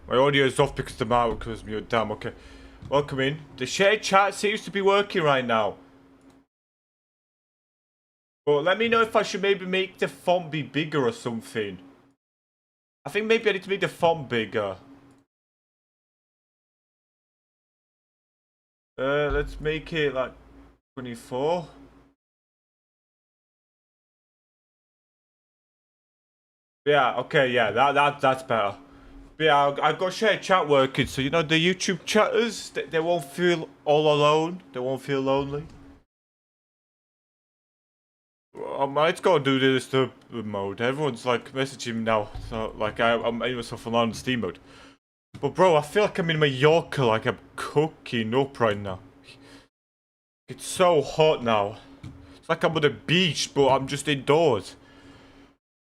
My audio is off because the mic was mute. Damn, okay. Welcome in. The shared chat seems to be working right now. But let me know if I should maybe make the font be bigger or something. I think maybe I need to make the font bigger. Let's make it like 24. Yeah, okay, yeah, that's better. But yeah, I've got shared chat working, so you know the YouTube chatters, they won't feel all alone. They won't feel lonely. I might go do this to mode. Everyone's like messaging me now, so like I'm aiming myself on Steam mode. But bro, I feel like I'm in Mallorca, like I'm cooking up right now. It's so hot now. It's like I'm on the beach, but I'm just indoors.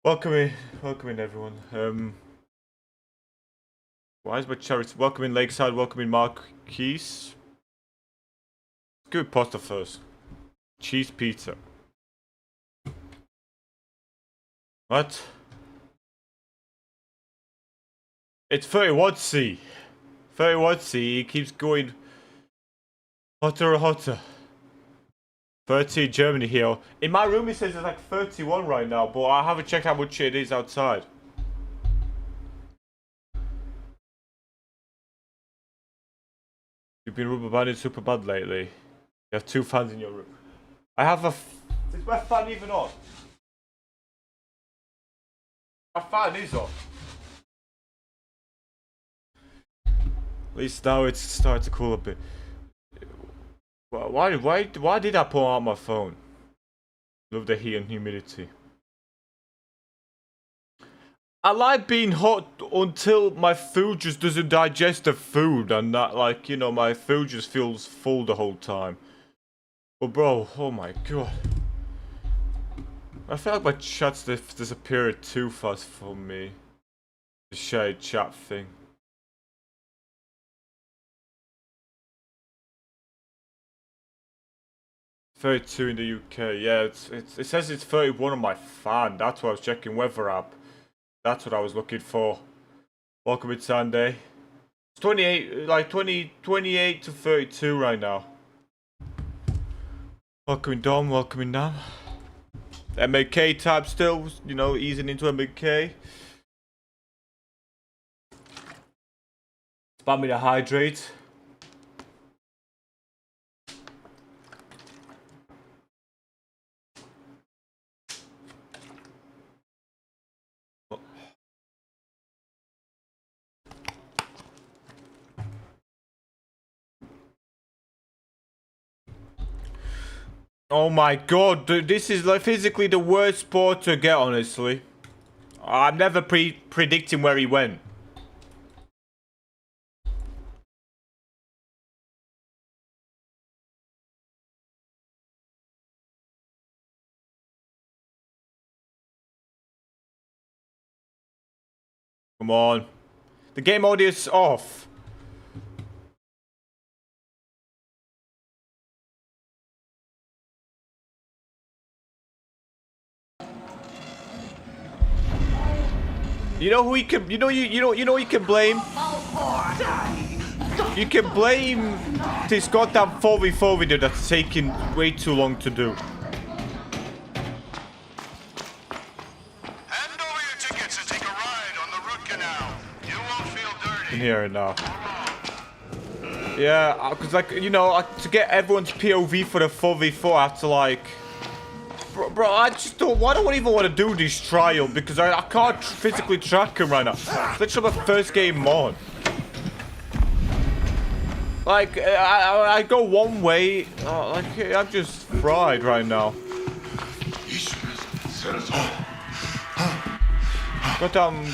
Welcome in everyone. Why is my charity? Welcome in Lakeside, welcome in Marquis. Let's go pasta first. Cheese pizza. What? It's 31C. 31C, it keeps going hotter and hotter. 30 Germany here. In my room it says it's like 31 right now, but I haven't checked how much it is outside. You've been rubber banded super bad lately. You have 2 fans in your room. I have a... Is my fan even on? My fan is on. At least now it's starting to cool a bit. Why did I pull out my phone? Love the heat and humidity. I like being hot until my food just doesn't digest the food and that, like, you know, my food just feels full the whole time. But bro, oh my god. I feel like my chat's disappeared too fast for me. The shared chat thing. $32 in the UK. Yeah, it says it's 31 on my fan. That's what I was checking weather app. That's what I was looking for. Welcome in Sunday. It's 28, like 28 to 32 right now. Welcome in Dom, welcome in Nam. MK tab still, you know, easing into MK. Spam me to hydrate. Oh my god, dude, this is like physically the worst sport to get, honestly. I'm never predicting where he went. Come on. The game audio is off. You know who you can, you know you can blame? You can blame this goddamn 4v4 video that's taking way too long to do. Hand over your tickets and take a ride on the root canal. You won't feel dirty. I can hear it now. Yeah, because like, you know, to get everyone's POV for the 4v4, I have to like... Bro, I just don't... I don't even want to do this trial because I can't physically track him right now. It's literally my first game on. Like, I go one way. Like, I'm just fried right now. But I'm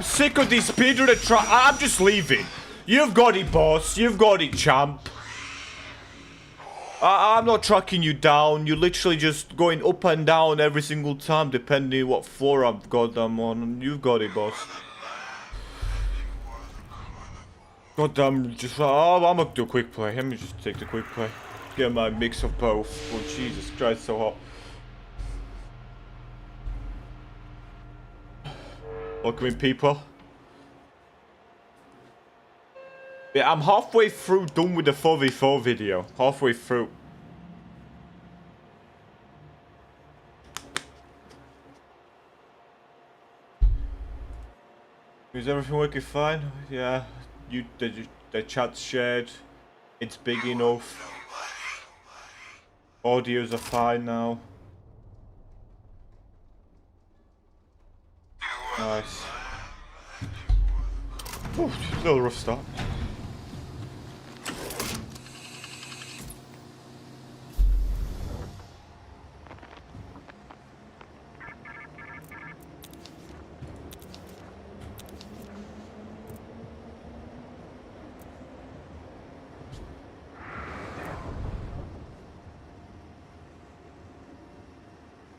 sick of these speedrunner trials. I'm just leaving. You've got it, boss. You've got it, champ. I'm not tracking you down. You're literally just going up and down every single time, depending what floor I've got them on. You've got it, boss. Goddamn, just... Oh, I'm gonna do a quick play. Let me just take the quick play. Get my mix of both. Oh, Jesus Christ, so hot. Welcome in, people. Yeah, I'm halfway through done with the 4v4 video. Halfway through. Is everything working fine? Yeah. The chat's shared. It's big enough. Audios are fine now. Nice. Ooh, a little rough start.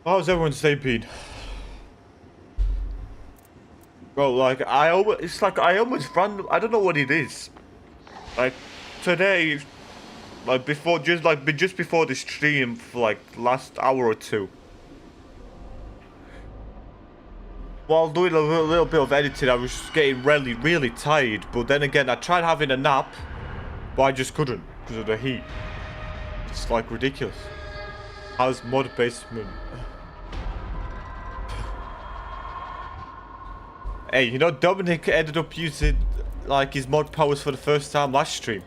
How's everyone's day been? Well, like, it's like I almost random. I don't know what it is. Like, today, like, just before the stream, for like, last hour or two. While doing a little bit of editing, I was just getting really, really tired. But then again, I tried having a nap, but I just couldn't because of the heat. It's like ridiculous. How's mod basement? Hey, you know, Dominic ended up using, like, his mod powers for the first time last stream.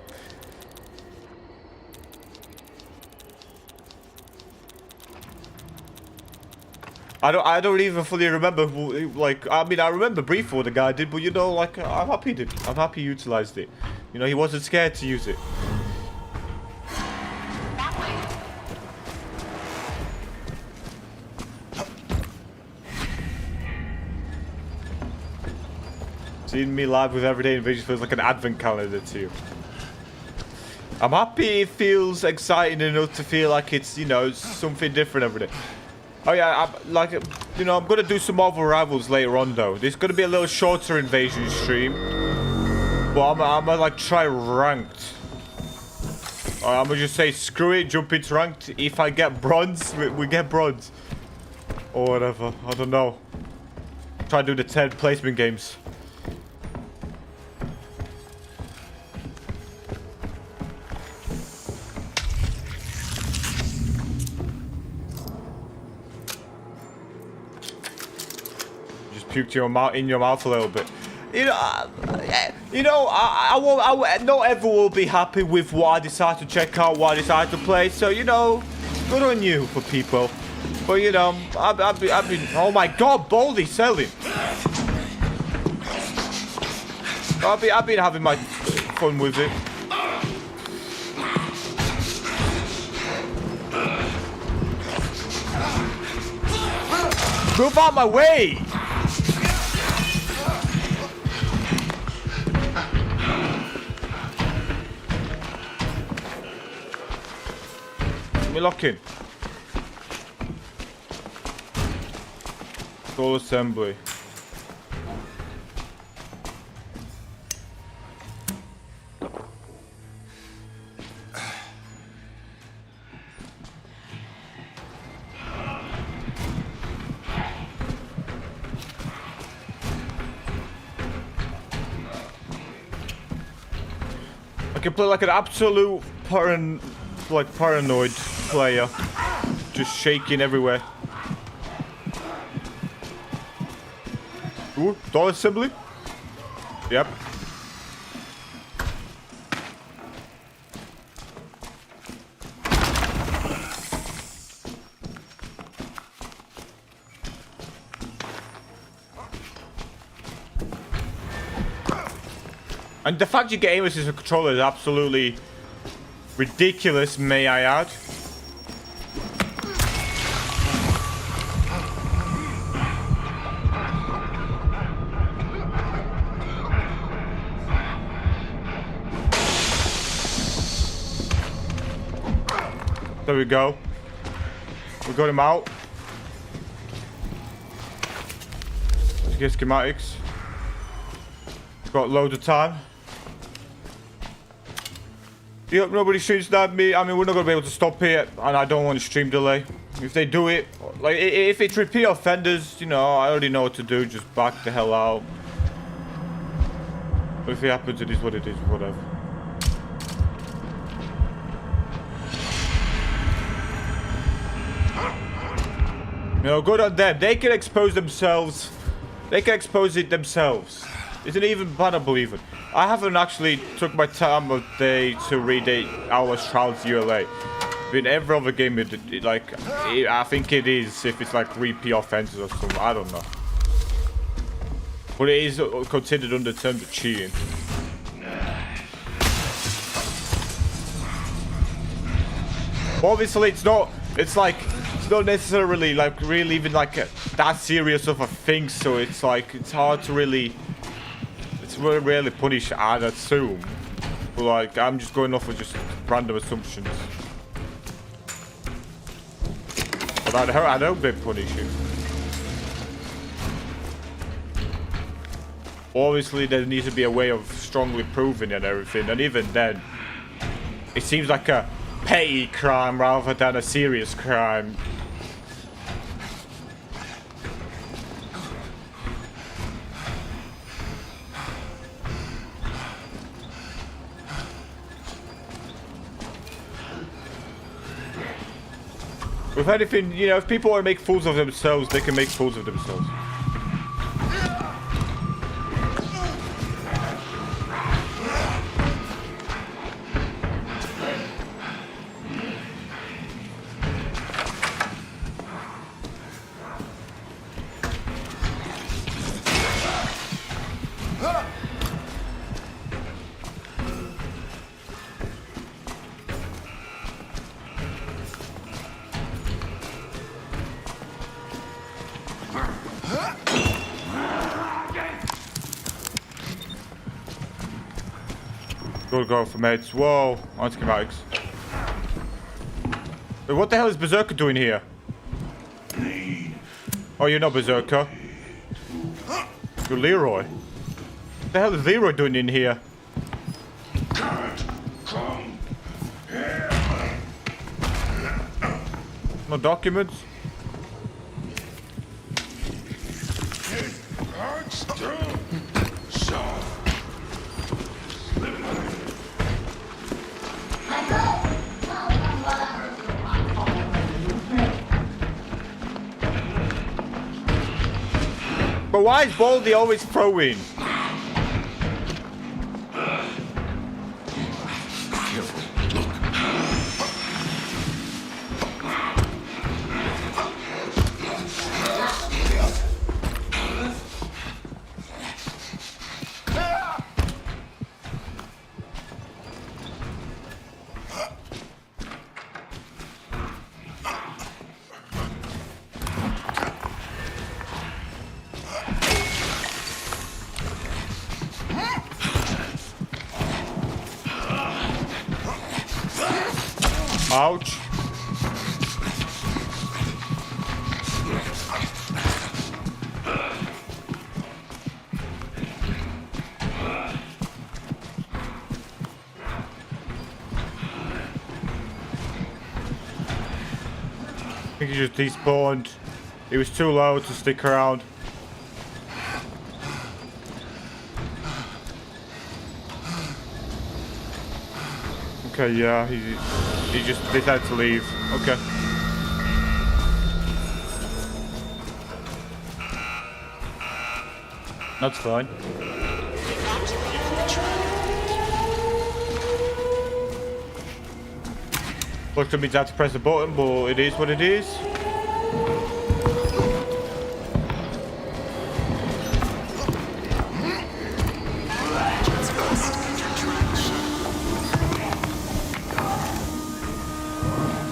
I don't even fully remember who, like, I mean, I remember briefly what the guy did, but, you know, like, I'm happy he utilized it. You know, he wasn't scared to use it. Seeing me live with Everyday Invasions feels like an advent calendar to you. I'm happy it feels exciting enough to feel like it's, you know, something different every day. Oh yeah, like, you know, I'm going to do some Marvel Rivals later on though. There's going to be a little shorter invasion stream. But I'm going to like try ranked. I'm going to just say screw it, jump into ranked. If I get bronze, we get bronze. Or whatever, I don't know. Try to do the 10 placement games. Puked in your mouth a little bit. You know, not everyone will be happy with what I decide to check out, what I decide to play. So, you know, good on you for people. But, you know, I've been, oh my God, Baldy selling. I've been having my fun with it. Move out my way! Lock in. Full assembly. I can play like an absolute paranoid player, just shaking everywhere. Ooh, door assembly. Yep. And the fact you get aim assist with a controller is absolutely ridiculous, may I add. There we go. We got him out. Let's get schematics. Got loads of time. Yep, nobody streams that me. I mean, we're not gonna be able to stop it, and I don't want a stream delay. If they do it, like, if it's repeat offenders, you know, I already know what to do. Just back the hell out. But if it happens, it is what it is. Whatever. No, good on them. They can expose themselves. They can expose it themselves. Isn't it even bad, I believe it. I haven't actually took my time of day to read 8 hours Trials ULA. In every other game, I think it is if it's like repeat offenses or something. I don't know. But it is considered under terms of cheating. Obviously, it's not. It's like it's not necessarily like really even like that serious of a thing. So it's like it's hard to really. It's really punish. I'd assume. But like I'm just going off with just random assumptions. But I hope they punish you. Obviously, there needs to be a way of strongly proving and everything. And even then, it seems like a petty crime rather than a serious crime. If anything, you know, if people want to make fools of themselves, they can make fools of themselves. Good go for meds. Whoa, anti-schematics. Wait, what the hell is Berserker doing here? Oh, you're not Berserker. You're Leroy. What the hell is Leroy doing in here? No documents? But why is Baldy always throwing? Ouch. I think he just despawned. He was too low to stick around. Okay, yeah, he just decided to leave. Okay. That's fine. Looks to me to have to press the button, but it is what it is.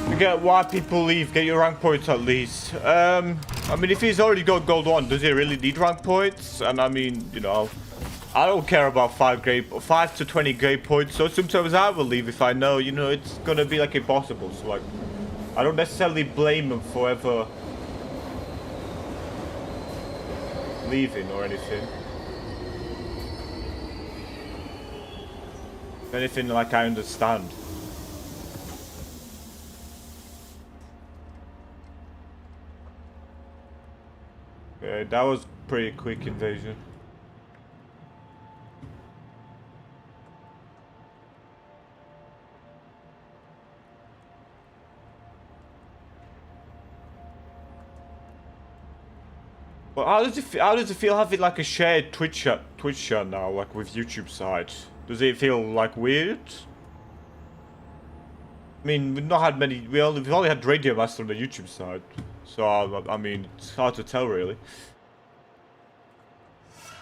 I get why people leave. Get your rank points at least. I mean, if he's already got gold 1, does he really need rank points? And I mean, you know, I don't care about 5 to 20 grade points. So sometimes I will leave if I know, you know, it's gonna be like impossible. So like, I don't necessarily blame him for ever leaving or anything. If anything, like I understand. Okay, that was pretty quick invasion. Well, how does it feel having like a shared Twitch chat now, like with YouTube side? Does it feel like weird? I mean, we've not had many. We've only had Radio Master on the YouTube side, so I mean, it's hard to tell really.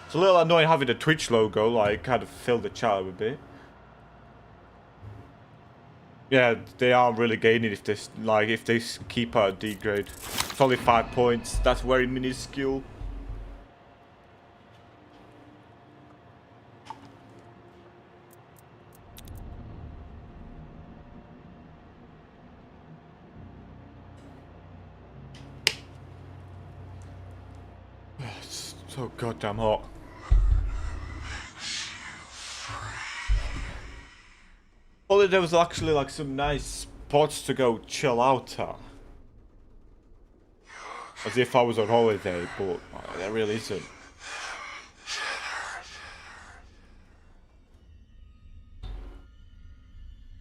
It's a little annoying having the Twitch logo, like kind of fill the chat a bit. Yeah, they aren't really gaining if they keep at D grade. It's only 5 points. That's very minuscule. It's so goddamn hot. Only there was actually like some nice spots to go chill out at. As if I was on holiday, but there really isn't.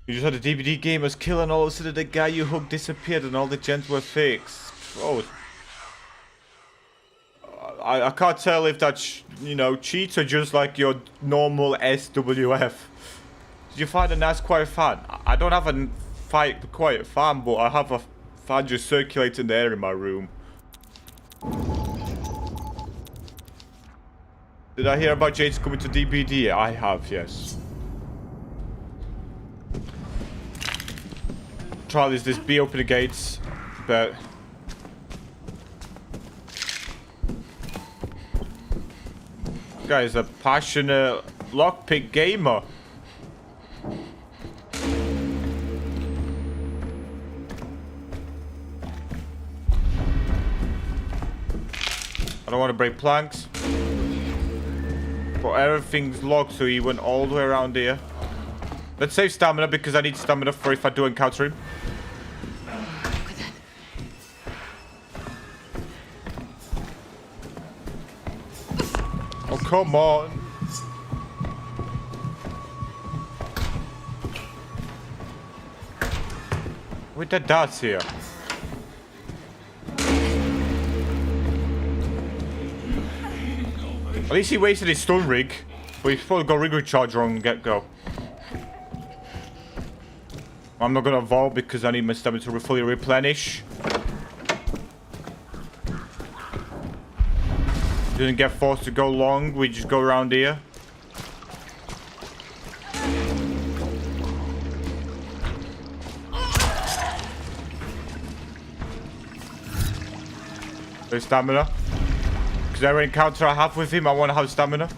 You just had a DVD gamers kill and all of a sudden the guy you hugged disappeared and all the gens were fixed. Oh. I can't tell if that's, you know, cheats or just like your normal SWF. Did you find a nice quiet fan? I don't have a quiet fan, but I have a fan just circulating the air in my room. Did I hear about Jade's coming to DBD? I have, yes. Trial is this B, open the gates, but... This guy is a passionate lockpick gamer. I don't want to break planks. But everything's locked, so he went all the way around here. Let's save stamina because I need stamina for if I do encounter him. Oh, come on. With the darts here. At least he wasted his stun rig. But he's probably got rig recharger on get-go. I'm not gonna evolve because I need my stamina to fully replenish. Didn't get forced to go long, we just go around here. There's stamina. Because every encounter I have with him, I want to have stamina.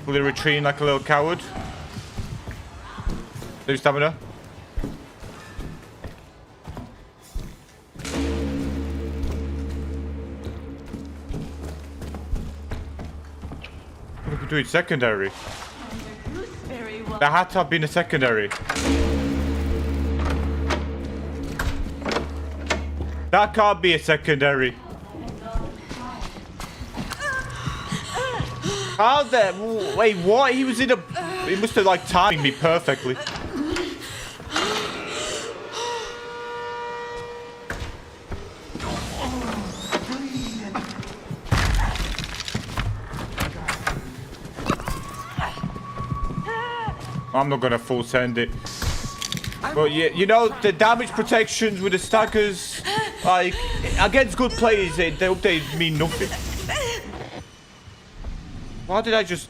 Fully retreating like a little coward. There's stamina. What are we doing? Secondary. That had to have been a secondary. That can't be a secondary. How the... Wait, what? He was in a... He must have, like, timed me perfectly. I'm not gonna full send it. But yeah, you know, the damage protections with the staggers, like, against good players, the updates mean nothing. Why did I just...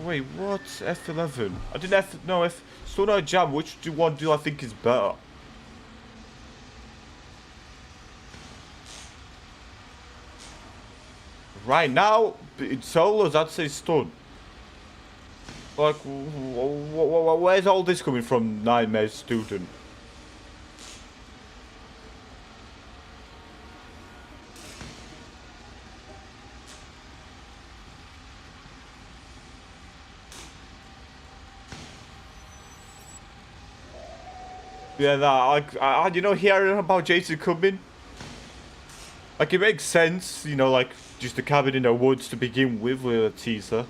Wait, what? F11? I didn't No, Stun or Jam, which one do I think is better? Right now, in solos, I'd say Stun. Like, where's all this coming from, Nightmare Student? Yeah, you know, hearing about Jason coming, like, it makes sense, you know, like, just a cabin in the woods to begin with a teaser.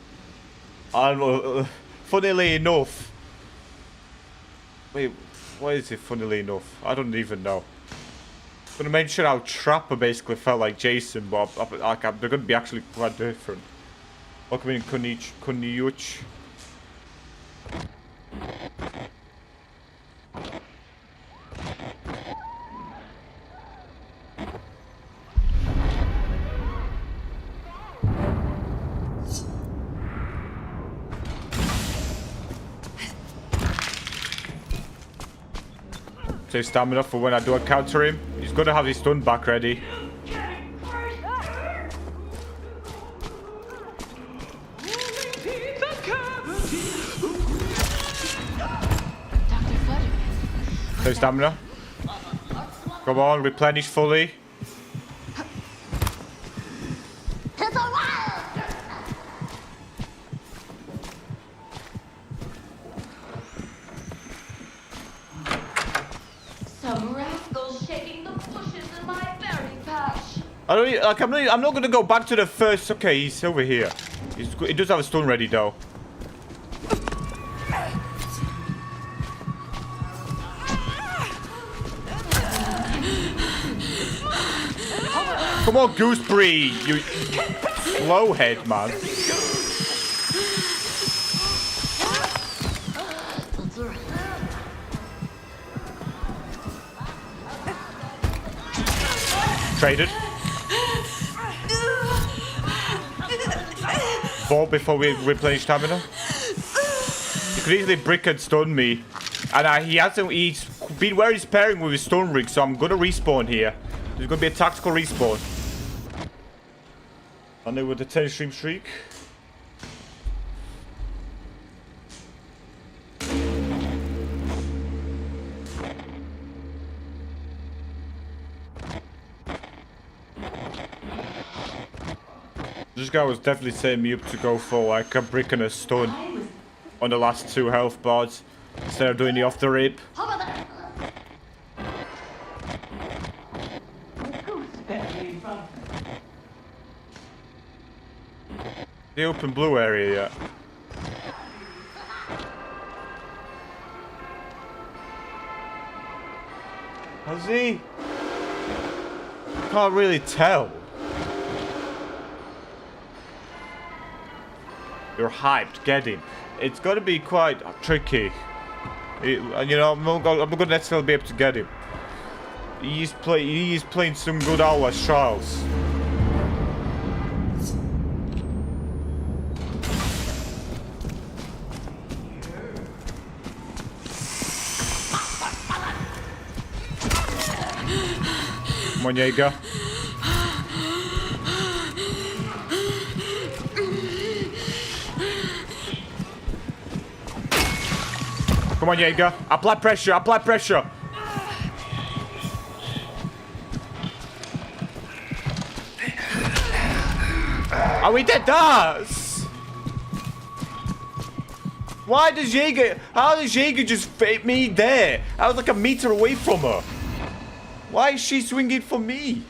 And, funnily enough, wait, what is it, funnily enough? I don't even know. Gonna mention how Trapper basically felt like Jason, but they're gonna be actually quite different. Welcome in, Kuniuch. Save stamina for when I do a counter him. He's gonna have his stun back ready. Save stamina. Come on, replenish fully. I don't like. I'm not gonna go back to the first. Okay, he's over here. He does have a stun ready though. Come on, Gooseberry, you slowhead, man. Traded. Fall before we replenish stamina. He could easily brick and stun me. And he's been where he's pairing with his stun rig, so I'm gonna respawn here. There's gonna be a tactical respawn. And then with the 10 stream streak. This guy was definitely setting me up to go for like a brick and a stun on the last 2 health bars instead of doing the off the rip. The open blue area yet? Has he? Can't really tell. You're hyped, get him. It's gonna be quite tricky. You know, I'm not gonna necessarily be able to get him. He's playing some good Outlast Trials. Come on, Jaeger. Come on, Jaeger. Apply pressure, apply pressure. Are we dead? Us? Why does Jaeger... How does Jaeger just fit me there? I was like a meter away from her. Why is she swinging for me?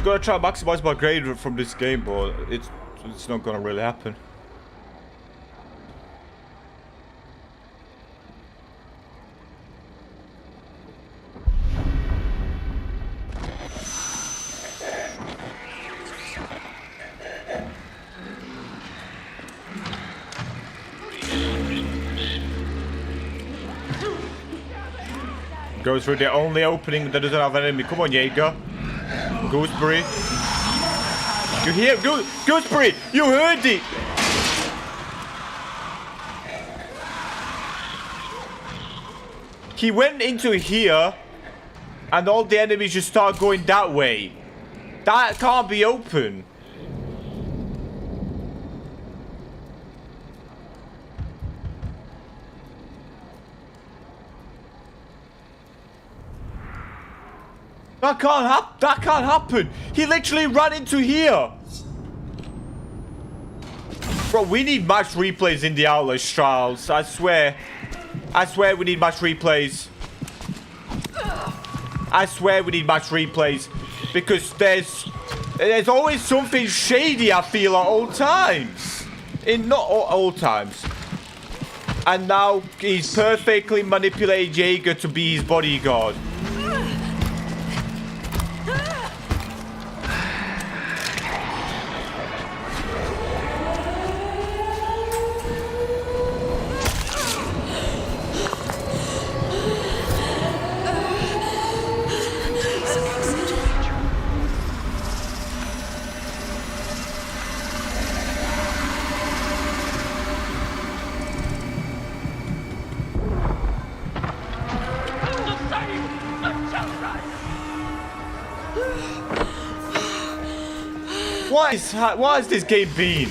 Gonna try to maximize my grade from this game, but it's not gonna really happen. Goes through the only opening that doesn't have an enemy. Come on, Jaeger. Gooseberry. You hear? Gooseberry! You heard it! He went into here and all the enemies just start going that way. That can't be open. That can't happen. He literally ran into here. Bro, we need match replays in the Outlast Trials. I swear we need match replays. I swear we need match replays. Because there's There's always something shady, I feel, at all times. In not all times. And now he's perfectly manipulated Jaeger to be his bodyguard. What has this game been?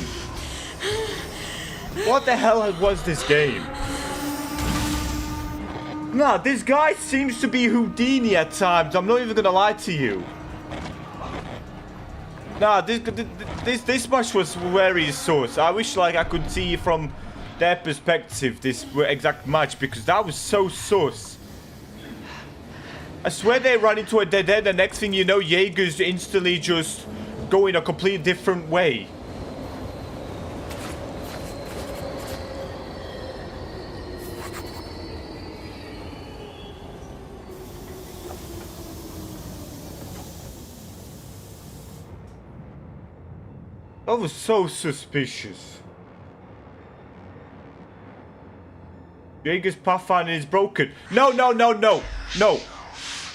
What the hell was this game? Nah, this guy seems to be Houdini at times. I'm not even gonna lie to you. Nah, this match was very sus. I wish like I could see from their perspective this exact match because that was so sus. I swear they run into a dead end. The next thing you know, Jaeger's instantly just going a completely different way. That was so suspicious. Jaeger's pathfinding is broken. No.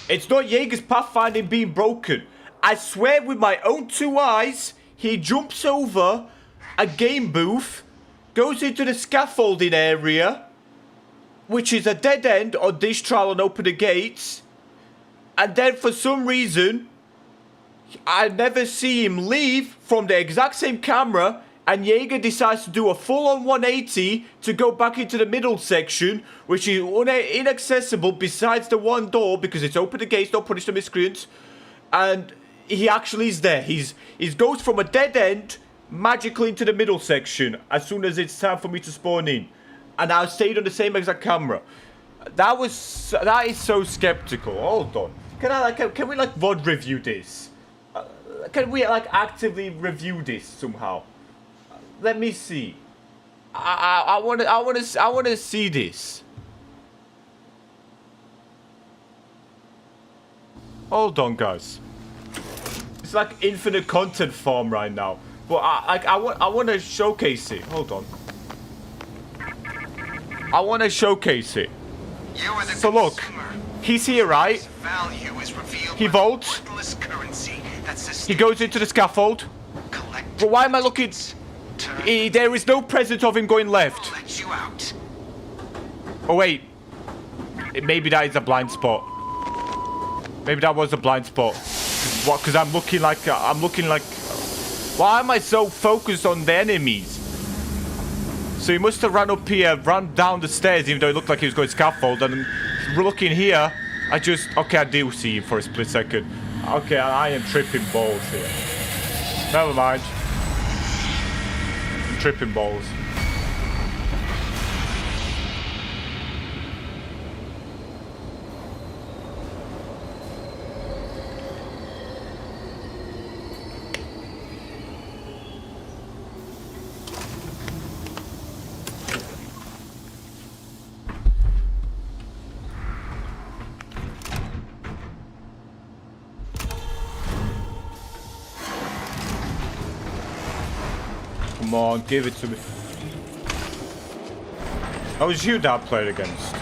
It's not Jaeger's pathfinding being broken. I swear with my own two eyes, he jumps over a game booth, goes into the scaffolding area, which is a dead end on this trial and open the gates, and then for some reason, I never see him leave from the exact same camera, and Jaeger decides to do a full-on 180 to go back into the middle section, which is inaccessible besides the one door because it's open the gates, don't punish the miscreants, and he actually is there. He goes from a dead end magically into the middle section as soon as it's time for me to spawn in. And I stayed on the same exact camera. That is so skeptical. Hold on. Can we like VOD review this? Can we like actively review this somehow? Let me see. I want to see this. Hold on, guys. It's like infinite content farm right now, but I want to showcase it. Hold on. I want to showcase it. So look, he's here, right? He vaults. He goes into the scaffold. But why am I looking? There is no presence of him going left. Oh wait, maybe that is a blind spot. Maybe that was a blind spot. What? Because I'm looking like. Why am I so focused on the enemies? So he must have run up here, run down the stairs, even though it looked like he was going scaffold. And looking here, okay, I do see him for a split second. Okay, I am tripping balls here. Never mind. I'm tripping balls. Come on, give it to me. That was you that I played against. It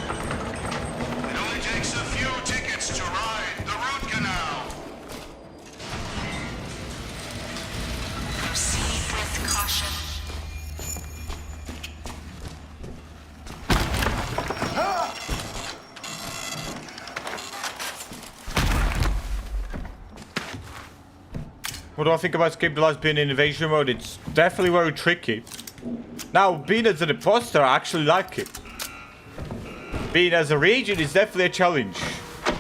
only takes a few tickets to ride the root canal. Proceed with caution. What do I think about Escape the Last being in invasion mode? It's definitely very tricky. Now, being as an imposter, I actually like it. Being as a reagent is definitely a challenge.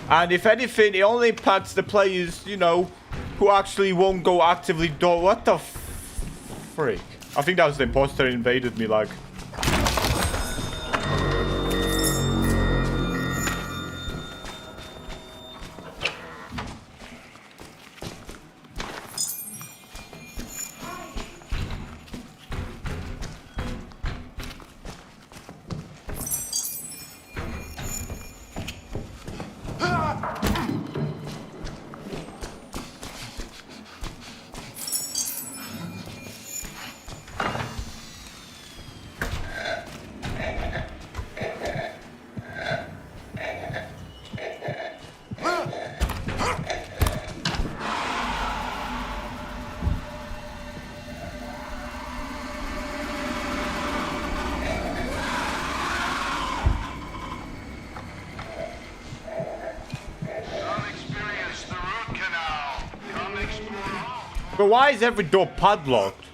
And if anything, it only impacts the players, you know, who actually won't go actively do. What the freak? I think that was the imposter who invaded me, like. But why is every door padlocked?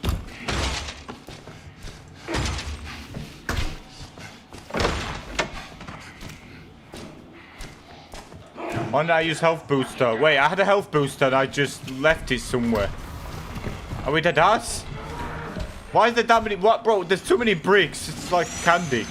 Why did I use health booster? Wait, I had a health booster and I just left it somewhere. Are we dead ass? Why is there that many? What, bro? There's too many bricks. It's like candy.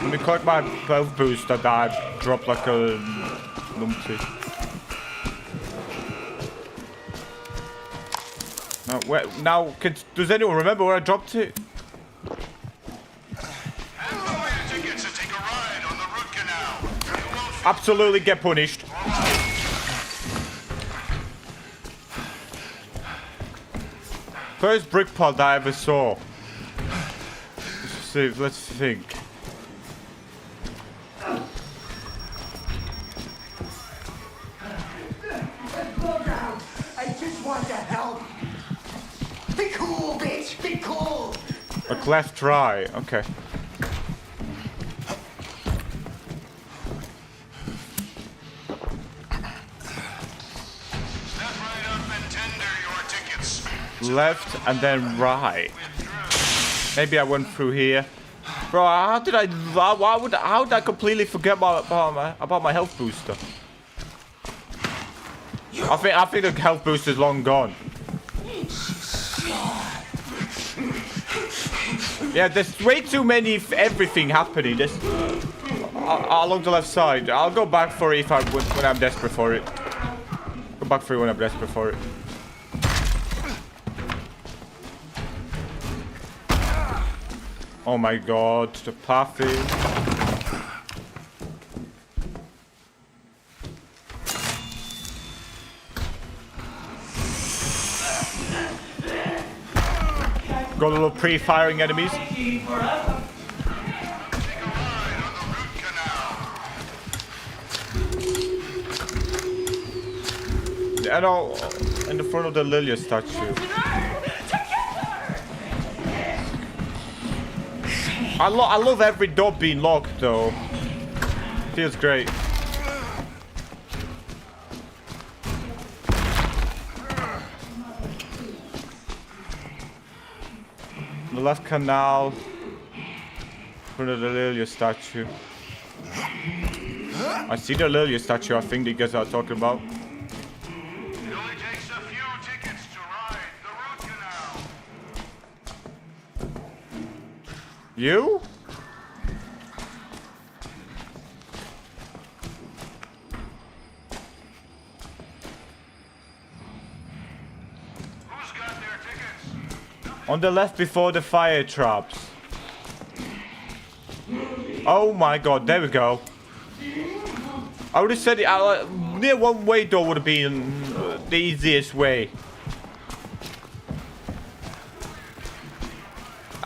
Let me collect my health booster that I dropped like a numpty. Now, does anyone remember where I dropped it? Absolutely get punished. First brick pod I ever saw. Let's see, let's think. I just want to help. Be cool, bitch. Be cool. Like left, right. Okay. Left and then right. Maybe I went through here. Bro, how did I completely forget about my health booster? I think the health booster is long gone. Yeah, there's way too many everything happening. There's along the left side. I'll go back for it when I'm desperate for it. Go back for it when I'm desperate for it. Oh my god, the pathing. Got a little pre-firing enemies. And all in the front of the Lilia statue. I love every door being locked though. Feels great. The left canal. In front of the Lilia statue. I see the Lilia statue, I think you guys are talking about. It only takes a few tickets to ride the root canal. You? Who's got their tickets? On the left before the fire traps. Oh my god, there we go. I would have said it, near one way door would have been the easiest way.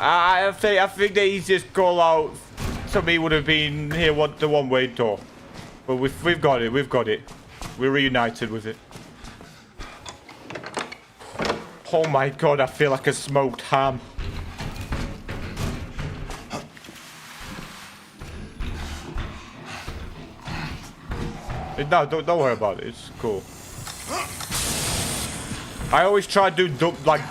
I think the easiest call out to me would have been here the one way door. But we've got it, We're reunited with it. Oh my god, I feel like a smoked ham. No, don't worry about it. It's cool. I always try to do like.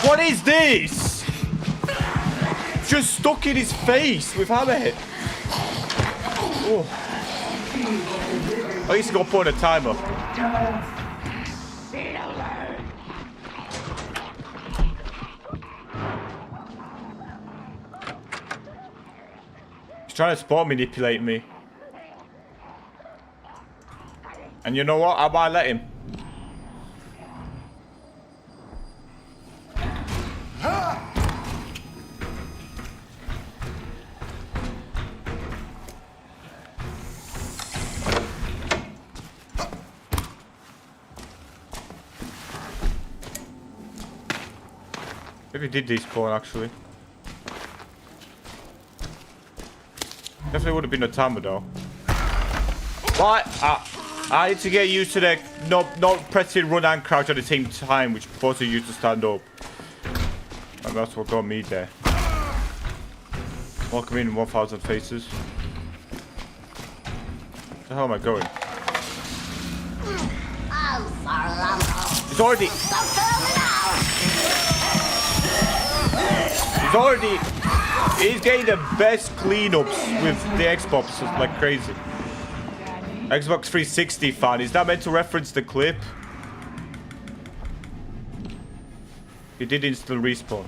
What is this? Just stuck in his face with hammerhead. Oh. At least I got to put a timer. He's trying to spot manipulate me. And you know what? I might let him. Maybe did despawn actually. Definitely would have been a timer though. What? I need to get used to the not pressing run and crouch at the same time, which forces you to stand up. And that's what got me there. Welcome in 1,000 faces. Where the hell am I going? He's already... He's getting the best cleanups with the Xbox. It's like crazy. Xbox 360 fan. Is that meant to reference the clip? It did instant respawn.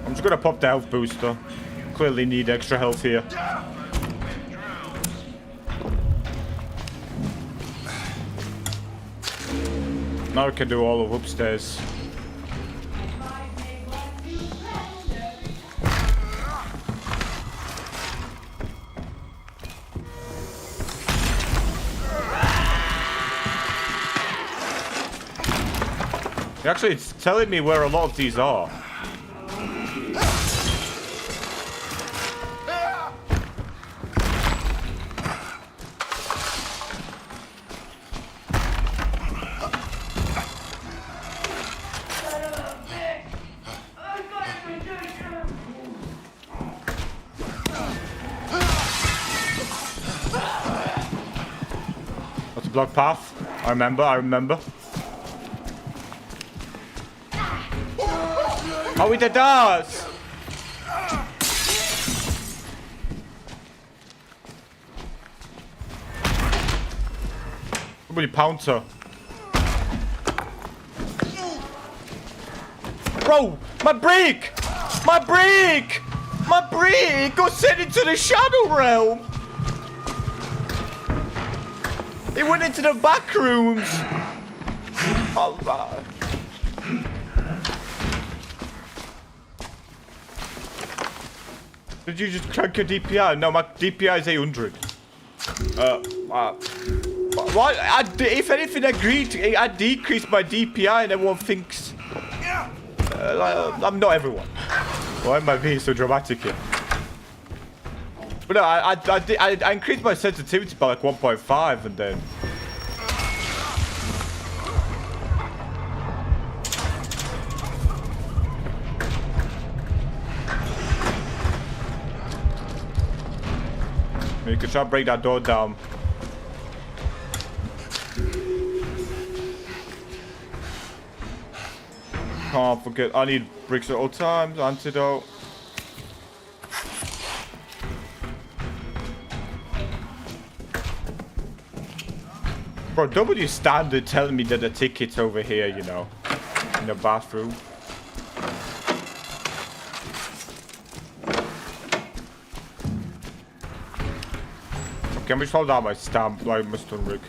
I'm just gonna pop the health booster. Clearly need extra health here. Now I can do all of upstairs. Actually, it's telling me where a lot of these are. That's a block path. I remember. Oh, we did that! Somebody pouncer. Bro, my break! My break! My break! Go send it to the Shadow Realm! It went into the back rooms! Oh, man. Did you just crank your DPI? No, my DPI is 800. What? If anything, I decreased my DPI and everyone thinks... I'm not everyone. Why am I being so dramatic here? But no, I increased my sensitivity by like 1.5 and then... You can try to break that door down. Can't forget, I need bricks at all times, antidote. Bro, W standard telling me that the ticket's over here, you know, in the bathroom. Can we hold out my stamp like my stun rig?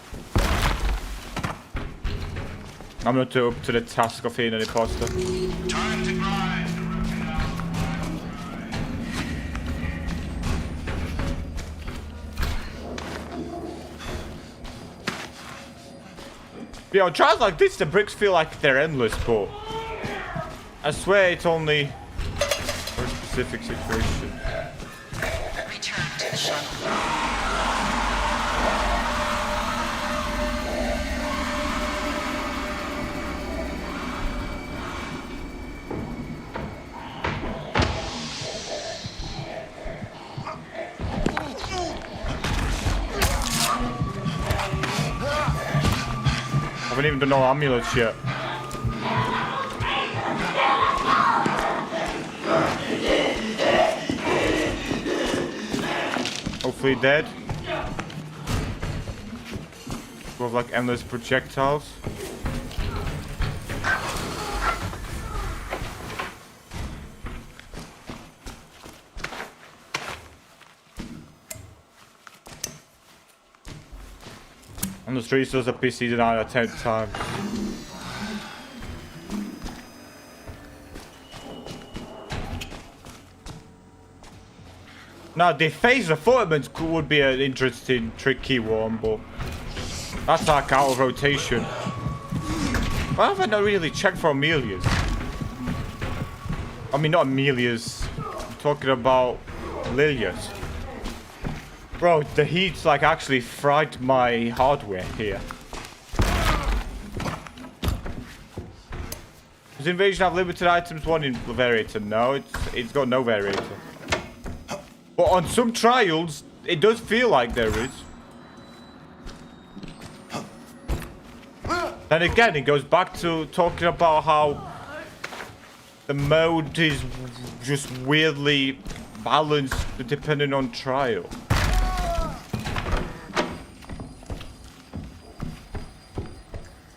I'm not up to the task of hitting an imposter. Time to grind. Yeah, on trials like this, the bricks feel like they're endless, but I swear it's only for a specific situation. Return to the shuttle. I haven't even done no amulets yet. Hopefully dead. We have like endless projectiles. On the streets, there's a PC denied at 10 times. Now, the phase refinement would be an interesting, tricky one, but that's like out of rotation. Why have I not really checked for Amelia's? I mean, not Amelia's. I'm talking about Lilia's. Bro, the heat's like actually fried my hardware here. Does Invasion have limited items one in variator? No, it's got no variator. But on some trials, it does feel like there is. Then again, it goes back to talking about how the mode is just weirdly balanced depending on trial.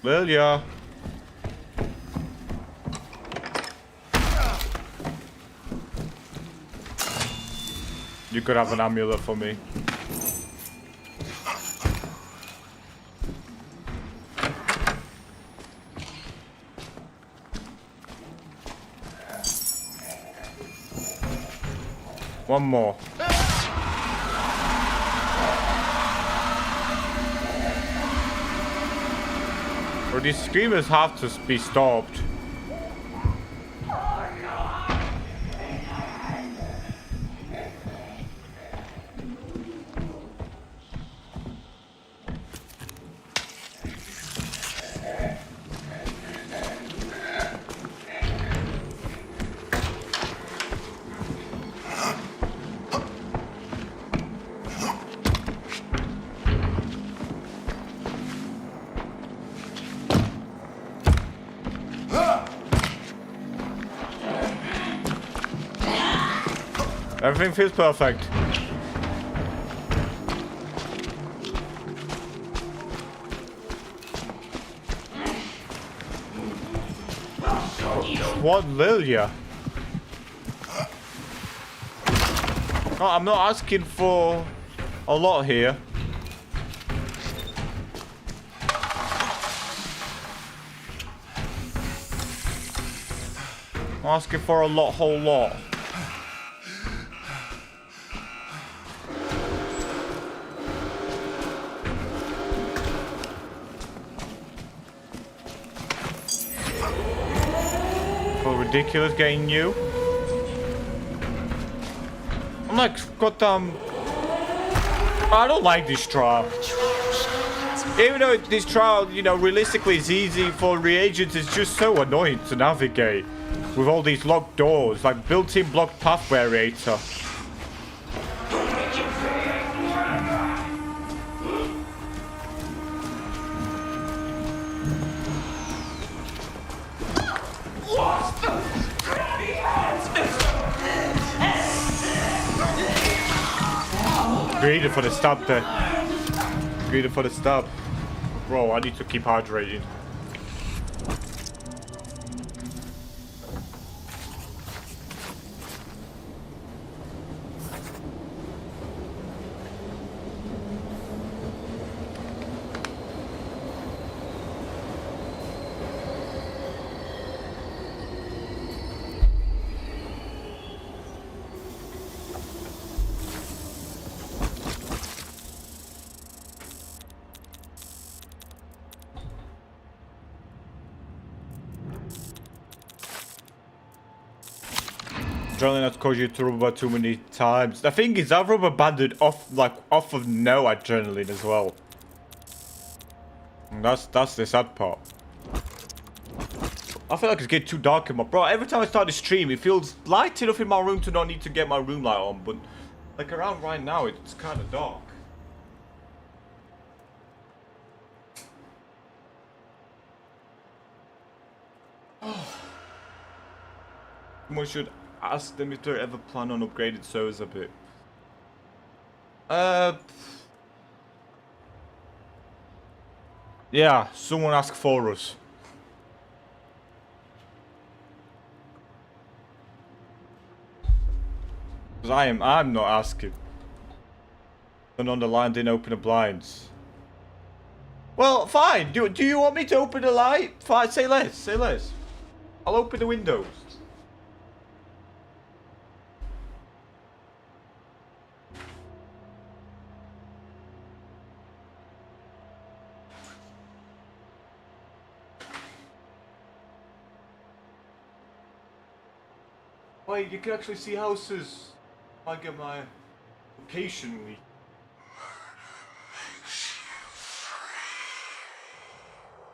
Lilia. You could have an amulet for me. One more. Or these screamers have to be stopped. Everything feels perfect. What, Lilia? No, I'm not asking for a lot here. I'm asking for a lot, whole lot. Ridiculous getting you. I'm like, goddamn. I don't like this trial. Even though this trial, you know, realistically is easy for reagents, it's just so annoying to navigate with all these locked doors, like built-in blocked path variator. Greedy for the stab there. Greedy for the stab. Bro, I need to keep hydrating. Adrenaline has caused you to rubber too many times. The thing is, I've rubber banded off of no adrenaline as well. And that's the sad part. I feel like it's getting too dark in my bro. Every time I start the stream, it feels light enough in my room to not need to get my room light on, but like around right now, it's kind of dark. Someone should ask them if they ever plan on upgrading servers a bit. Yeah, someone ask for us. Because I'm not asking. Turn on the line, didn't open the blinds. Well, fine. Do you want me to open the light? Fine, say less, say less. I'll open the windows. Wait, you can actually see houses. I get my occasionally.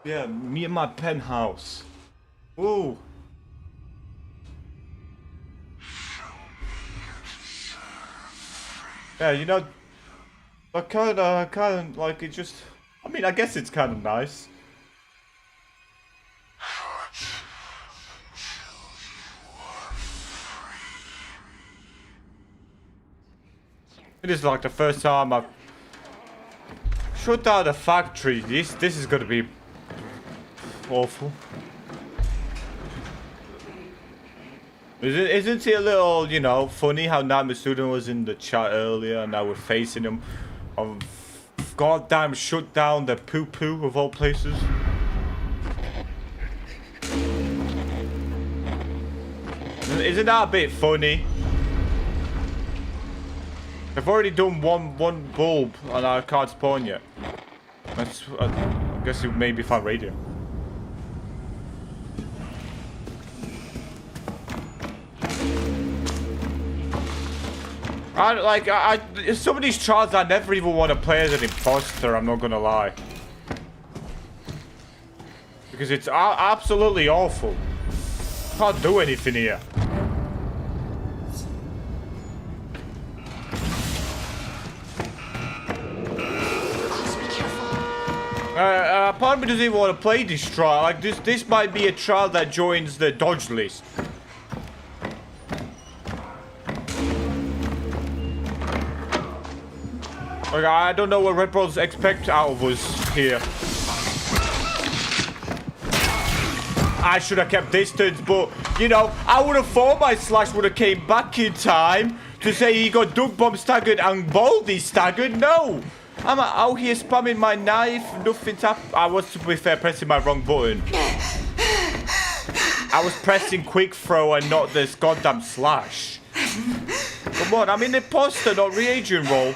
Yeah, me and my penthouse. Ooh. Yeah, you know, I kind of like it. Just, I mean, I guess it's kind of nice. It is like the first time I've shut down a factory. This is gonna be awful. Isn't it a little, you know, funny how Nightmare Student was in the chat earlier and now we're facing him of goddamn shut down the poo-poo of all places? Isn't that a bit funny? I've already done one bulb and I can't spawn yet. I guess it maybe find radio. Some of these trials I never even want to play as an imposter, I'm not gonna lie. Because it's absolutely awful. Can't do anything here. Part of me doesn't even want to play this trial. Like this might be a trial that joins the dodge list. Like, I don't know what Red Bros expect out of us here. I should have kept distance, but you know, I would have thought my Slash would have came back in time to say he got Dug Bomb staggered and Baldy staggered. No! I'm out here spamming my knife, nothing's happened. I was, to be fair, pressing my wrong button. I was pressing quick throw and not this goddamn Slash. Come on, I'm in imposter, not reagent roll.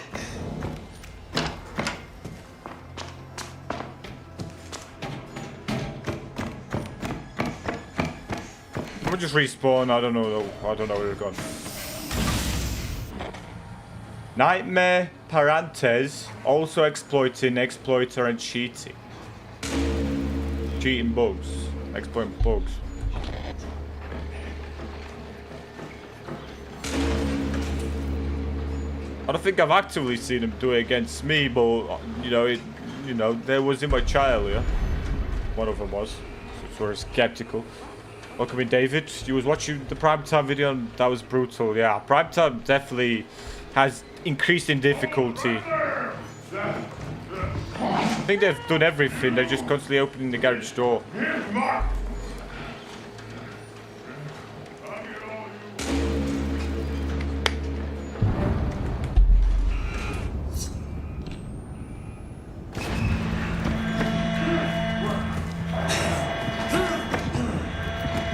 We'll just respawn, I don't know where we've gone. Nightmare, Parantes, also exploiting, exploiter, and cheating. Cheating bugs. Exploiting bugs. I don't think I've actively seen him do it against me, but you know, there was in my chat earlier. One of them was. So we're skeptical. Welcome in, David. You was watching the Primetime video and that was brutal. Yeah, Primetime definitely has increased in difficulty. I think they've done everything. They're just constantly opening the garage door.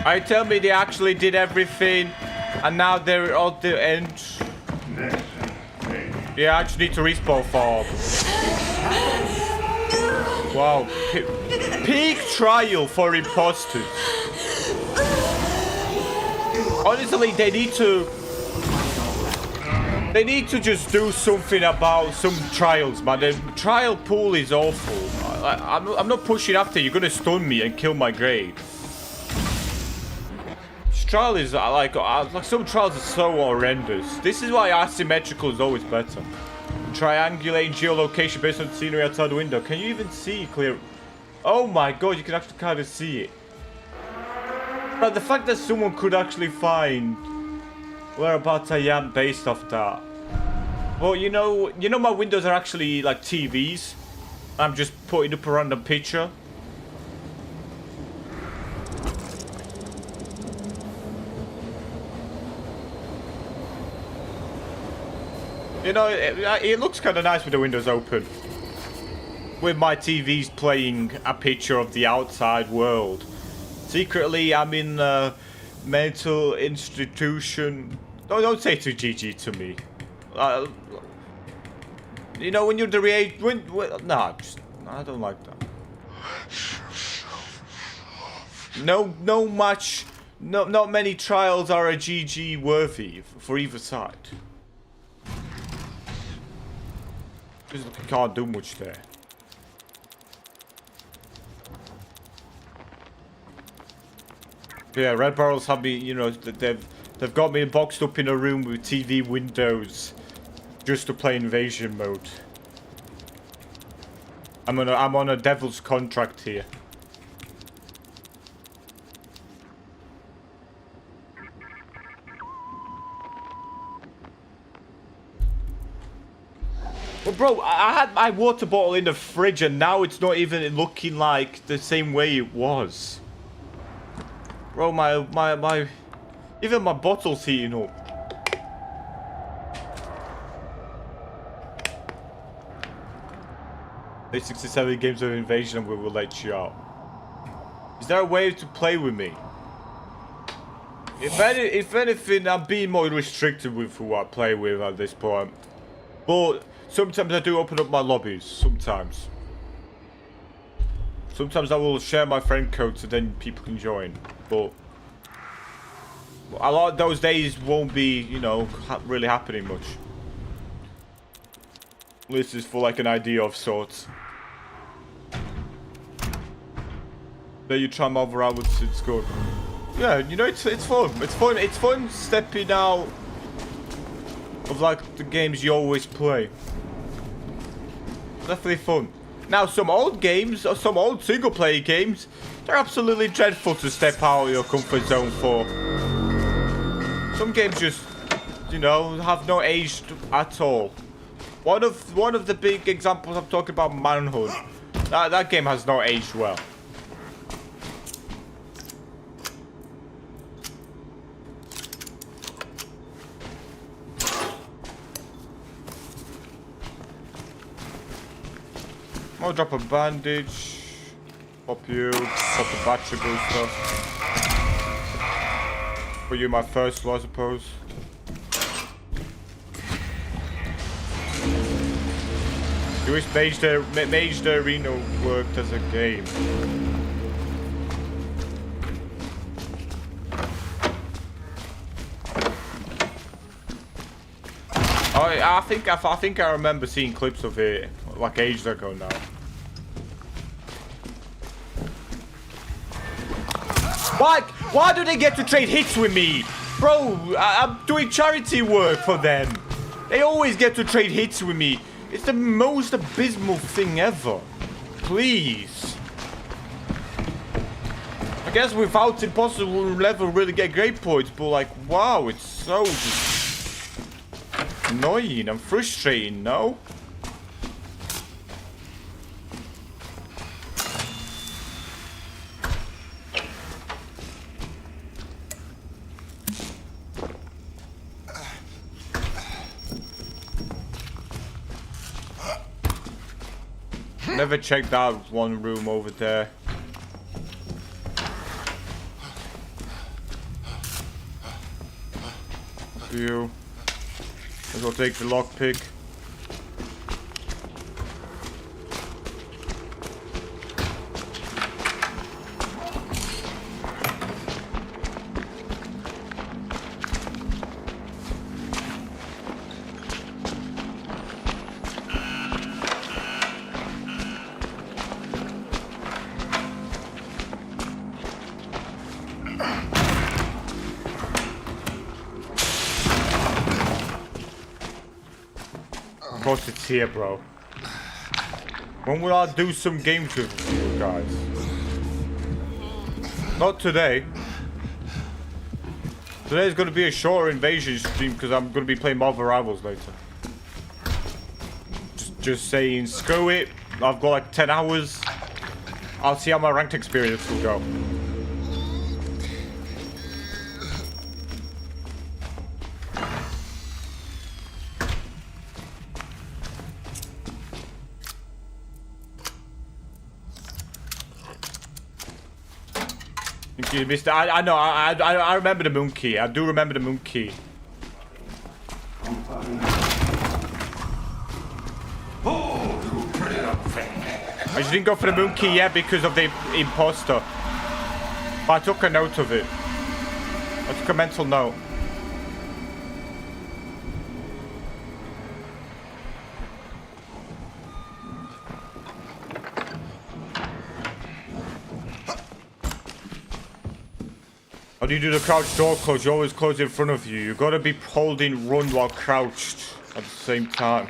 I tell me they actually did everything and now they're at the end. Yeah, I just need to respawn for. Wow. Peak trial for imposters. Honestly, they need to just do something about some trials, man. The trial pool is awful. I'm not pushing after. You're gonna stun me and kill my grade. Trial is like some trials are so horrendous. This is why asymmetrical is always better. Triangulating geolocation based on scenery outside the window. Can you even see clear? Oh my god, you can actually kind of see it. But the fact that someone could actually find whereabouts I am based off that. Well, you know my windows are actually like TVs. I'm just putting up a random picture. You know, it looks kind of nice with the windows open. With my TVs playing a picture of the outside world. Secretly, I'm in a mental institution. No, don't say too GG to me. You know, when you're the nah, I don't like that. No not many trials are a GG worthy for either side. Just look, you can't do much there. Yeah, Red Barrels have me, you know, they've got me boxed up in a room with TV windows just to play invasion mode. I'm on a devil's contract here. Well, bro, I had my water bottle in the fridge and now it's not even looking like the same way it was. Bro, even my bottle's heating up. Play 67 games of invasion and we will let you out. Is there a way to play with me? If anything, I'm being more restricted with who I play with at this point. But sometimes I do open up my lobbies. Sometimes I will share my friend code so then people can join. But a lot of those days won't be, you know, really happening much. This is for like an idea of sorts. Then you try over hours, it's good. Yeah, you know, it's fun. It's fun stepping out of like the games you always play. Definitely fun. Now, some old games, or some old single-player games, they're absolutely dreadful to step out of your comfort zone for. Some games just, you know, have not aged at all. One of the big examples I'm talking about, Manhunt. That game has not aged well. I'll drop a bandage, pop you, pop a battery booster. For you, my first floor, I suppose. You wish Mage the Arena worked as a game. I think I remember seeing clips of it like ages ago now. Why do they get to trade hits with me? Bro, I'm doing charity work for them. They always get to trade hits with me. It's the most abysmal thing ever. Please. I guess without impossible will never really get great points, but like, wow, it's so just annoying and frustrating, no? Never checked that one room over there. You. Let's go take the lockpick. Of course it's here, bro. When will I do some games with you guys? Not today. Today's gonna be a shorter invasion stream because I'm gonna be playing Marvel Rivals later. Just saying, screw it. I've got like 10 hours. I'll see how my ranked experience will go. You missed it. I know. I remember the monkey. I do remember the monkey. I just didn't go for the monkey yet because of the imposter. But I took a note of it. I took a mental note. How do you do the crouch door close? You always close in front of you. You gotta be holding run while crouched at the same time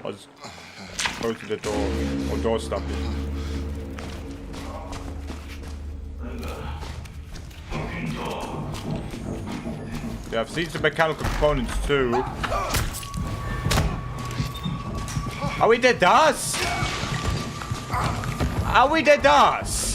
as closing the door or door stopping. Yeah, I've seen some mechanical components too. Are we dead, Das? Are we dead, Das?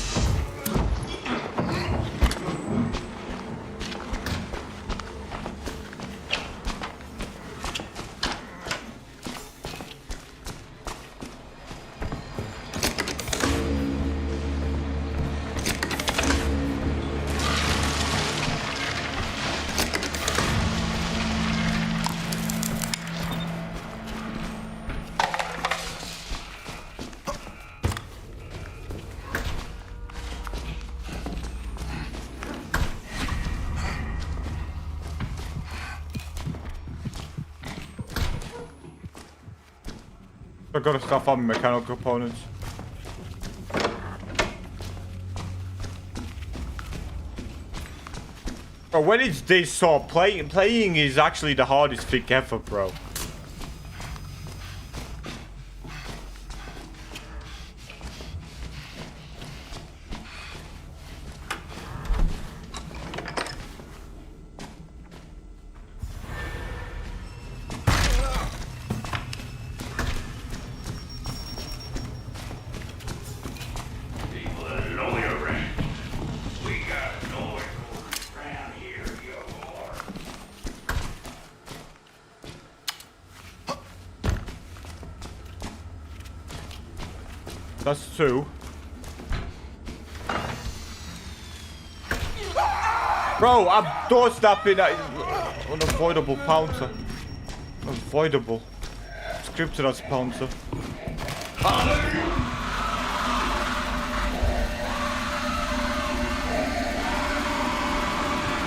I gotta stop on mechanical components. Bro, when it's this sort, playing is actually the hardest thing ever, bro. That's two. Bro, I'm door snapping at unavoidable pouncer. Unavoidable. Scripted as pouncer.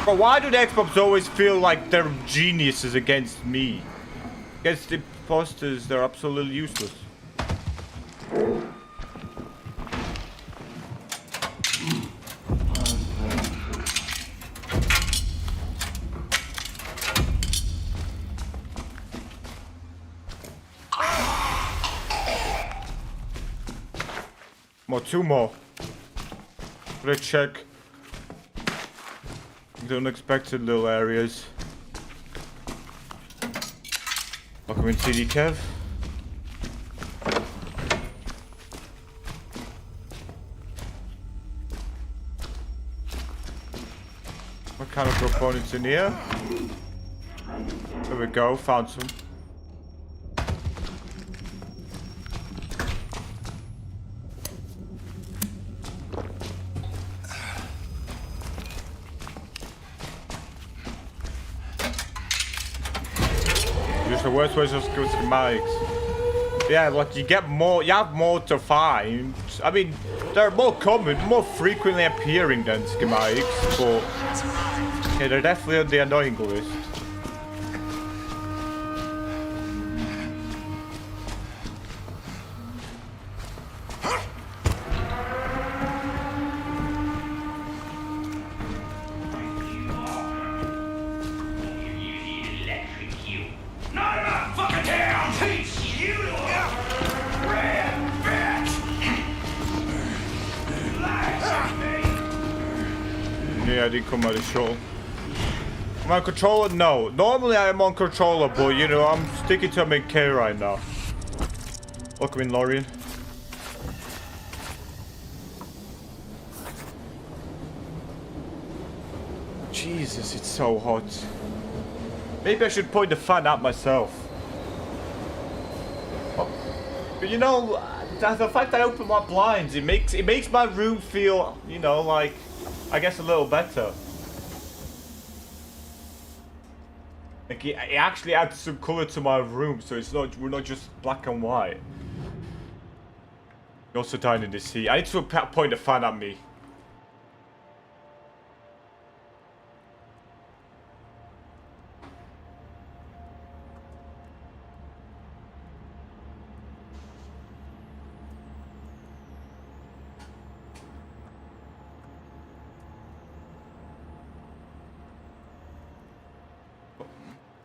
Bro, why do the Xbox always feel like they're geniuses against me? Against the imposters, they're absolutely useless. Two more. Let's check the unexpected little areas. Welcome in CD Kev. What kind of components in here? There we go, found some. The worst way is just go schematics. Yeah, like you have more to find. I mean, they're more common, more frequently appearing than schematics, but yeah, they're definitely on the annoying list. Yeah, I didn't come out of shuttle. Am I on controller? No. Normally I am on controller, but you know, I'm sticking to MK right now. Welcome in, Lorian. Jesus, it's so hot. Maybe I should point the fan at myself. Oh. But you know, the fact I open my blinds, it makes my room feel, you know, like, I guess a little better. Like it actually adds some color to my room, so we're not just black and white. You're also dying in the sea. I need to point the fan at me.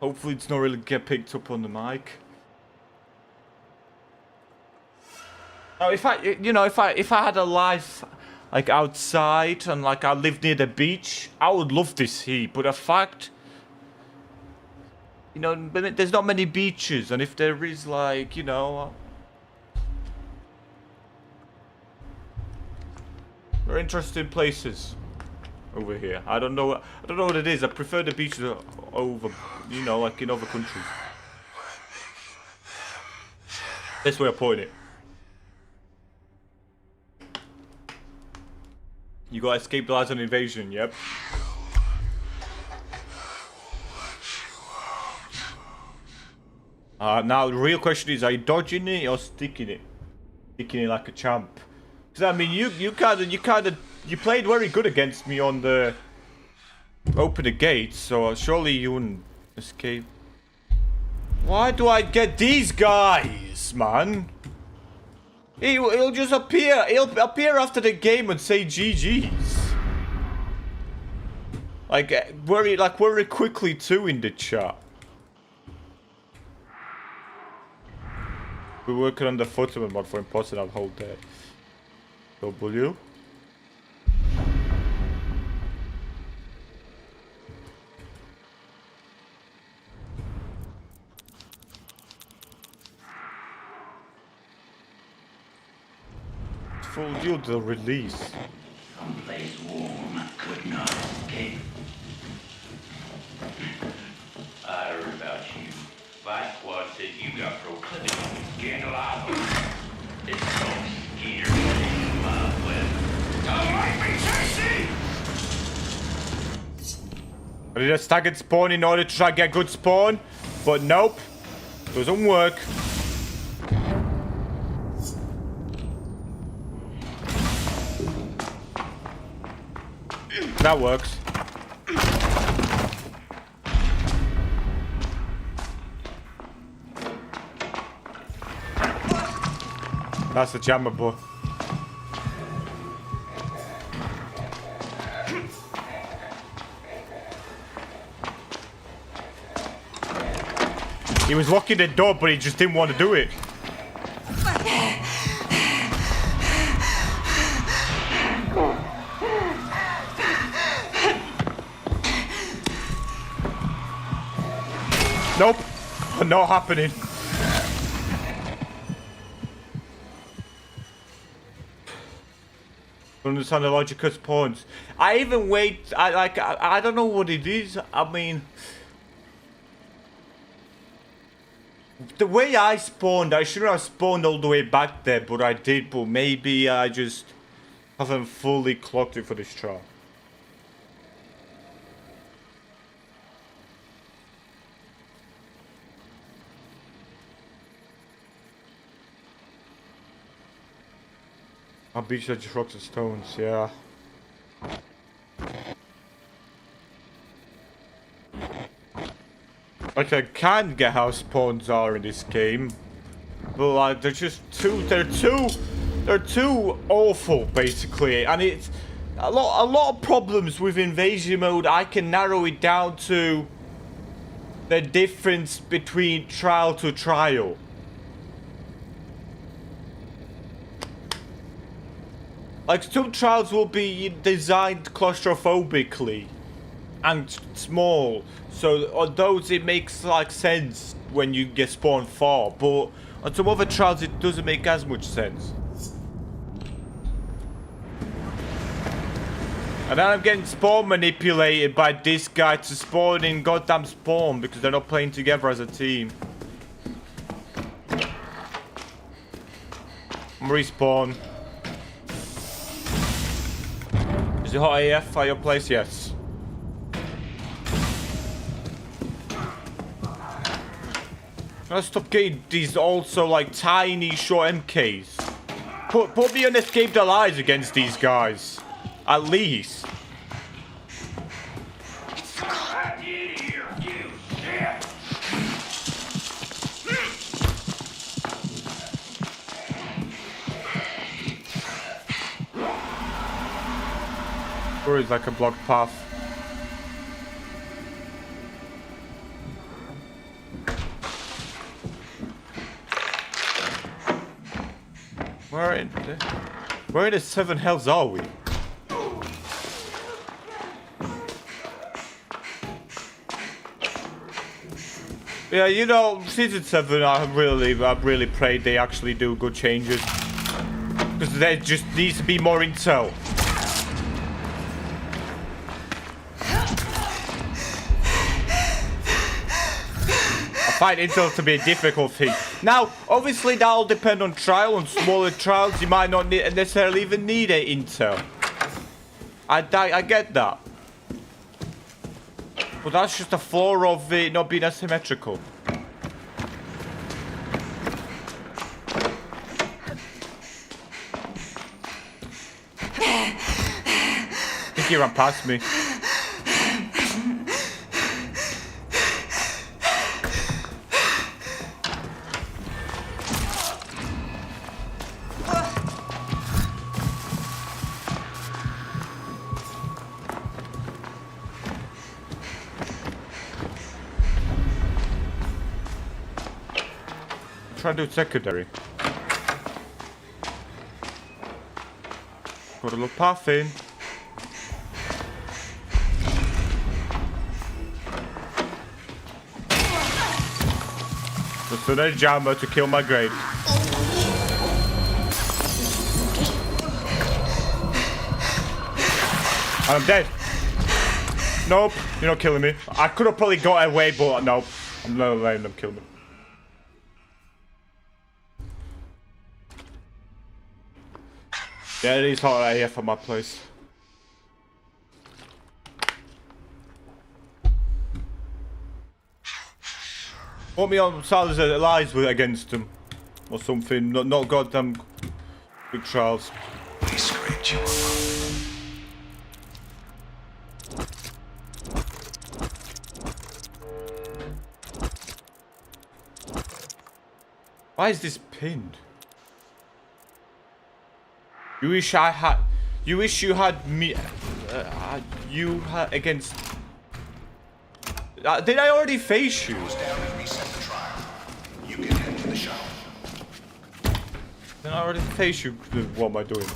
Hopefully it's not really get picked up on the mic. Now, if I had a life like outside and like I lived near the beach, I would love this heat. But the fact, there's not many beaches, and if there is, like, there are interesting places over here. I don't know what it is. I prefer the beaches over, like in other countries. This way I put it. You got escape the last invasion, yep. Now the real question is, are you dodging it or sticking it? Sticking it like a champ. Because I mean, you played very good against me on the open the gates, so surely you wouldn't escape. Why do I get these guys, man? He'll just appear. He'll appear after the game and say GG's. Like very quickly too in the chat. We're working on the footman mod for impossible that whole day. W. Full deal the release. Someplace warm could not escape. I heard about you. Vice Squad said you got proclivity to scandalize them. It's so scared in my weapon. Don't make me tasty! I did a staggered spawn in order to try to get good spawn, but nope. Doesn't work. That works. That's the jammer, boy. He was locking the door, but he just didn't want to do it. Nope, not happening. Understand the logic of spawns. I even wait. I don't know what it is. I mean, the way I spawned, I shouldn't have spawned all the way back there, but I did. But maybe I just haven't fully clocked it for this trial. Our beach are just rocks and stones, yeah. Like, I can get how spawns are in this game, but like they're too awful basically, and it's a lot of problems with invasion mode. I can narrow it down to the difference between trial to trial. Like, some trials will be designed claustrophobically and small, so on those it makes like sense when you get spawned far, but on some other trials it doesn't make as much sense. And then I'm getting spawn manipulated by this guy to spawn in goddamn spawn because they're not playing together as a team. Respawn. Is it hot AF at your place? Yes. Let's stop getting these also like tiny short MKs. Put me on escape the lies against these guys. At least. Or is like a blocked path. Where in the 7 hells are we? Yeah, you know, season 7, I really prayed they actually do good changes. Because there just needs to be more intel. I find intel to be a difficult thing. Now, obviously that'll depend on trial. On smaller trials, you might not necessarily even need a intel. I get that. But that's just a flaw of it not being asymmetrical. I think he ran past me. Try to do secondary. Got a little path in. Just another jammer to kill my grave. I'm dead. Nope, you're not killing me. I could have probably got away, but nope. I'm not letting them kill me. Yeah, it is hot AF at my place. Want me on Sal's allies with against them. Or something. Not goddamn big trials. We scraped you up. Why is this pinned? You wish I had. You wish you had me. You had against. Did I already face you? Goes down and reset the trial. You can head to the shop. Then I already face you. What am I doing?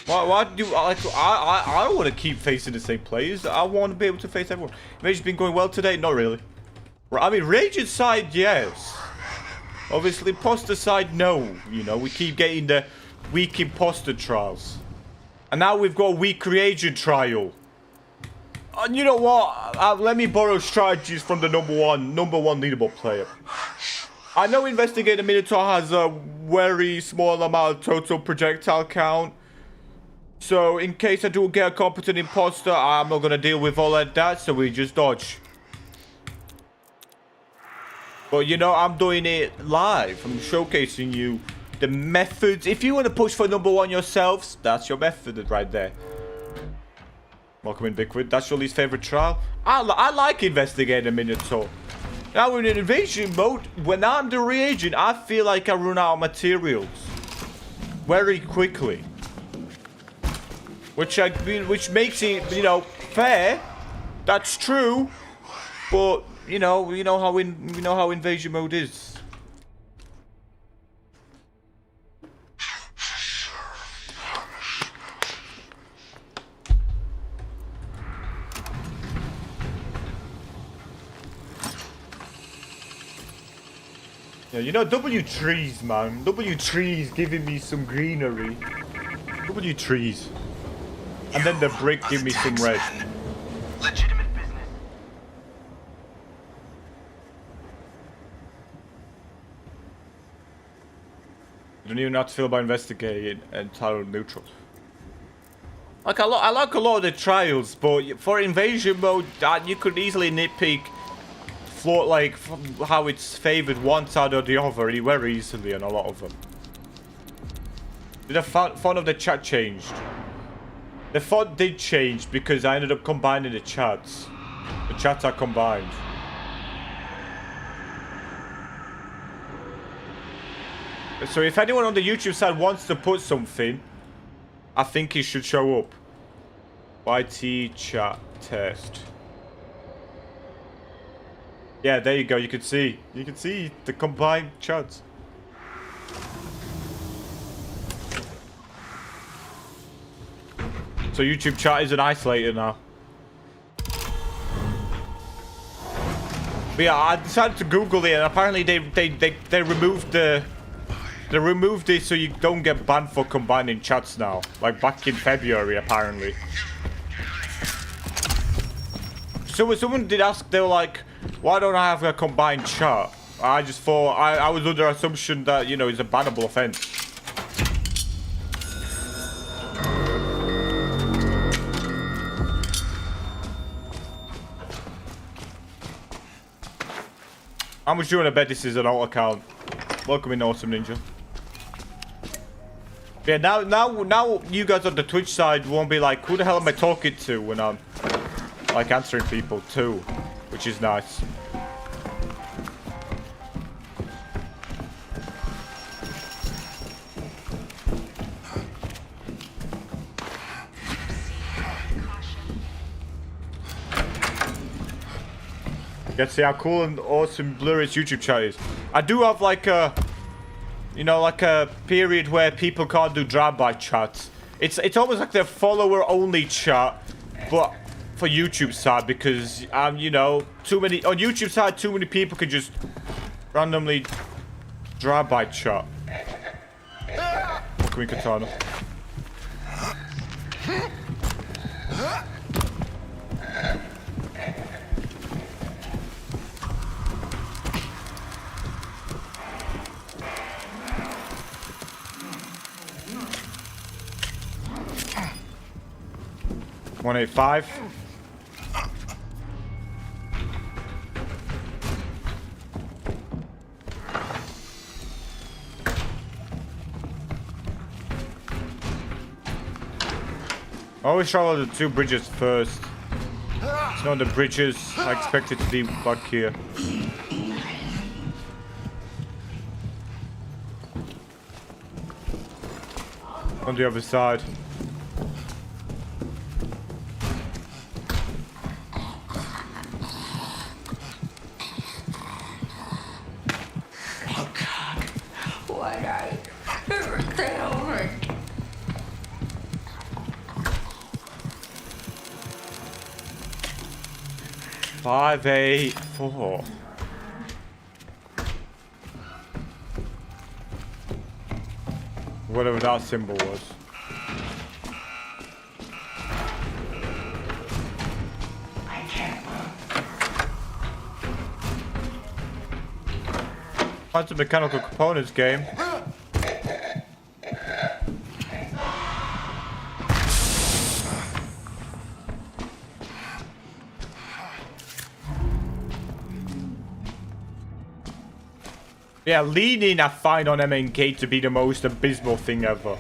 Why do you like? I don't want to keep facing the same players. I want to be able to face everyone. Rage's been going well today. Not really. I mean, Rage's side, yes. Obviously, imposter side, no. You know, we keep getting the weak imposter trials. And now we've got a weak reagent trial. And you know what? Let me borrow strategies from the number one leaderboard player. I know Investigator Minotaur has a very small amount of total projectile count. So in case I do get a competent imposter, I'm not going to deal with all of that. So we just dodge. But you know, I'm doing it live. I'm showcasing you the methods. If you want to push for number one yourselves, that's your method right there. Welcome in, Bigwood. That's your least favorite trial. I like Investigator Minotaur. Now in invasion mode, when I'm the reagent, I feel like I run out of materials very quickly, which makes it, you know, fair. That's true, but you know how invasion mode is. Yeah, you know, W trees, man. W trees giving me some greenery. W trees. And then the brick give me some red. Legitimate business. You don't even have to feel about investigating entirely neutral. Like I like a lot of the trials, but for invasion mode, you could easily nitpick like how it's favored one side or the other very easily on a lot of them. The font of the chat changed. The font did change because I ended up combining the chats. The chats are combined. So if anyone on the YouTube side wants to put something, I think it should show up. YT chat test. Yeah, there you go. You can see the combined chats. So YouTube chat isn't isolated now. But yeah, I decided to Google it, and apparently they removed the they removed it so you don't get banned for combining chats now. Like back in February, apparently. So someone did ask, they were like, "Why don't I have a combined chat?" I just thought I was under the assumption that, you know, it's a bannable offense. How much do you want to bet this is an alt account? Welcome in, Awesome Ninja. Yeah, now you guys on the Twitch side won't be like, who the hell am I talking to when I'm like answering people too, which is nice. Let's see how cool and awesome Bluriate's YouTube chat is. I do have like a, you know, like a period where people can't do drive-by chats. It's almost like their follower-only chat, but for YouTube side, because you know, too many on YouTube side, too many people can just randomly drive-by chat. Welcome in, Katana. $185. I always travel the two bridges first. It's not the bridges I expect it to be back here. On the other side. What I ever failed. 584. Whatever that symbol was. That's a mechanical components game. Yeah, leaning I find on MNK to be the most abysmal thing ever.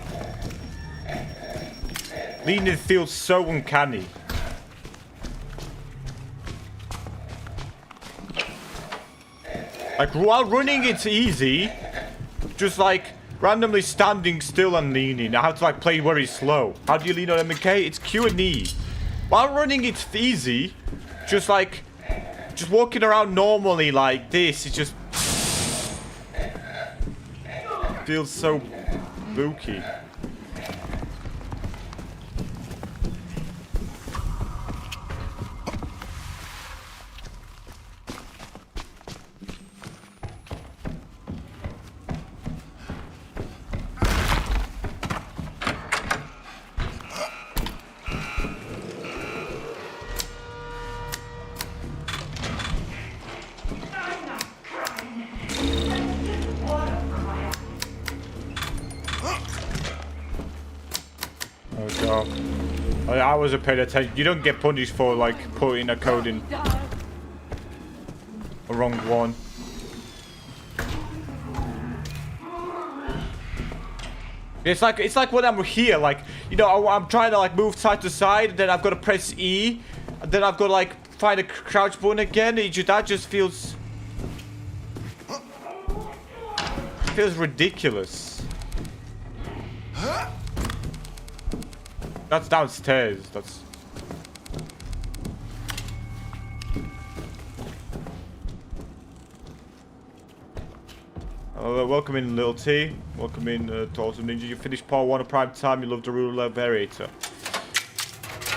Leaning feels so uncanny. Like, while running it's easy. Just like, randomly standing still and leaning. I have to like play very slow. How do you lean on MNK? It's Q and E. While running it's easy. Just like, just walking around normally like this, it's just... feels so spooky. I wasn't paying attention. You don't get punished for like putting a code in the wrong one. It's like when I'm here, like, you know, I'm trying to like move side to side, then I've got to press E, and then I've got to like find a crouch button again. That just feels ridiculous. That's downstairs. That's... welcome in, Little T. Welcome in, to Awesome Ninja. You finished part 1 of Prime Time. You love the ruler variator.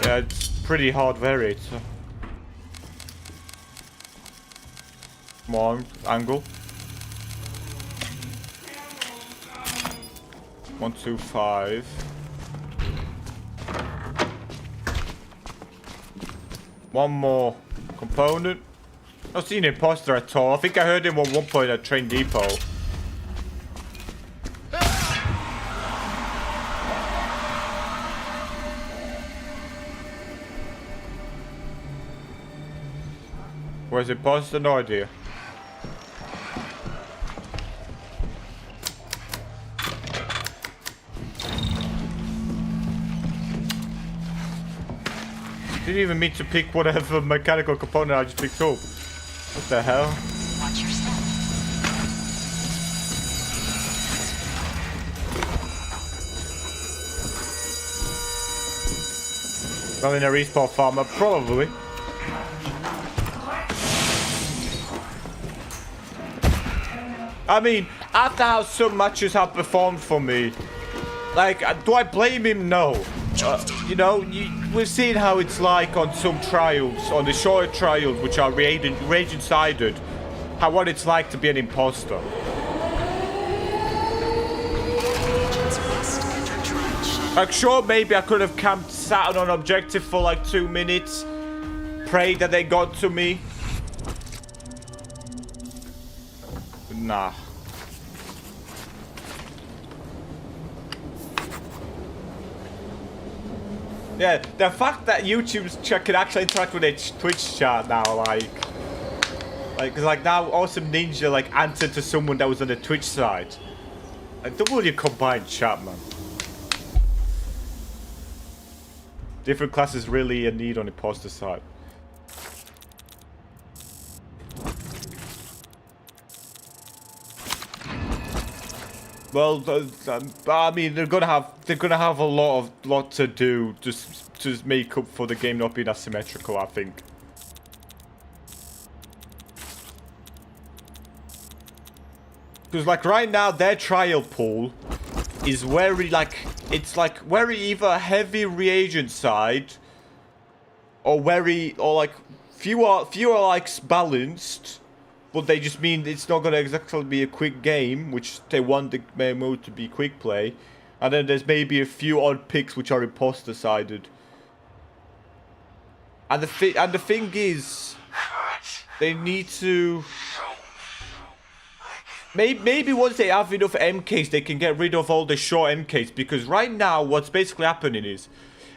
Yeah, it's pretty hard variate. So. Come on, angle. 1, 2, 5. One more component. Not seen an imposter at all. I think I heard him at one point at Train Depot. Where's the imposter? No idea. Didn't even mean to pick whatever mechanical component I just picked up. What the hell? Watch your step. Well, in a respawn farmer, probably. I mean, after how some matches have performed for me, like, do I blame him? No. You know, we've seen how it's like on some trials, on the short trials, which are reagent-sided, what it's like to be an imposter. Like, sure, maybe I could have sat on an objective for like 2 minutes, prayed that they got to me. But nah. Yeah, the fact that YouTube's can actually interact with its Twitch chat now, cause like now Awesome Ninja like answered to someone that was on the Twitch side. Like, double your combined chat, man. Different classes really a need on the imposter side. Well, I mean, they're gonna have a lot to do just to make up for the game not being asymmetrical, I think. Because like right now, their trial pool is very like very either heavy reagent side or fewer like balanced. But they just mean it's not going to exactly be a quick game, which they want the mode to be quick play. And then there's maybe a few odd picks which are imposter-sided. And the thing is, they need to... Maybe once they have enough MKs, they can get rid of all the short MKs. Because right now, what's basically happening is,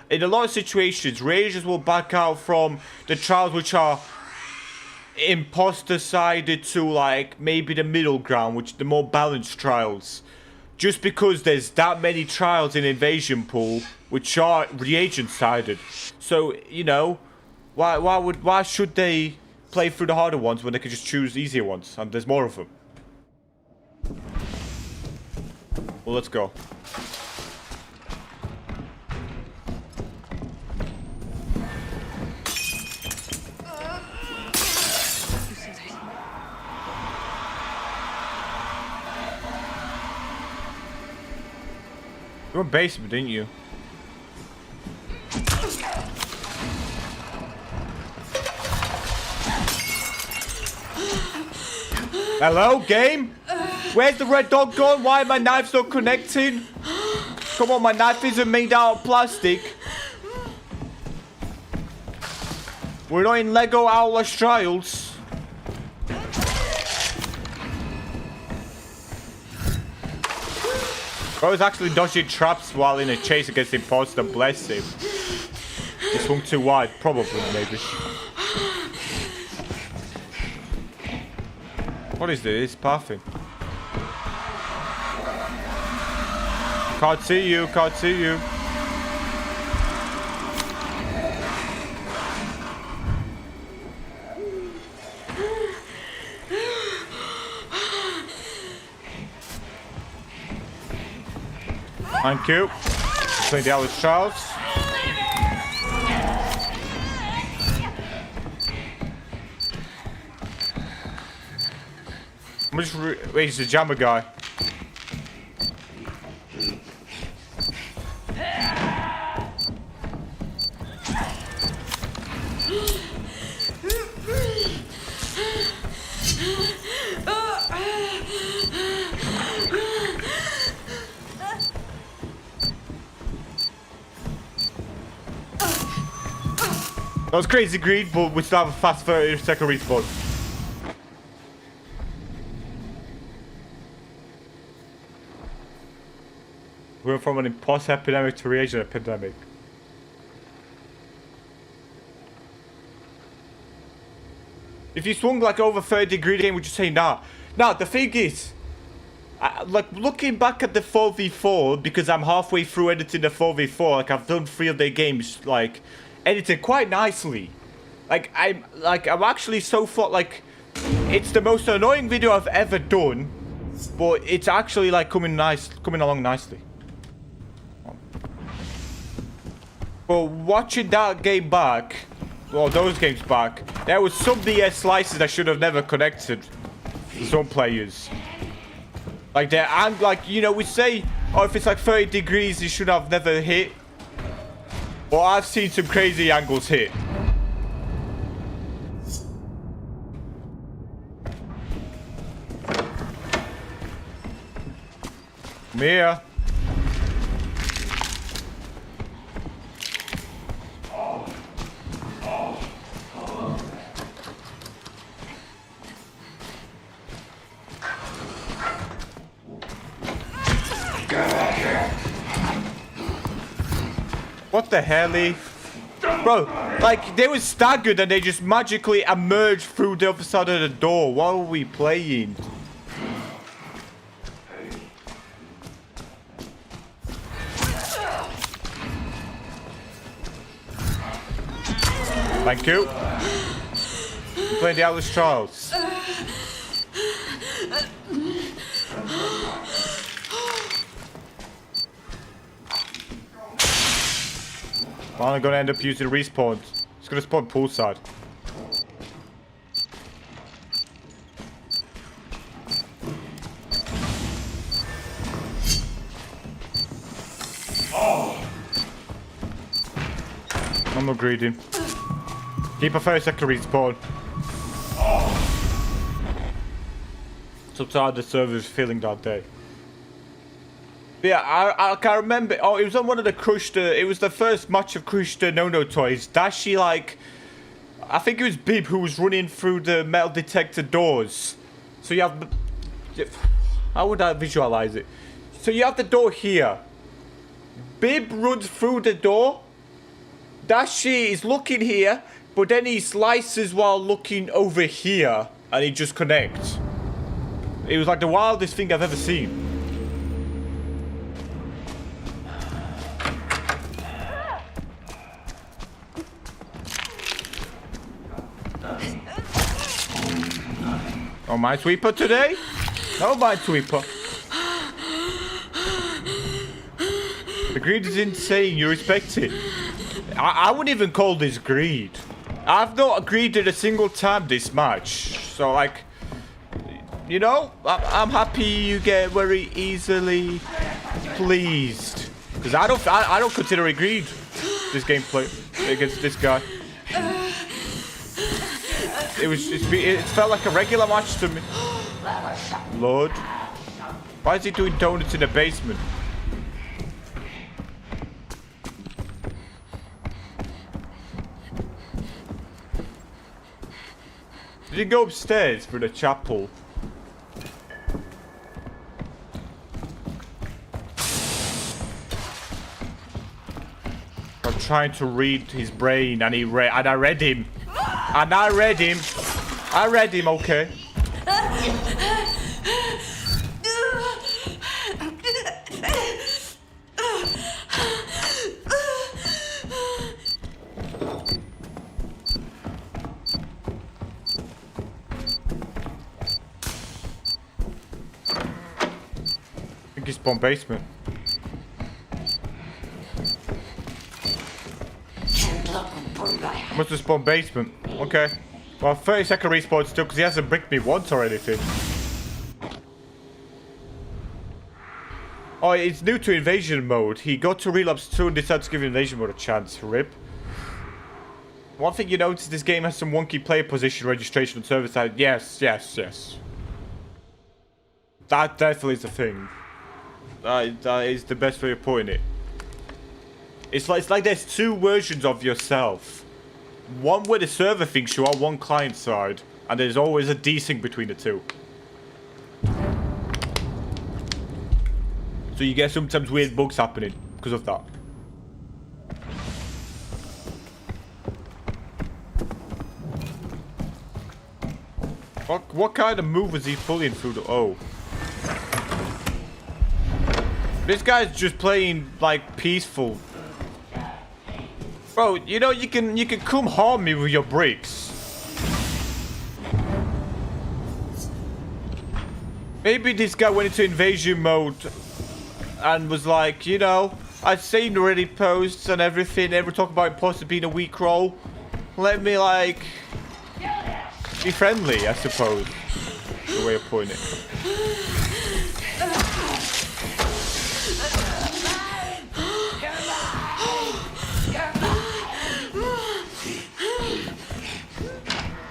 in a lot of situations, Rangers will back out from the trials which are imposter sided to like maybe the middle ground, which the more balanced trials, just because there's that many trials in invasion pool which are reagent sided. So you know, why should they play through the harder ones when they could just choose easier ones and there's more of them? Well, let's go. You were basement, didn't you? Hello, game? Where's the red dot gone? Why are my knives not connecting? Come on, my knife isn't made out of plastic. We're not in Lego Outlast Trials. I was actually dodging traps while in a chase against the imposter, bless him. He swung too wide, probably, maybe. What is this? Pathing. Can't see you, can't see you. Thank you. Playing the Alice Charles. I'm just wait, he's the jammer guy. That was crazy greed, but we still have a fast 30-second respawn. We went from an imposter epidemic to reagent epidemic. If you swung like over 30-degree game, would you say nah? Nah, the thing is, like looking back at the 4v4, because I'm halfway through editing the 4v4, like I've done 3 of their games, like edited quite nicely. Like I'm actually so far, like it's the most annoying video I've ever done, but it's actually like coming along nicely. But watching that game back, well, those games back, there was some DS slices that should have never connected for some players. Like they're, and like, you know, we say, oh, if it's like 30 degrees, you should have never hit. Well, I've seen some crazy angles hit. Come here. What the hell, bro? Like they were staggered and they just magically emerged through the other side of the door. What are we playing? Thank you. I'm playing the Atlas Trials. I'm gonna end up using respawns. It's gonna spawn poolside. I'm not greedy. Keep a 30-second respawn. Sometimes the server's feeling that day. Yeah, I can't remember. Oh, it was on one of the crushed. It was the first match of crushed no toys. Dashi, like, I think it was Bib who was running through the metal detector doors. So you have, how would I visualize it? So you have the door here. Bib runs through the door. Dashi is looking here, but then he slices while looking over here, and he just connects. It was like the wildest thing I've ever seen. Oh, my sweeper today? No, my sweeper. The greed is insane. You respect it. I wouldn't even call this greed. I've not greeded a single time this match. So, like, you know, I'm happy you get very easily pleased. Because I don't consider it greed, this gameplay against this guy. It felt like a regular match to me. Lord. Why is he doing donuts in the basement? Did he go upstairs for the chapel? I'm trying to read his brain and I read him. And I read him. I read him, okay. I think he's spawned basement. Must have spawned basement. Okay. Well, 30-second respawn still, because he hasn't bricked me once or anything. Oh, it's new to invasion mode. He got to relapse 2 and decided to give invasion mode a chance. Rip. One thing you notice, this game has some wonky player position registration on server side. Yes. That definitely is a thing. That is the best way of putting it. It's like there's 2 versions of yourself. one where the server thinks you are, one client side, and there's always a desync between the two. So you get sometimes weird bugs happening because of that. What kind of move is he pulling through the... Oh. This guy's just playing, like, peaceful. Bro, you know, you can come harm me with your bricks. Maybe this guy went into invasion mode and was like, you know, I've seen already posts and everything. Everyone talk about imposter being a weak role. Let me, like, be friendly, I suppose. The way of putting it.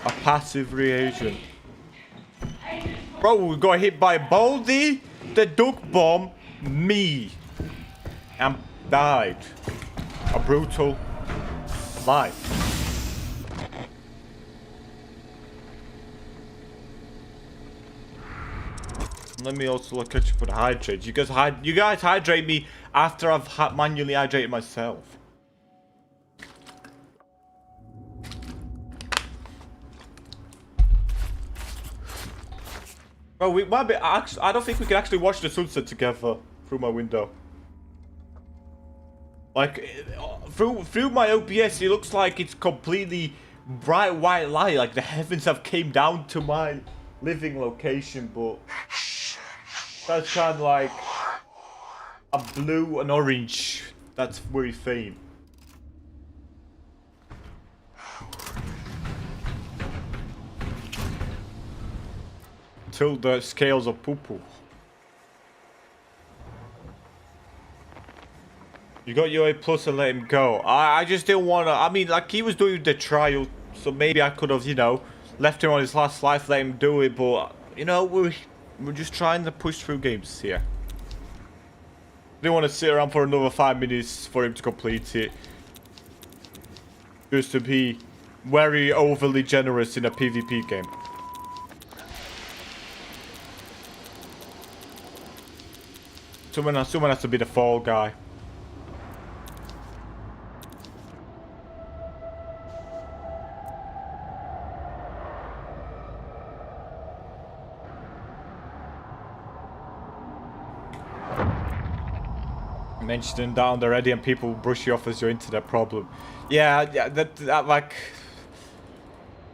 A passive reagent. Bro, we got hit by Baldy, the duck bomb, me, and died. A brutal life. Let me also look at you for the hydrate. You guys hydrate me after I've manually hydrated myself. Bro, we might be. I don't think we can actually watch the sunset together through my window. Like through my OBS, it looks like it's completely bright white light. Like the heavens have came down to my living location, but that's kind of like a blue and orange. That's very faint. Till the scales of poo-poo. You got your A plus and let him go. I just didn't want to. I mean, like, he was doing the trial, so maybe I could have, you know, left him on his last life, let him do it. But you know, we're just trying to push through games here. Didn't want to sit around for another 5 minutes for him to complete it. Just to be very overly generous in a PvP game. Someone has to be the fall guy. Mentioning down already, and people brush you off as your internet problem. Yeah, that like.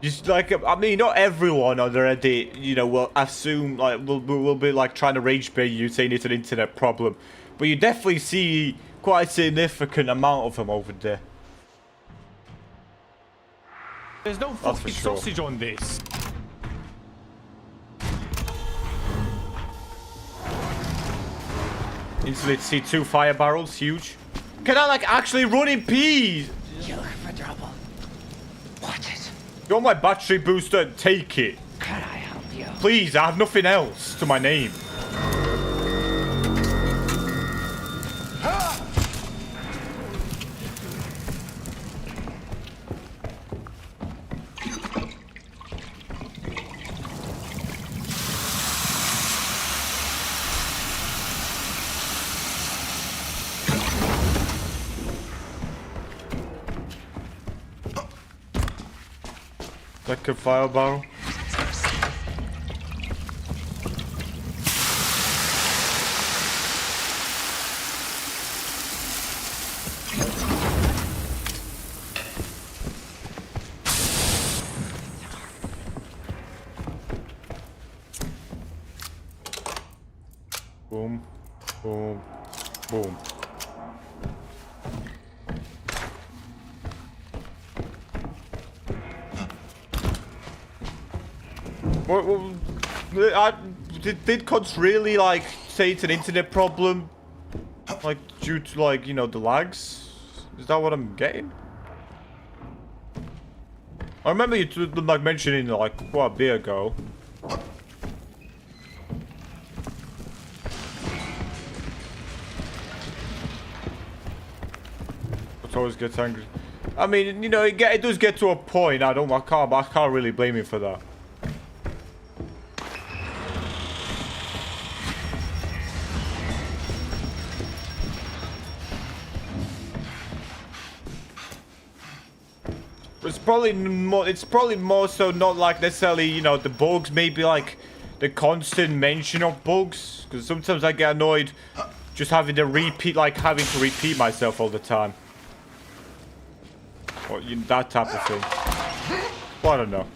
Just like, I mean, not everyone on the Reddit, you know, will assume, like, will be, like, trying to rage bait you saying it's an internet problem. But you definitely see quite a significant amount of them over there. There's no fucking sausage on this. Instantly see 2 fire barrels, huge. Can I, like, actually run in peas? You're for trouble. Watch it. You want my battery booster? Take it. Can I help you? Please, I have nothing else to my name. Second fire barrel. Boom, boom, boom. Did Cods really, like, say it's an internet problem? Like, due to, like, you know, the lags? Is that what I'm getting? I remember you, like, mentioning, like, quite a bit ago. But always gets angry. I mean, you know, it does get to a point. I can't really blame him for that. It's probably more so not like necessarily, you know, the bugs, maybe like the constant mention of bugs, because sometimes I get annoyed just having to repeat myself all the time, or that type of thing. Well, I don't know.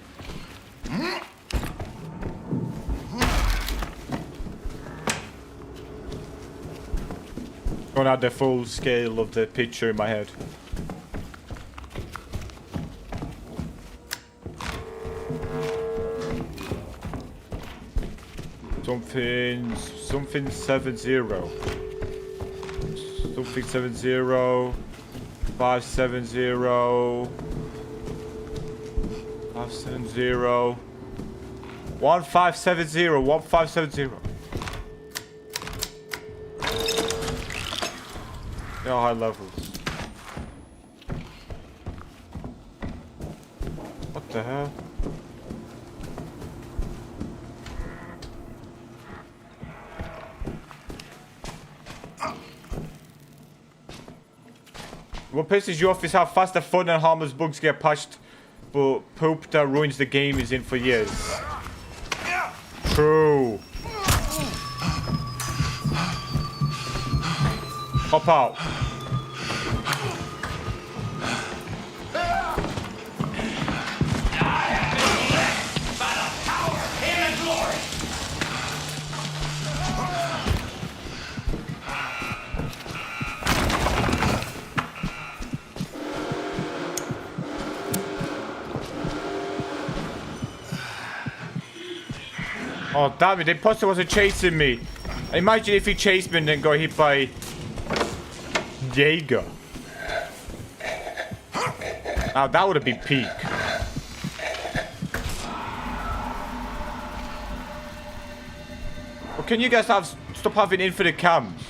Don't have the full scale of the picture in my head. Something 70. Something 70. 570. 570. 1570. 1570. No high levels. What the hell? What pisses you off is how fast the fun and harmless bugs get patched, but poop that ruins the game is in for years. True. Hop out. Oh, damn it, the imposter wasn't chasing me. Imagine if he chased me and then got hit by Jaeger. Now, that would have been peak. Well, can you guys stop having infinite cams?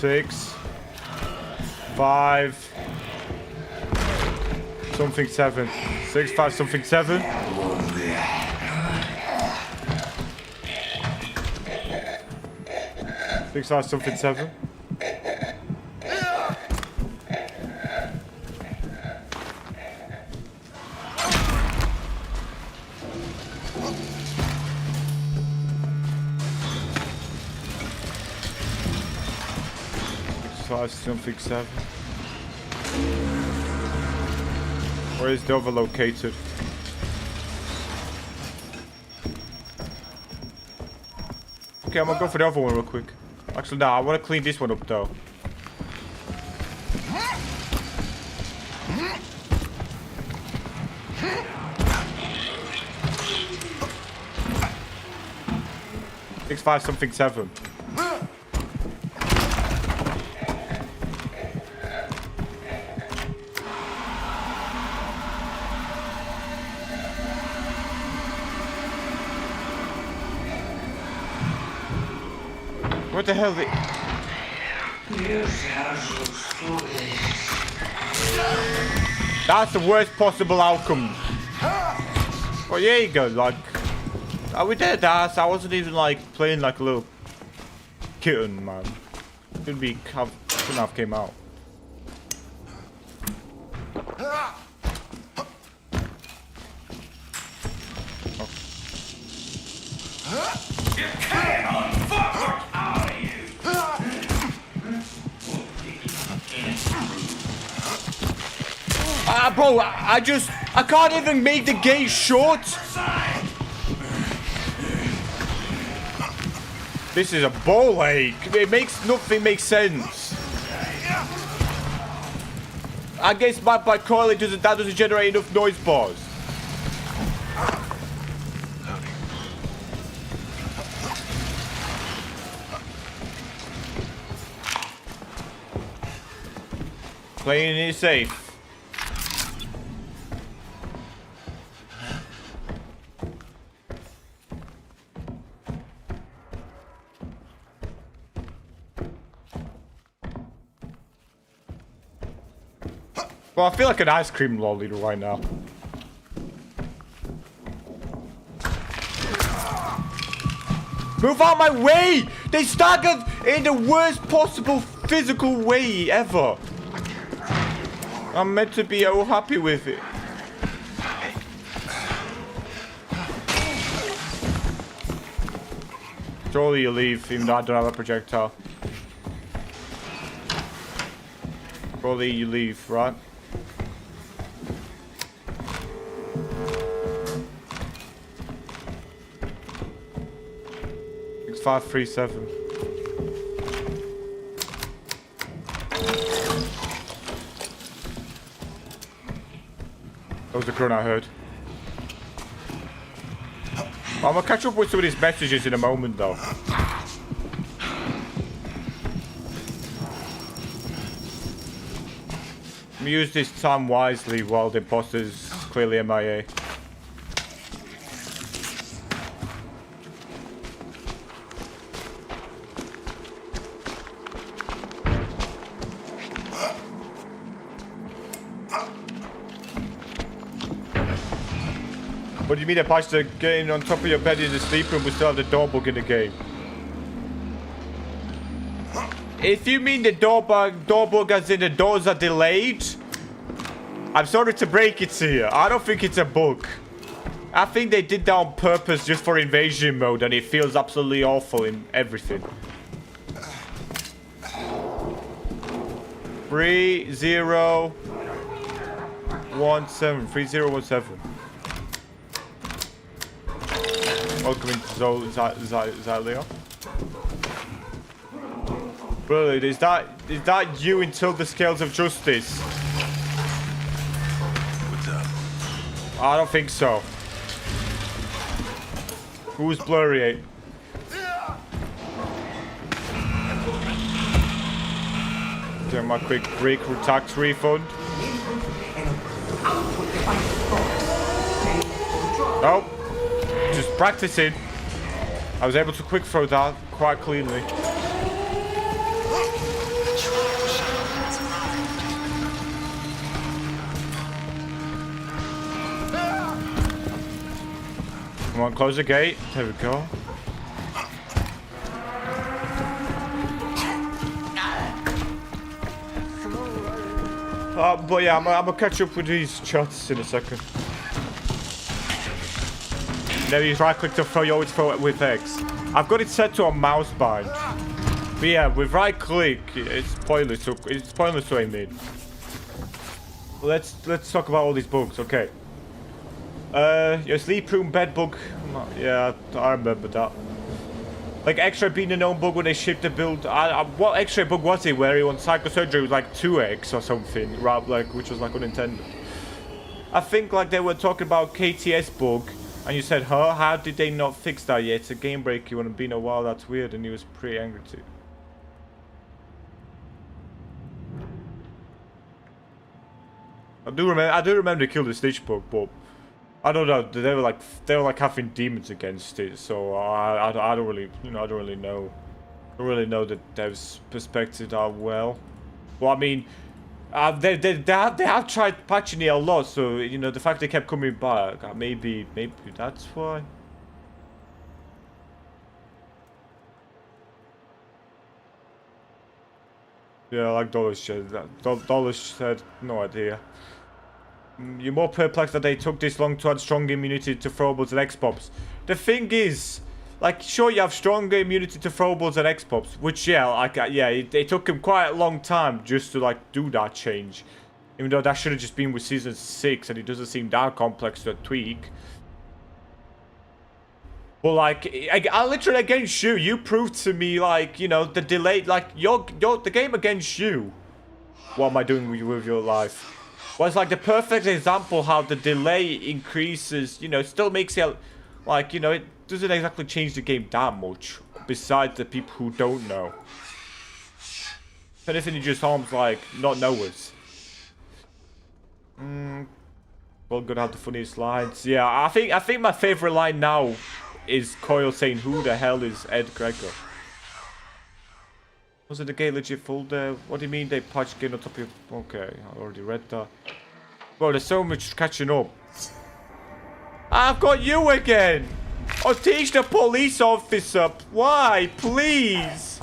Six, 5, something 7. 6, 5, something 7. 6, 5, something 7. Something 7. Where is the other located? Okay, I'm gonna go for the other one real quick. Actually, no, I want to clean this one up though. Six, 5, something 7. What the hell? That's the worst possible outcome. Well, there you go. Like, are we dead, ass? I wasn't even like playing like a little kitten, man. Shouldn't have came out. Bro, I can't even make the gate short. This is a ball ache. Nothing makes sense. I guess by coil that doesn't generate enough noise bars. Playing it safe. Well, I feel like an ice cream lolly right now. Move out my way! They staggered in the worst possible physical way ever. I'm meant to be all happy with it. Surely you leave, even though I don't have a projectile. Surely you leave, right? It's 537. That was the grunt I heard. I'm gonna catch up with some of these messages in a moment, though. Use this time wisely while the imposter's clearly MIA. What do you mean a pastor getting on top of your bed in the sleep room? We still have the door bug in the game. If you mean the door bug as in the doors are delayed, I'm sorry to break it to you. I don't think it's a bug. I think they did that on purpose just for invasion mode, and it feels absolutely awful in everything. 3017. Welcome into Zyleo. Brilliant. Is that you until the scales of justice? What's up? I don't think so. Who's Bluriate? Get my quick break tax refund. Nope. Just practicing. I was able to quick throw that quite cleanly. Come on, close the gate. There we go. But yeah, I'm gonna catch up with these chats in a second. Now you right click to throw, you always throw it with X. I've got it set to a mouse bind. But yeah, with right click, it's pointless to aim in. Let's talk about all these bugs, okay. Your sleep room bed bug. Yeah, I remember that. Like X-ray being a known bug when they shipped the build. What X-ray bug was it where he on psychosurgery was like 2x or something, right? Like which was like unintended. I think like they were talking about KTS bug, and you said, huh? How did they not fix that yet? It's a game break. You want to be in a while. That's weird, and he was pretty angry too. I do remember they killed the Stitch bug, but I don't know. They were like having demons against it, so I don't really, I don't really know. I don't really know the devs' perspective that well. Well, I mean, they have tried patching it a lot, so you know the fact they kept coming back, maybe that's why. Yeah, like Dollar said. Dollar said, no idea. You're more perplexed that they took this long to add strong immunity to throwables and X-Pops. The thing is, like, sure, you have stronger immunity to throwables and X-Pops, which, yeah, like, yeah, it took him quite a long time just to, like, do that change. Even though that should have just been with Season 6, and it doesn't seem that complex to tweak. But, like, I literally against you, you proved to me, like, you know, the delay, like, the game against you. What am I doing with your life? Well, it's like the perfect example how the delay increases, you know, still makes it, like, you know, it doesn't exactly change the game that much, besides the people who don't know. If anything, it just harms, like, not knowers. Well, gonna have the funniest lines. Yeah, I think my favorite line now is Coyle saying, "Who the hell is Ed Gregor?" Was it the gate legit full there? What do you mean they patched game on top of you? Okay, I already read that. Bro, there's so much catching up. I've got you again! Oh, teach the police officer. Why? Please!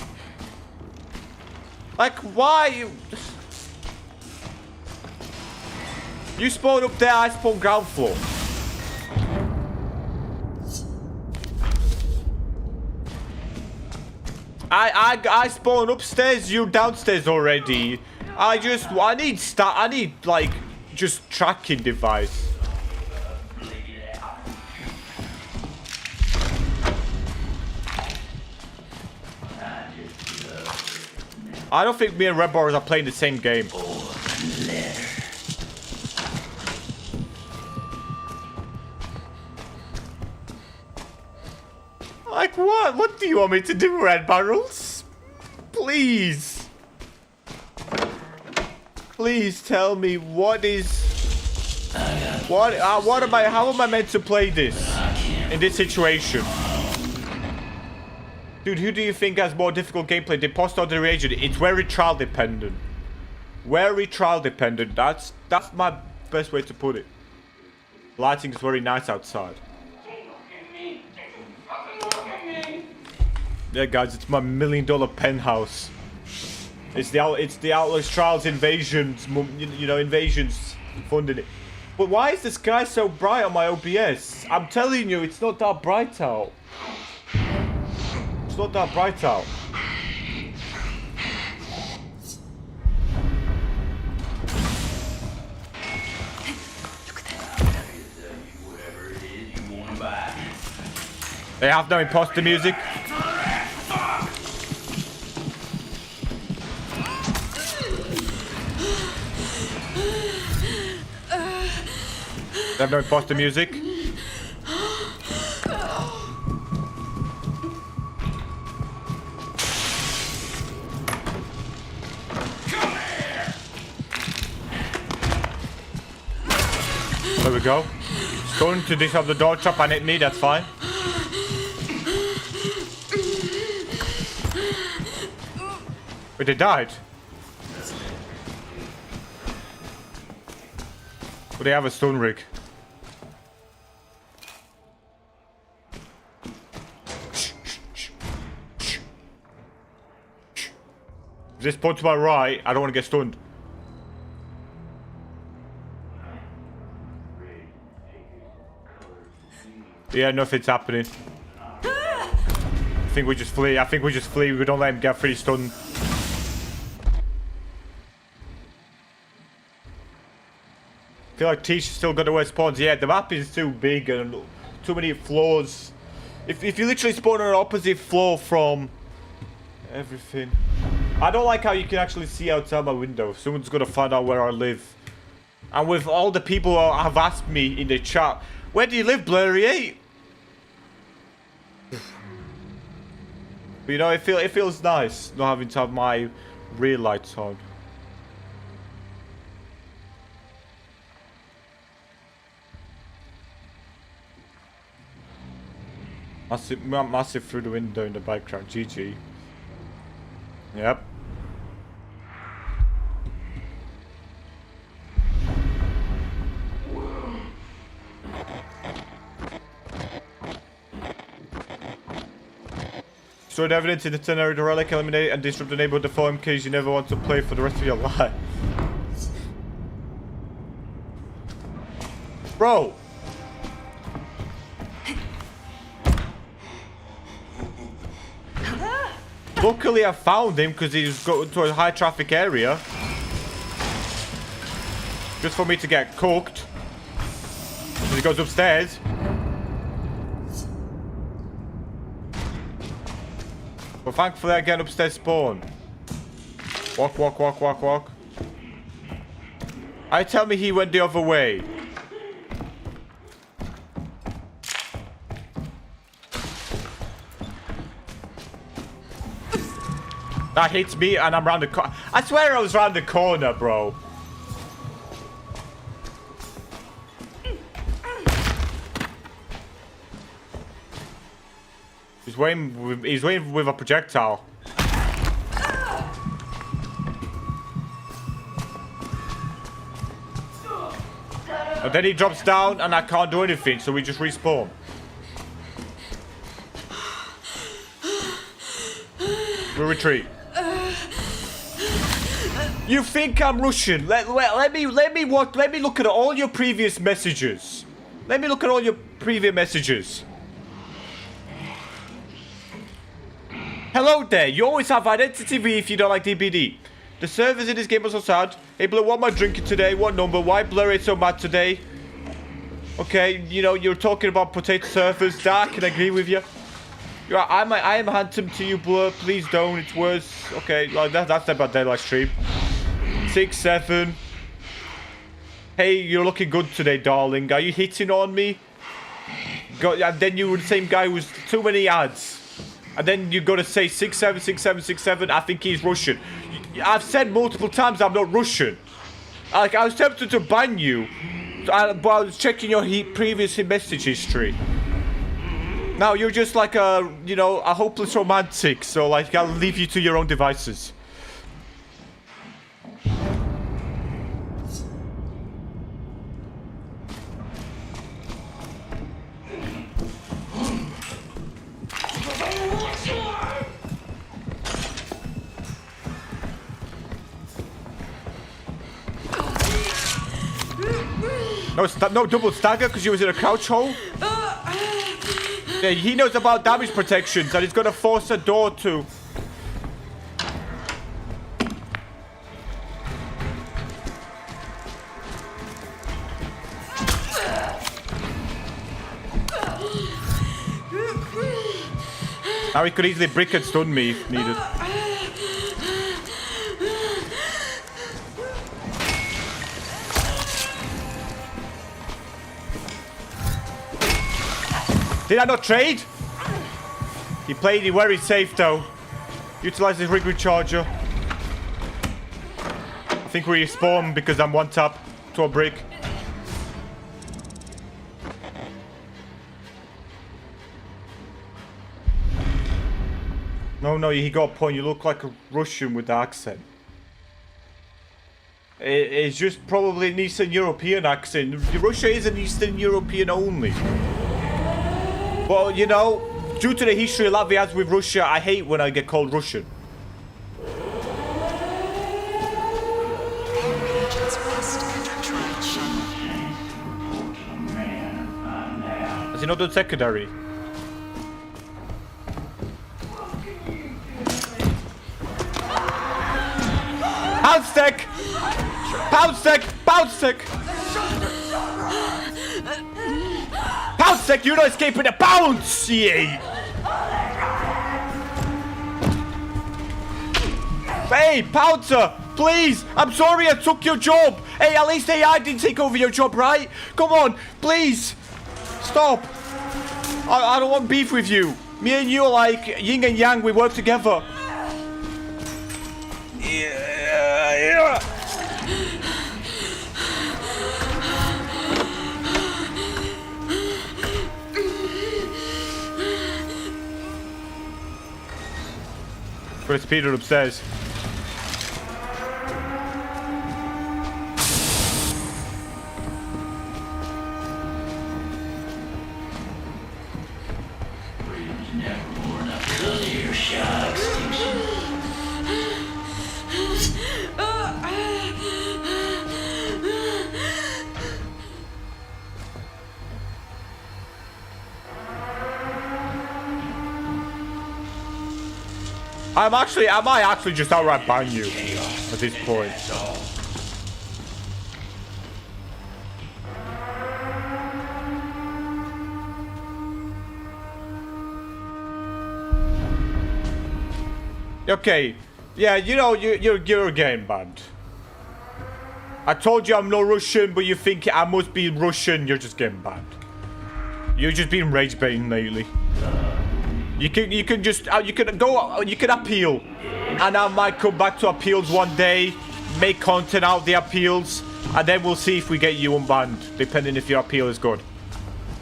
Like, why? You spawned up there, I spawned ground floor. I spawned upstairs, you're downstairs already. I need like just tracking device. I don't think me and Red Bars are playing the same game. Like what? What do you want me to do, Red Barrels? Please. Please tell me what is... What am I... How am I meant to play this? In this situation? Dude, who do you think has more difficult gameplay? The imposter or the reagent? It's very trial dependent. Very trial dependent. That's my best way to put it. Lighting is very nice outside. Yeah, guys, it's my $1 million penthouse. It's the Outlaws Trials Invasions, you know, Invasions funding it. But why is the sky so bright on my OBS? I'm telling you, it's not that bright out. It's not that bright out. They have no imposter music. They have no imposter music. There we go. It's going to disrupt the door chop and hit me, that's fine. But they died. But they have a stone rig. This point to my right, I don't want to get stunned. Yeah, nothing's happening. I think we just flee. We don't let him get free stun. I feel like Tish still got the worst spawns. Yeah, the map is too big and too many floors. If you literally spawn on an opposite floor from everything. I don't like how you can actually see outside my window. Someone's gonna find out where I live. And with all the people who have asked me in the chat, where do you live, Bluriate? But you know, it feels nice not having to have my rear lights on. Massive through the window in the background. GG. Yep. Stored evidence in the itinerary, the relic, eliminate and disrupt the neighborhood, the 4 MKs you never want to play for the rest of your life. Bro! Luckily I found him because he's going to a high traffic area. Just for me to get cooked. He goes upstairs. But thankfully I get upstairs spawn. Walk, walk, walk, walk, walk. Tell me he went the other way. That hits me and I'm round the corner. I swear I was round the corner, bro. He's waiting with a projectile. And then he drops down and I can't do anything, so we just respawn. We retreat. You think I'm Russian? Let me look at all your previous messages. Let me look at all your previous messages. Hello there. You always have identity V if you don't like DBD. The servers in this game are so sad. Hey Blur, what am I drinking today? What number? Why Bluriate so mad today? Okay, you know, you're talking about potato surfers. Dark, can I agree with you? I am handsome to you, Blur. Please don't. It's worse. Okay, well, that's about daylight stream. 6, 7. Hey, you're looking good today, darling. Are you hitting on me? And then you were the same guy who's too many ads. And then you got to say 6, 7, 6, 7, 6, 7. I think he's Russian. I've said multiple times I'm not Russian. Like, I was tempted to ban you. But I was checking your previous message history. Now you're just like a, you know, a hopeless romantic. So like, I'll leave you to your own devices. No double stagger because you was in a crouch hole. Yeah, he knows about damage protections and he's gonna force a door to. Now he could easily brick and stun me if needed. Did I not trade? He played it very safe though. Utilize his rig recharger. I think we respawn because I'm one tap to a brick. No, he got a point. You look like a Russian with the accent. It's just probably an Eastern European accent. Russia is an Eastern European only. Well, you know, due to the history Latvia has with Russia, I hate when I get called Russian. Has he not done secondary? Pound stick! Pound stick! Pound stick! Pound stick! You're not escaping the bounce! Yeah. Hey, Pouncer! Please! I'm sorry I took your job! Hey, at least AI didn't take over your job, right? Come on! Please! Stop! I don't want beef with you. Me and you are like yin and yang. We work together. Yeah. But it's Peter upstairs. I might actually just outright ban you at this point. Okay, yeah, you know, you're getting banned. I told you I'm no Russian, but you think I must be Russian, you're just getting banned. You're just being rage baiting lately. You can just you can appeal, and I might come back to appeals one day, make content out of the appeals, and then we'll see if we get you unbanned, depending if your appeal is good.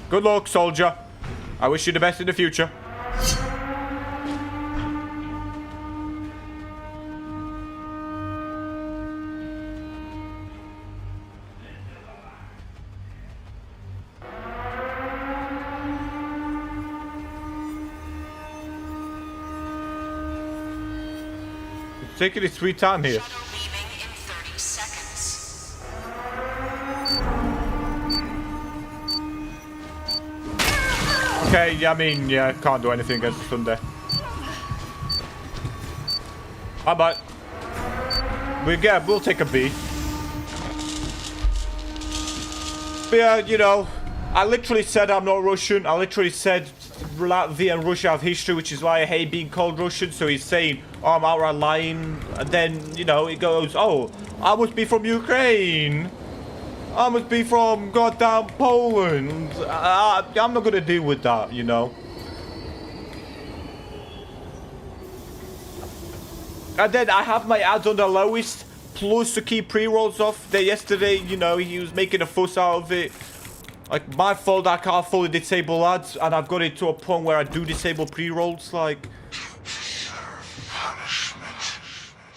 Good luck, soldier. I wish you the best in the future. taking his sweet time here. Shuttle leaving in 30 seconds. Okay, yeah, I mean, yeah, can't do anything against the Sunday. Bye-bye. We'll take a B. But yeah, you know, I literally said I'm not Russian. I literally said Latvia and Russia have history, which is why I hate being called Russian. So he's saying, oh, I'm outright lying. And then, you know, he goes, oh, I must be from Ukraine. I must be from goddamn Poland. I'm not going to deal with that, you know. And then I have my ads on the lowest, plus to keep pre-rolls off. There yesterday, you know, he was making a fuss out of it. Like, my fault I can't fully disable ads, and I've got it to a point where I do disable pre-rolls, like...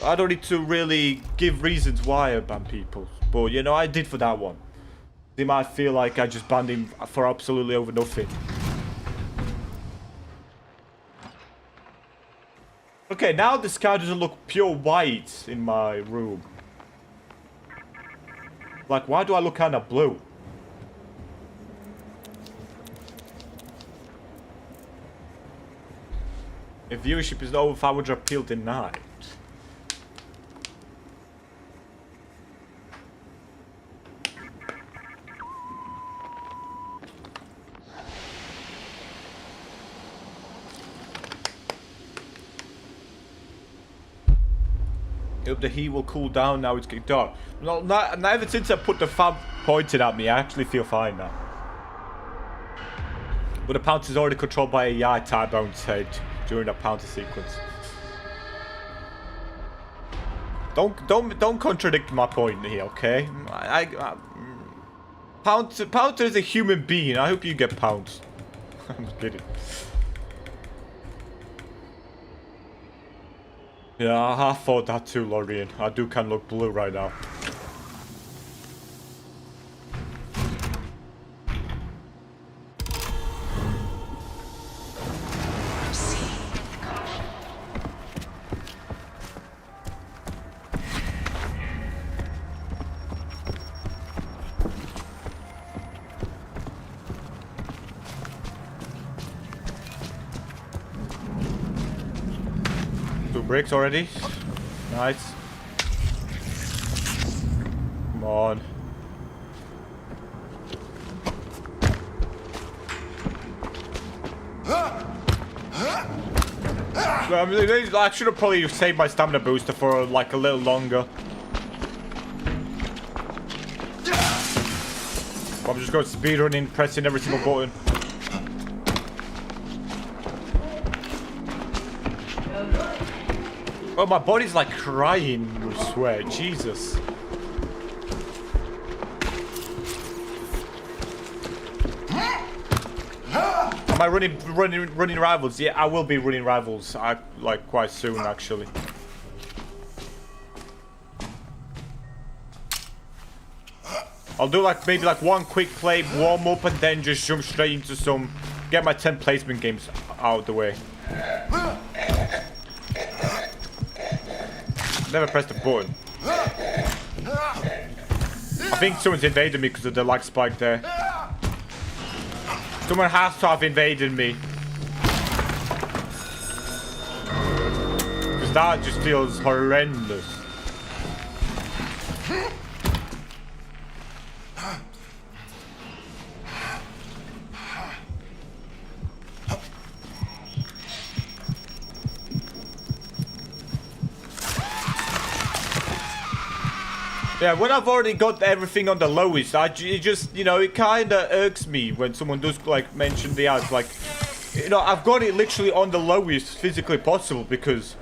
I don't need to really give reasons why I ban people. But, you know, I did for that one. They might feel like I just banned him for absolutely over nothing. Okay, now the sky doesn't look pure white in my room. Like, why do I look kind of blue? If viewership is over 500 appeal denied. Hope the heat will cool down now it's getting dark. No, not ever since I put the fab pointed at me, I actually feel fine now. But the pounce is already controlled by AI tie bounce head during that pouncer sequence. Don't contradict my point here, okay? Pouncer is a human being. I hope you get pounced. I'm kidding. Yeah, I thought that too, Lorian. I do kind of look blue right now. Bricks already. Nice. Come on. I should have probably saved my stamina booster for like a little longer. I'm just going speedrunning, pressing every single button. Oh, my body's like crying with sweat. Jesus. Am I running rivals? Yeah, I will be running rivals. Like quite soon, actually. I'll do like maybe like one quick play, warm up, and then just jump straight into some. Get my 10 placement games out of the way. Never pressed the button. I think someone's invaded me because of the lag spike there. Someone has to have invaded me. Because that just feels horrendous. Yeah, when I've already got everything on the lowest, it just, you know, it kind of irks me when someone does, like, mention the ads. Like, you know, I've got it literally on the lowest physically possible because,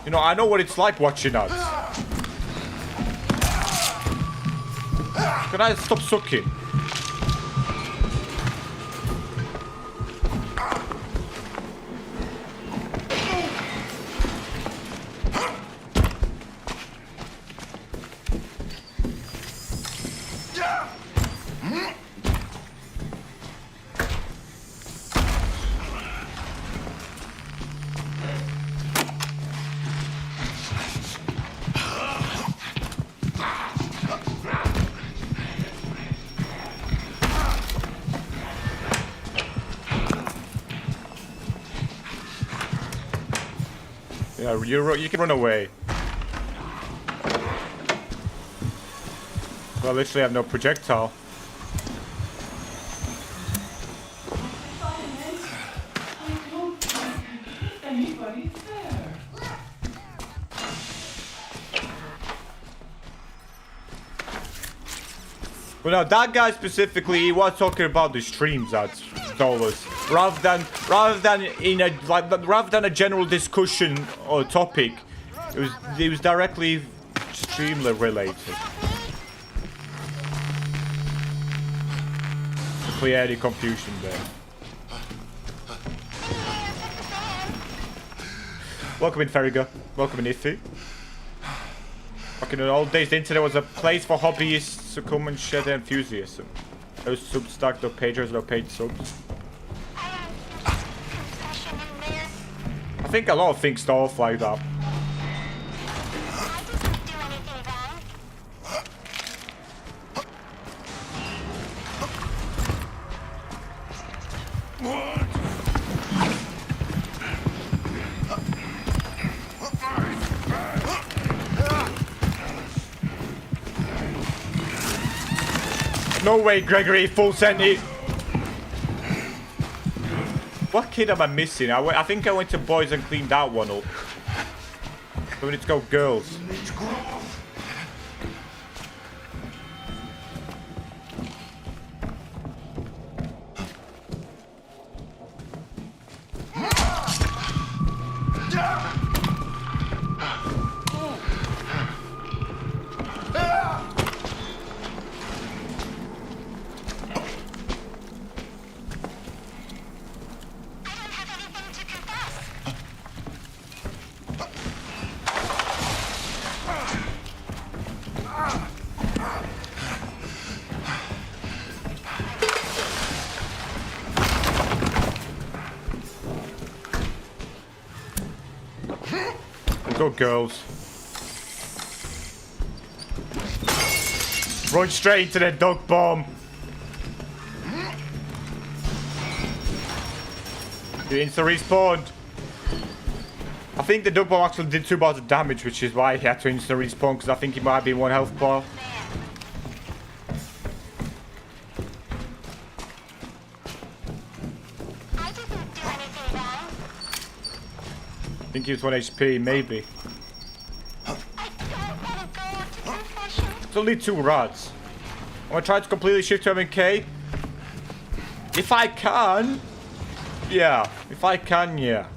you know, I know what it's like watching ads. Can I stop sucking? Yeah, you can run away. Well, literally, I have no projectile. Well, now that guy specifically, he was talking about the streams ads, dollars, rather than a general discussion or topic. It was directly streamer related. To clear any confusion there. Welcome in, Ferriga. Welcome in, Iffy. Back in the old days, the internet was a place for hobbyists to come and share their enthusiasm. No Substack, no pagers, no paid subs. I think a lot of things start off like that. No way, Gregory, full senti. What kid am I missing? I think I went to boys and cleaned that one up. So we need to go girls. Go girls. Run straight into the dog bomb. You insta-respawned. I think the dog bomb actually did 2 bars of damage, which is why he had to insta-respawn, because I think he might be 1 health bar. I think he was 1 HP, maybe. It's only 2 rods. I'm gonna try to completely shift to MK. If I can. Yeah. If I can, yeah.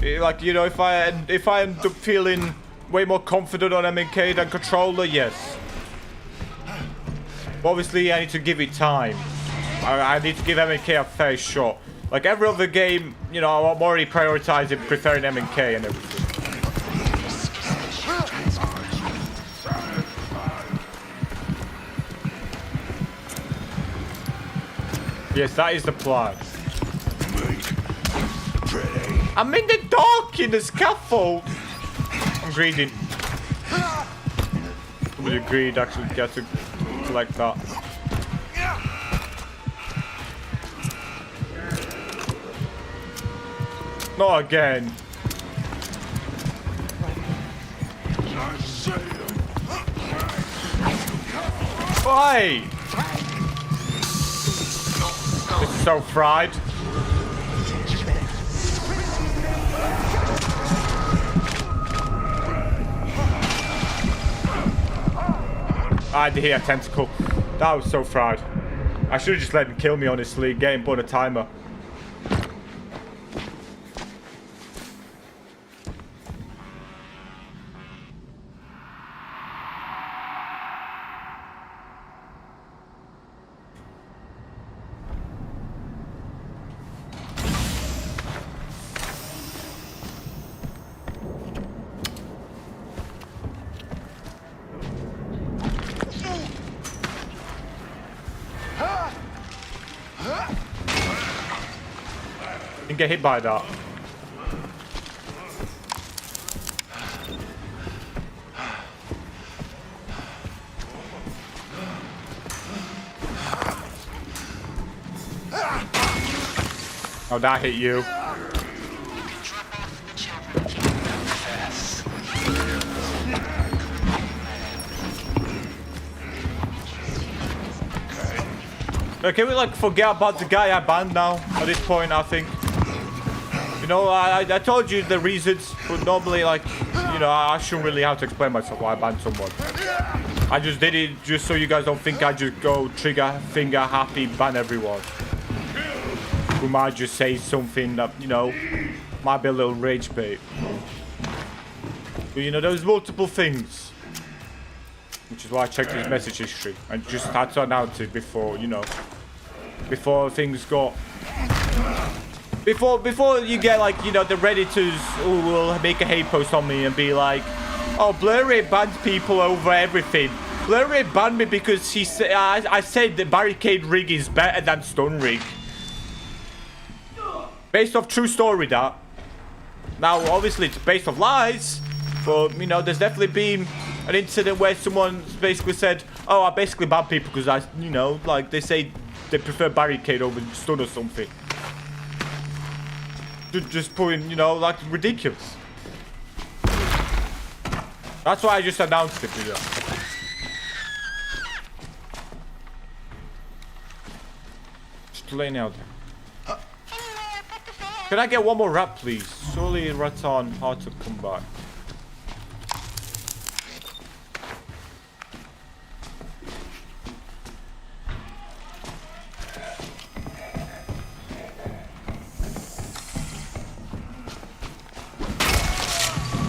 Like, you know, if I end up feeling way more confident on MK than controller, yes. But obviously, I need to give it time. I need to give MK a fair shot. Like every other game, you know, I'm already prioritizing preferring MK and everything. Yes, that is the plan. I'm in the dark in the scaffold. I'm greedy. Somebody agreed actually get to collect that. Not again. Why? This is so fried. I did hear a tentacle. That was so fried. I should have just let him kill me, honestly. Get him put a timer. Get hit by that. Oh, that hit you. Can we like forget about the guy I banned now at this point? I think. You know, I told you the reasons, but normally like, you know, I shouldn't really have to explain myself why I banned someone. I just did it just so you guys don't think I just go trigger finger happy ban everyone. We might just say something that, you know, might be a little rage bait. But you know, there's multiple things. Which is why I checked his message history. And just had to announce it before, you know. Before things got... Before you get like, you know, the Redditors who will make a hate post on me and be like, oh, Bluriate bans people over everything. Bluriate banned me because he said I said the barricade rig is better than stun rig. Based off true story, that. Now, obviously, it's based off lies, but you know, there's definitely been an incident where someone basically said, "Oh, I basically ban people because I, you know, like they say they prefer barricade over stun or something." Just putting, you know, like ridiculous. That's why I just announced it, you know. Just laying out there. Can I get one more rat, please? Surely rats aren't hard to come by.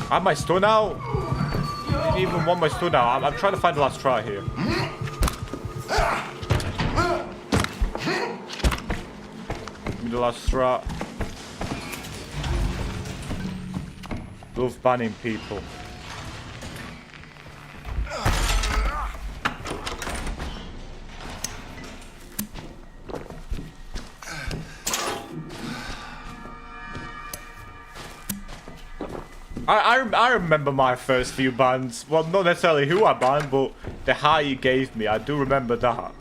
I have my stun out. I didn't even want my stun out. I'm trying to find the last try here. Give me the last strat. Love banning people. I remember my first few bans. Well, not necessarily who I banned, but the high you gave me. I do remember that.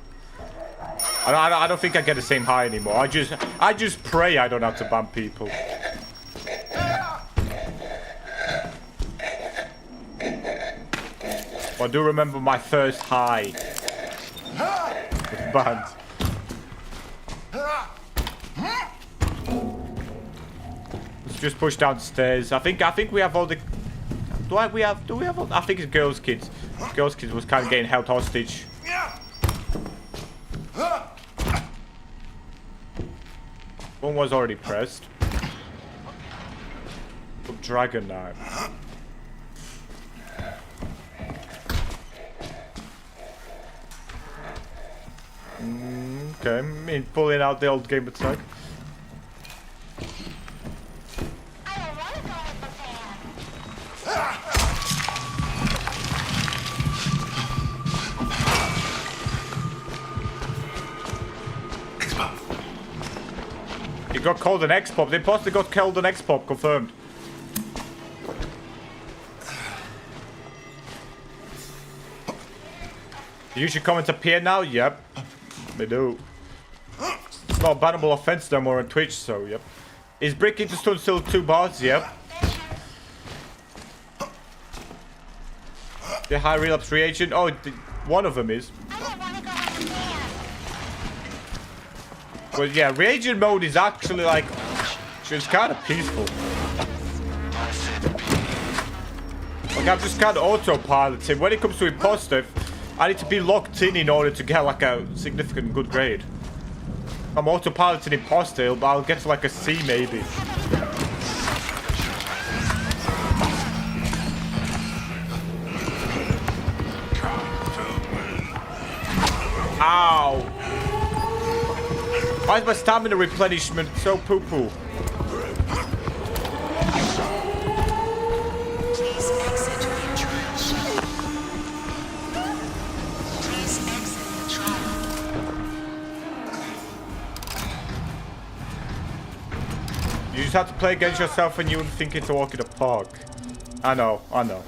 I don't think I get the same high anymore. I just pray I don't have to ban people. I do remember my first high with bans. Let's just push downstairs. I think we have all the. Do we have all, I think it's girls' kids. Girls' kids was kind of getting held hostage. One was already pressed. Dragon now. Okay, I mean, pulling out the old gamer tag. He got called an X-Pop. The imposter got killed an X-Pop, confirmed. You should comment appear now? Yep. They do. It's not a bannable offense no more on Twitch, so yep. Is breaking to stun still 2 bars? Yep. The high relapse reagent? Oh, one of them is. Well, yeah, reagent mode is actually like, it's kind of peaceful. Like, I'm just kind of autopiloting. When it comes to imposter, I need to be locked in order to get like a significant good grade. I'm autopiloting imposter, but I'll get to like a C maybe. Ow! Why is my stamina replenishment so poo-poo? Please exit the trial. Please exit the trial. You just have to play against yourself and you wouldn't think it's a walk in the park. I know, I know.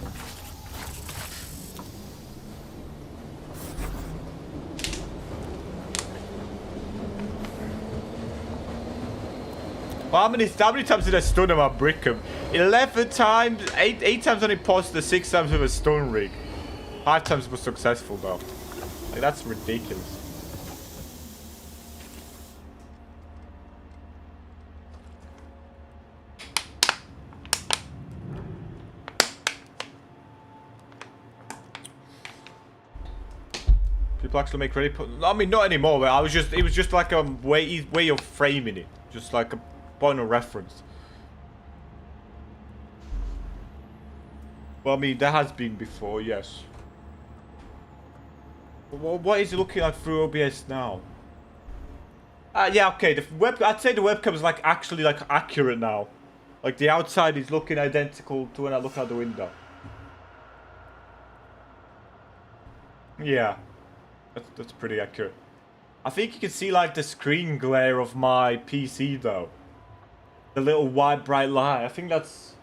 Well, how many times did I stun him and brick him? 11 times, 8 times on imposter, 6 times with a stun rig. 5 times was successful though. Like, that's ridiculous. People actually make ready. I mean, not anymore. But it was just like a way of framing it, just like a point of reference. Well, I mean, there has been before, yes. Well, what is it looking like through OBS now? Yeah, okay. I'd say the webcam is like actually like accurate now. Like the outside is looking identical to when I look out the window. Yeah. That's pretty accurate. I think you can see like the screen glare of my PC though. The little white bright light. I think that's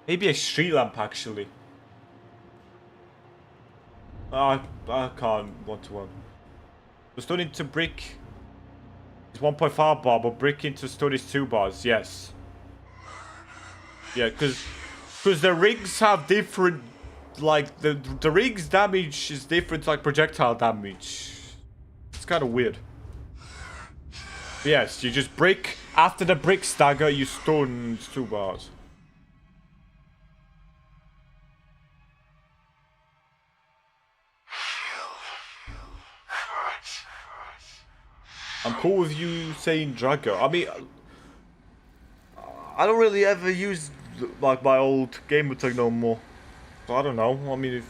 maybe a street lamp actually. I can't 1-to-1. The stun into brick is 1.5 bar, but brick into stun is 2 bars. Yes. Yeah, because the rigs have different. Like, the rig's damage is different, like projectile damage. It's kind of weird. Yes, you just brick. After the brick stagger, you stun 2 bars. I'm cool with you saying Drago. I mean, I don't really ever use, like, my old gamer tag no more. I don't know. I mean,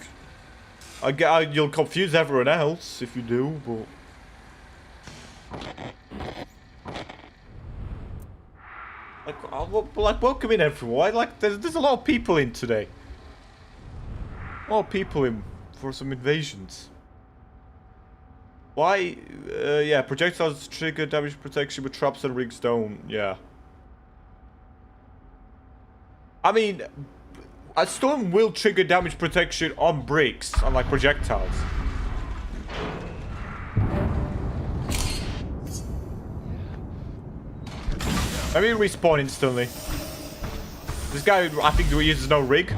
if you'll confuse everyone else if you do, but like welcome in everyone. Like there's a lot of people in today. A lot of people in for some invasions. Why? Yeah, projectiles trigger damage protection, but traps and rigs don't. Yeah. I mean, a stun will trigger damage protection on bricks, unlike projectiles. Let me respawn instantly. This guy, I think, uses no rig.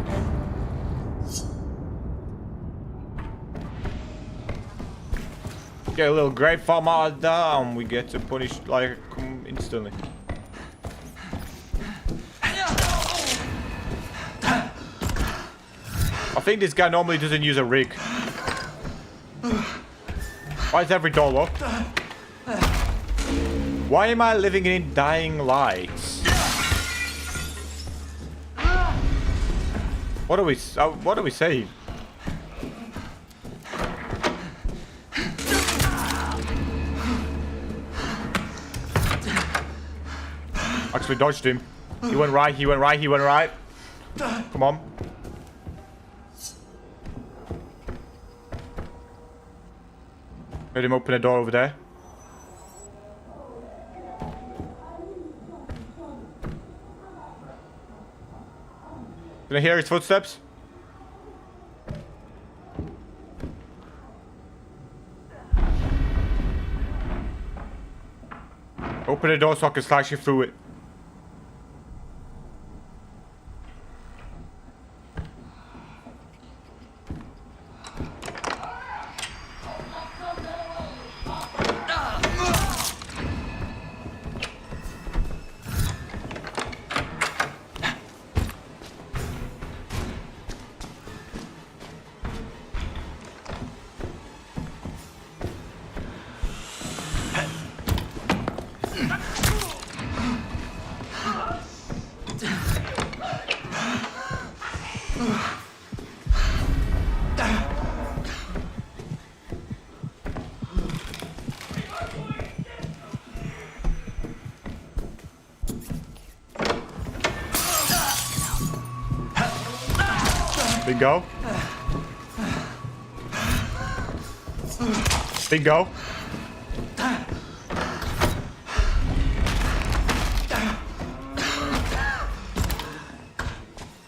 Get a little great farm out of that, and we get to punish like instantly. I think this guy normally doesn't use a rig. Why is every door locked? Why am I living in dying lights? What are we saying? Actually dodged him. He went right, he went right, he went right. Come on. Heard him open a door over there. Can I hear his footsteps? Open the door so I can slash you through it. Bingo. Bingo.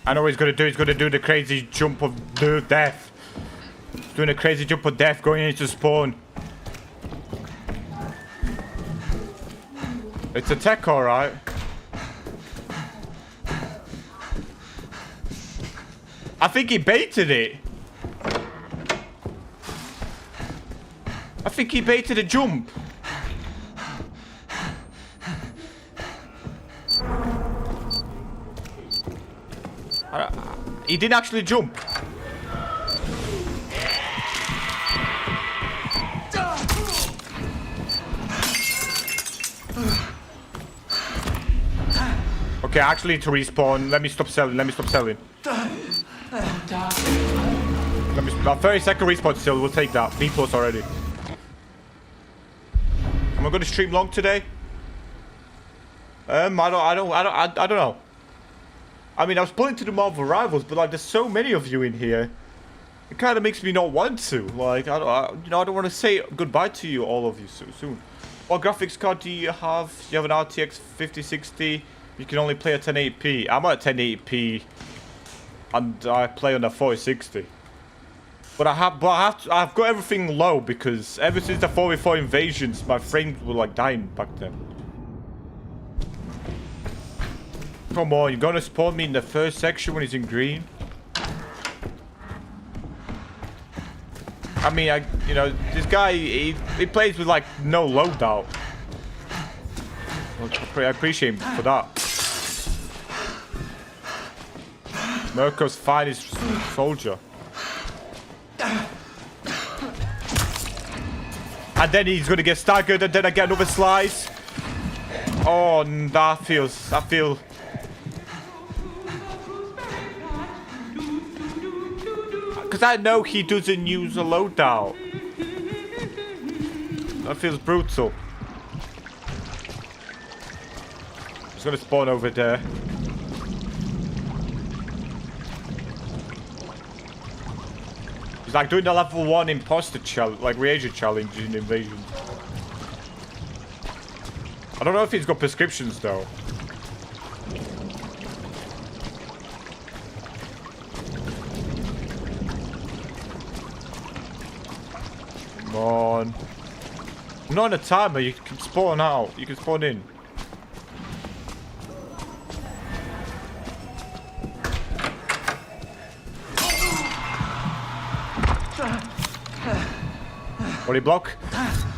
I know what he's gonna do. He's gonna do the crazy jump of death. He's doing a crazy jump of death going into spawn. It's a tech, alright. I think he baited it. I think he baited a jump. He didn't actually jump. Okay, I actually need to respawn. Let me stop selling. Let me stop selling. Let me. 30-second respawn still. We'll take that. B+ already. Am I going to stream long today? I don't know. I mean, I was planning to do Marvel Rivals, but like, there's so many of you in here. It kind of makes me not want to. Like, I don't want to say goodbye to you, all of you, so soon. What graphics card do you have? You have an RTX 5060. You can only play at 1080p. I'm at 1080p, and I play on a 4060. But I've got everything low because ever since the 4v4 invasions, my frames were like dying back then. Come on, you're gonna spawn me in the first section when he's in green? I mean, you know, this guy, he plays with like no loadout. I appreciate him for that. Mirko's finest soldier. And then he's gonna get staggered, and then I get another slice. Oh, I feel. Because I know he doesn't use a loadout. That feels brutal. He's gonna spawn over there. He's like doing the level 1 imposter challenge, like reagent challenge in Invasions. I don't know if he's got prescriptions though. Come on. I'm not on a timer, you can spawn out. You can spawn in. Body block.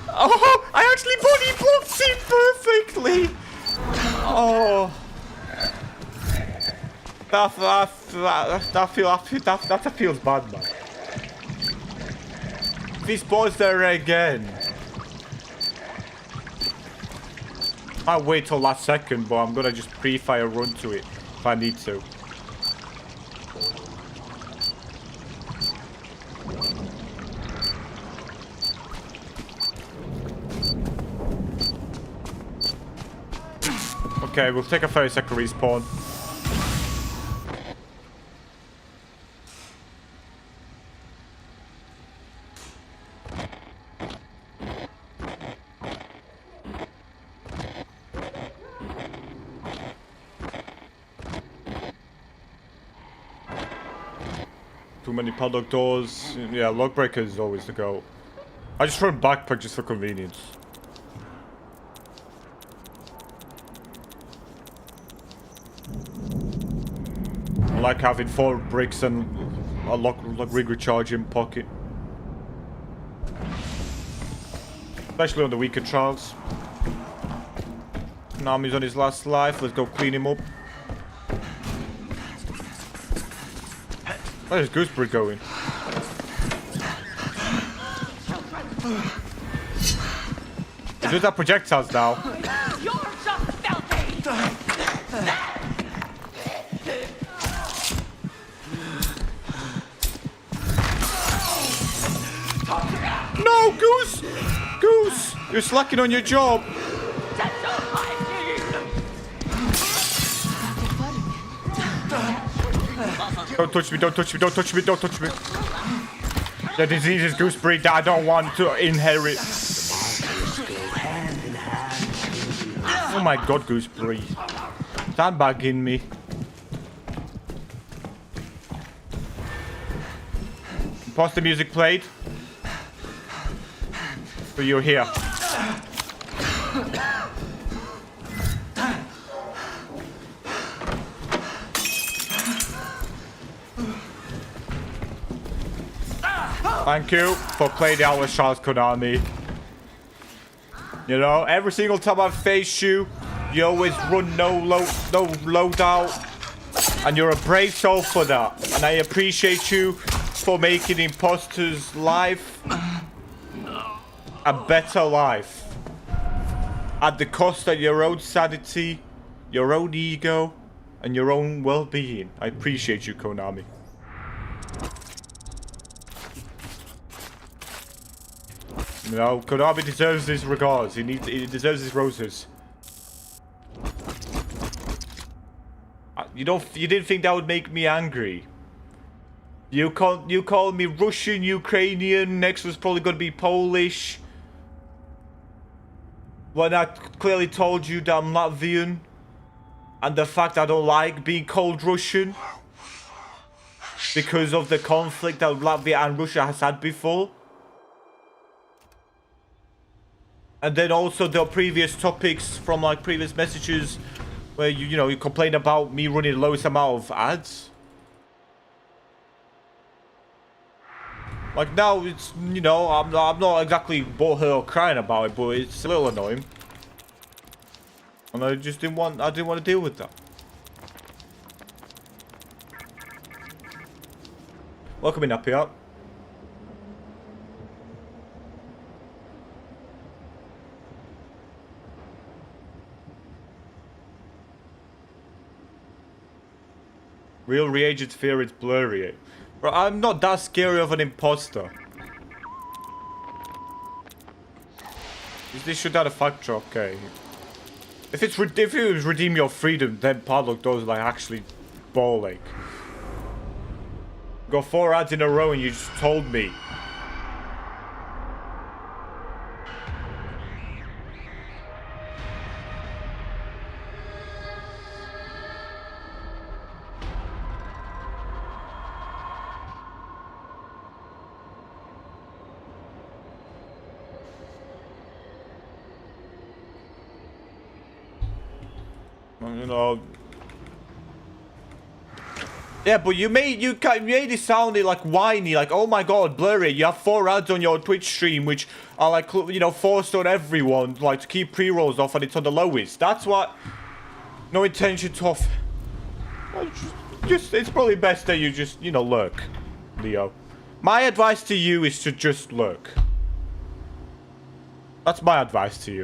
Oh, I actually body blocked it perfectly. Oh. That feels bad, man. If he spawns there again. I'll wait till last second, but I'm gonna just pre-fire run to it if I need to. Okay, we'll take a 30-second respawn. Too many padlock doors. Yeah, lock breaker is always the goal. I just run backpack just for convenience. I like having 4 bricks and a lock rig recharge in pocket. Especially on the weaker trials. Nami's on his last life. Let's go clean him up. Where's Gooseberry going? He does have projectiles now. You're just filthy! No, Goose! Goose! You're slacking on your job. Don't touch me, don't touch me, don't touch me, don't touch me. The disease is gooseberry that I don't want to inherit. Oh my god, gooseberry. Sandbagging me. Imposter music played. So you're here. Thank you for playing the Outlaw Charles Konami. You know, every single time I face you, you always run no loadout. And you're a brave soul for that. And I appreciate you for making Imposter's life a better life. At the cost of your own sanity, your own ego, and your own well-being. I appreciate you, Konami. You know, Konami deserves his regards. He deserves his roses. You didn't think that would make me angry. You called me Russian, Ukrainian. Next was probably going to be Polish. When I clearly told you that I'm Latvian, and the fact I don't like being called Russian because of the conflict that Latvia and Russia has had before. And then also the previous topics from like previous messages where you complain about me running the lowest amount of ads. Like now it's, I'm not exactly butthurt or crying about it, but it's a little annoying. And I didn't want to deal with that. Welcome in, Happy Up. Real reagent fear is Bluriate. Bro, I'm not that scary of an imposter. This should have a factor, okay. If it was redeem your freedom, then Padlock does like actually ball like. Got 4 ads in a row and you just told me. Yeah, but you made it sound like whiny, like, oh my god, Blurry, you have 4 ads on your Twitch stream, which are like, forced on everyone, like, to keep pre-rolls off, and it's on the lowest. That's what. No intention to off. Well, it's probably best that you just, lurk, Leo. My advice to you is to just lurk. That's my advice to you.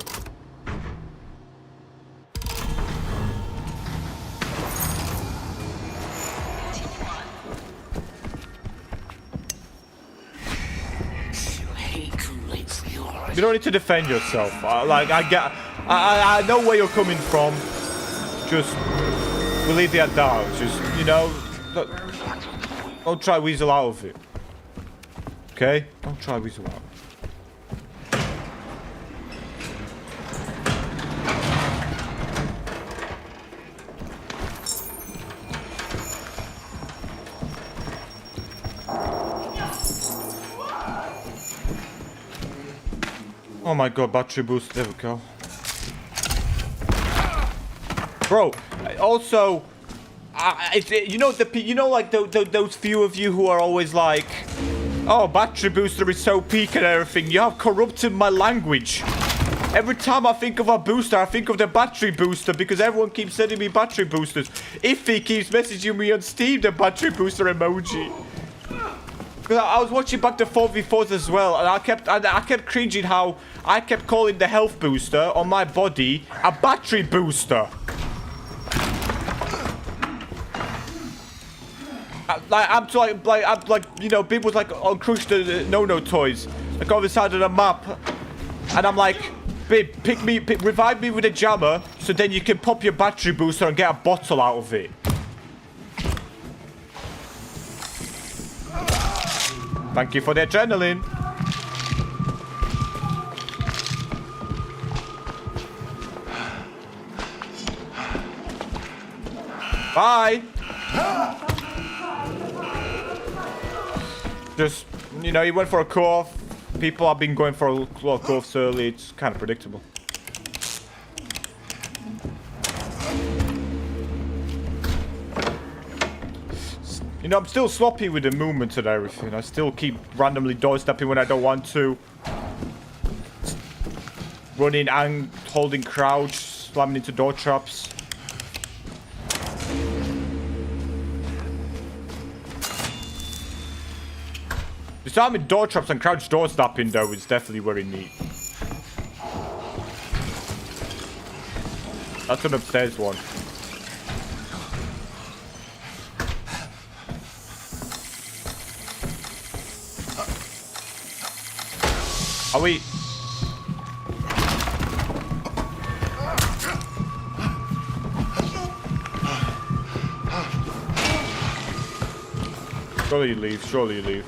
You don't need to defend yourself. I know where you're coming from. Just, we'll leave that down. Just, don't try weasel out of it. Okay? Don't try weasel out. Oh my god, battery boost, there we go. Bro, also, those few of you who are always like, oh, battery booster is so peak and everything, you have corrupted my language. Every time I think of a booster, I think of the battery booster because everyone keeps sending me battery boosters. Iffy keeps messaging me on Steam the battery booster emoji. I was watching back the 4v4s as well, and I kept cringing how I kept calling the health booster on my body a battery booster. People like on Crush the No toys, like on the side of the map, and I'm like, babe, revive me with a jammer, so then you can pop your battery booster and get a bottle out of it. Thank you for the adrenaline. Bye. Just, he went for a cough. People have been going for a lot of coughs early. It's kind of predictable. You know, I'm still sloppy with the movement and everything. I still keep randomly door stepping when I don't want to. Running and holding crouch, slamming into door traps. The time in door traps and crouch door snapping though is definitely very neat. That's an upstairs one. Are we? Surely you leave, surely you leave.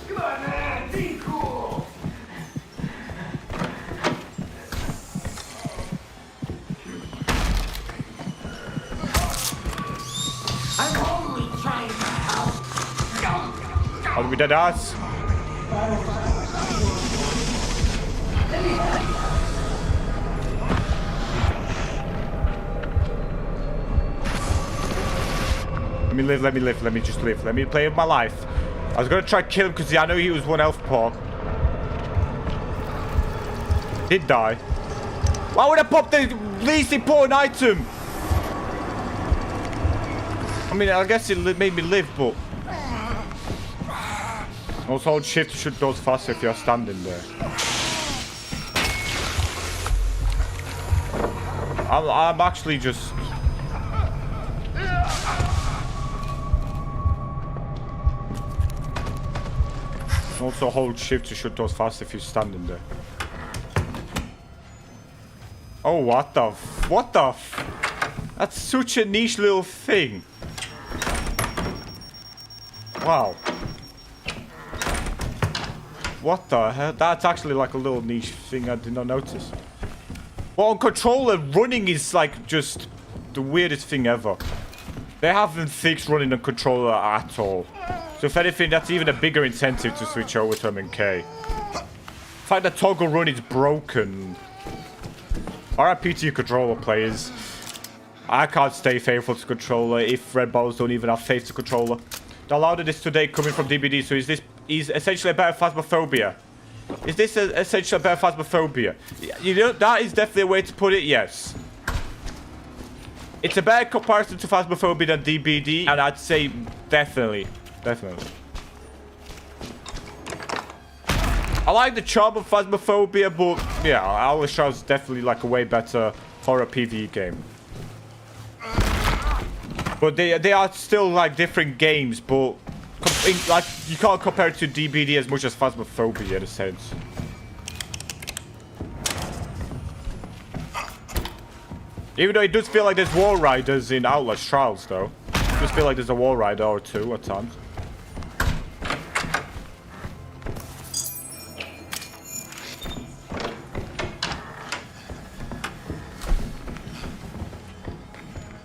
Come on, man, be cool. I'm only trying to help. Are we dead ass? Let me live, let me live, let me just live. Let me play with my life. I was gonna try to kill him because I know he was one health paw. Did die. Why would I pop the least important item? I mean, I guess it made me live, but... Also, hold shift to shoot doors faster if you're standing there. I'm actually just... Also, hold shift to shoot doors faster if you're standing there. Oh, what the f... What the f... That's such a niche little thing. Wow. What the hell? That's actually like a little niche thing I did not notice. Well, on controller, running is like just the weirdest thing ever. They haven't fixed running on controller at all. So if anything, that's even a bigger incentive to switch over to MNK. The fact that toggle run is broken. RIP to your controller players. I can't stay faithful to controller if red balls don't even have faith to controller. Downloaded this today coming from DBD, so is this essentially a better Phasmophobia? Is this essentially a better Phasmophobia? You know, that is definitely a way to put it, yes. It's a better comparison to Phasmophobia than DBD, and I'd say definitely. Definitely. I like the charm of Phasmophobia, but yeah, Alice Shroud's definitely like a way better horror PvE game. But they are still like different games, but like you can't compare it to DBD as much as Phasmophobia in a sense. Even though it does feel like there's wall riders in Outlast Trials, though. It does feel like there's a wall rider or two at times.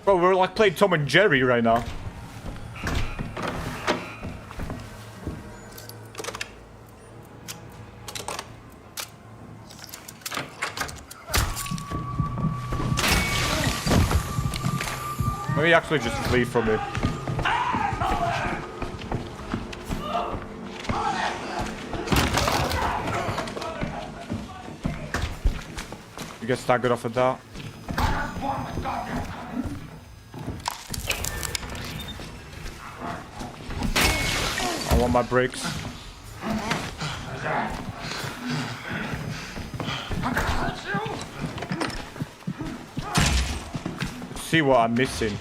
Bro, we're like playing Tom and Jerry right now. Maybe actually just flee from it. You get staggered off of that. I want my brakes. Let's see what I'm missing.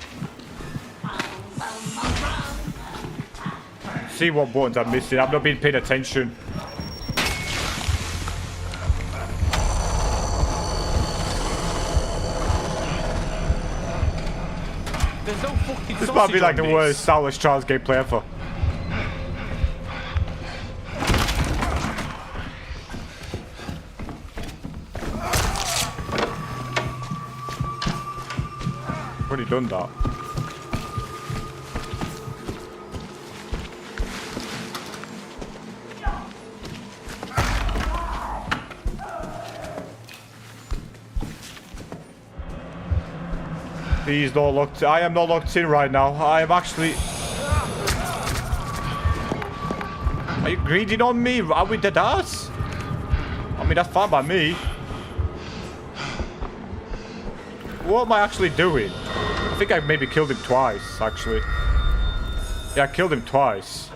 See what buttons I'm missing. I've not been paying attention. There's no fucking This might be sausage like on the this. worst Outlast Trials gameplay ever. Already done that. He's not locked. I am not locked in right now. I am actually. Are you greeting on me? Are we dead ass? I mean, that's fine by me. What am I actually doing? I think I maybe killed him twice, actually. Yeah, I killed him twice.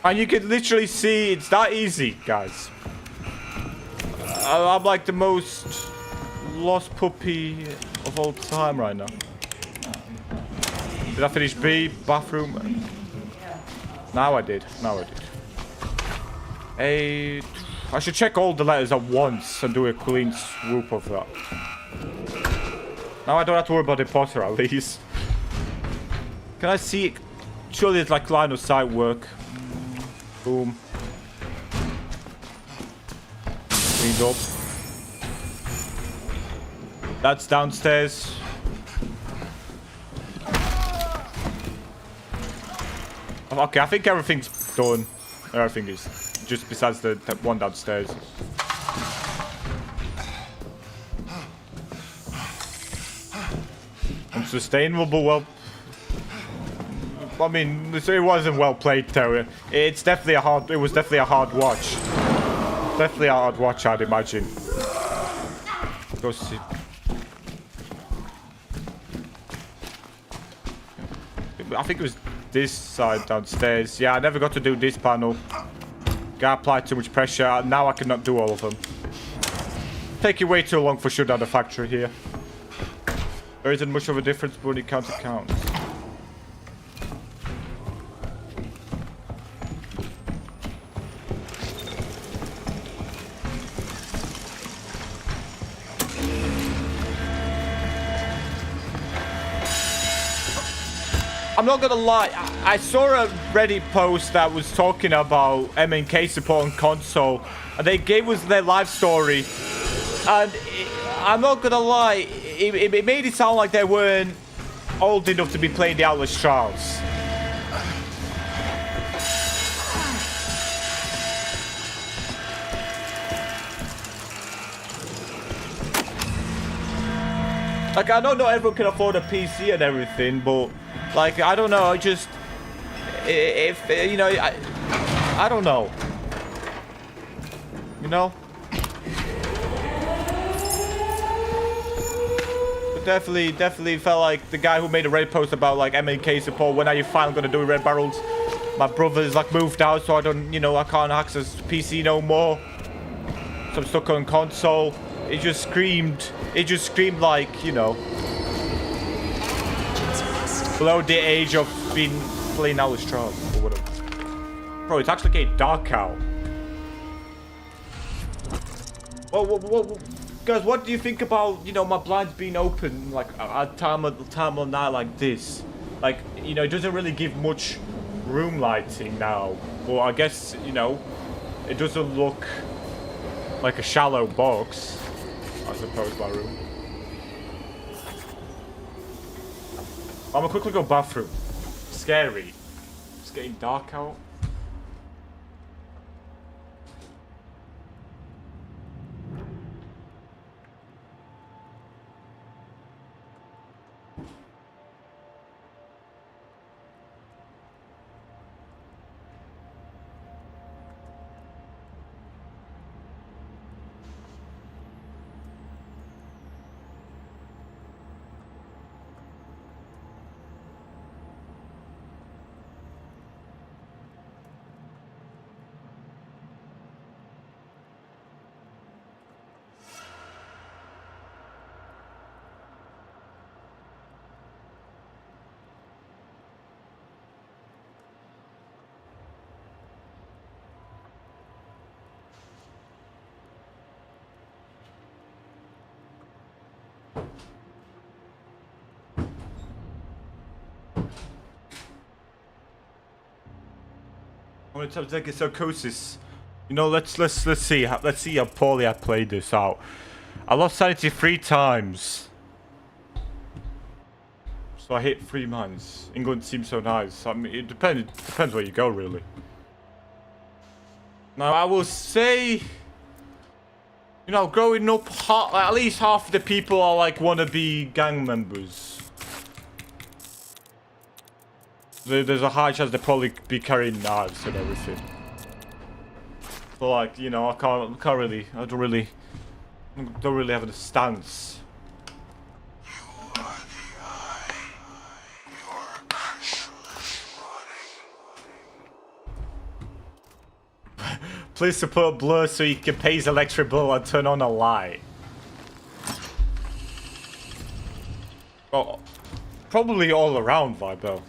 And you can literally see it's that easy, guys. I'm like the most lost puppy of all time right now. Did I finish B? Bathroom? Now I did. Now I did. I should check all the letters at once and do a clean swoop of that. Now I don't have to worry about the Potter at least. Can I see it? Surely it's like line of sight work. Boom. Cleaned up. That's downstairs. Okay, I think everything's done. Everything is. Just besides the one downstairs. Unsustainable, well... I mean, it wasn't well played though. It's definitely a hard... It was definitely a hard watch. Definitely a hard watch, I'd imagine. Go see... I think it was this side downstairs. Yeah, I never got to do this panel. Got applied too much pressure. Now I cannot do all of them. Taking way too long for shut down the factory here. There isn't much of a difference, but it counts. I'm not gonna lie, I saw a Reddit post that was talking about MNK support on console, and they gave us their life story, and I'm not gonna lie, it made it sound like they weren't old enough to be playing the Outlast Trials. Like, I know not everyone can afford a PC and everything, but like, I don't know, just, if, you know, I don't know. You know? But definitely felt like the guy who made a Reddit post about, like, MNK support, when are you finally gonna do Red Barrels? My brother's, like, moved out, so I don't, you know, I can't access PC no more. So I'm stuck on console. It just screamed like, you know, below the age of being playing Outlast Trials or whatever. Bro, it's actually getting dark out. Well, guys, what do you think about, you know, my blinds being open like at time of night like this? Like, you know, it doesn't really give much room lighting now. Well, I guess, you know, it doesn't look like a shallow box, I suppose, my room. I'm gonna quickly go bathroom. Scary. It's getting dark out. I'm gonna try to take a psychosis. You know, let's see how poorly I played this out. I lost sanity 3 times. So I hit 3 mines. England seems so nice. I mean, it depends where you go, really. Now I will say You know, growing up, at least half the people are like wannabe gang members. There's a high chance they'll probably be carrying knives and everything. So like, you know, I don't really have a stance. You are the eye. Your Christmas running. Please support Blur so he can pay his electric bill and turn on a light. Oh, probably all around vibe though.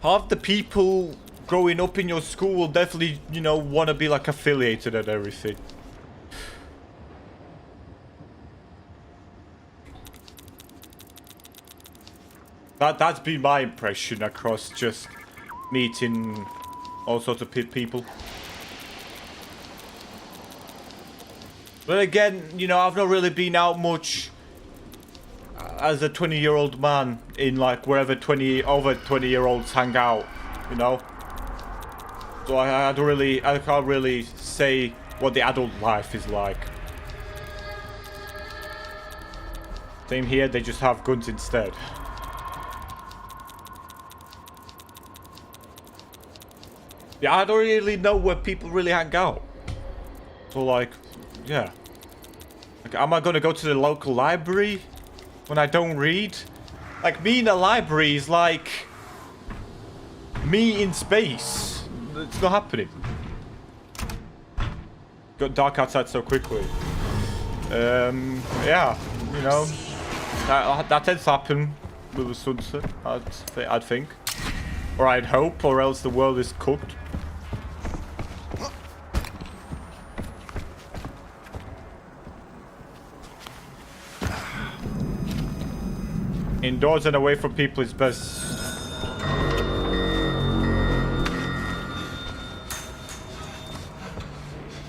Half the people growing up in your school will definitely, you know, want to be like affiliated and everything. That's been my impression across just meeting all sorts of people. But again, you know, I've not really been out much as a 20-year-old man in like wherever over 20-year-olds hang out, you know. So I can't really say what the adult life is like. Same here, they just have guns instead. Yeah, I don't really know where people really hang out. So like, yeah. Like, am I gonna go to the local library when I don't read? Like, me in a library is like me in space. It's not happening. Got dark outside so quickly. Yeah, you know, that tends to happen with the sunset. I'd think, or I'd hope, or else the world is cooked. Indoors and away from people is best.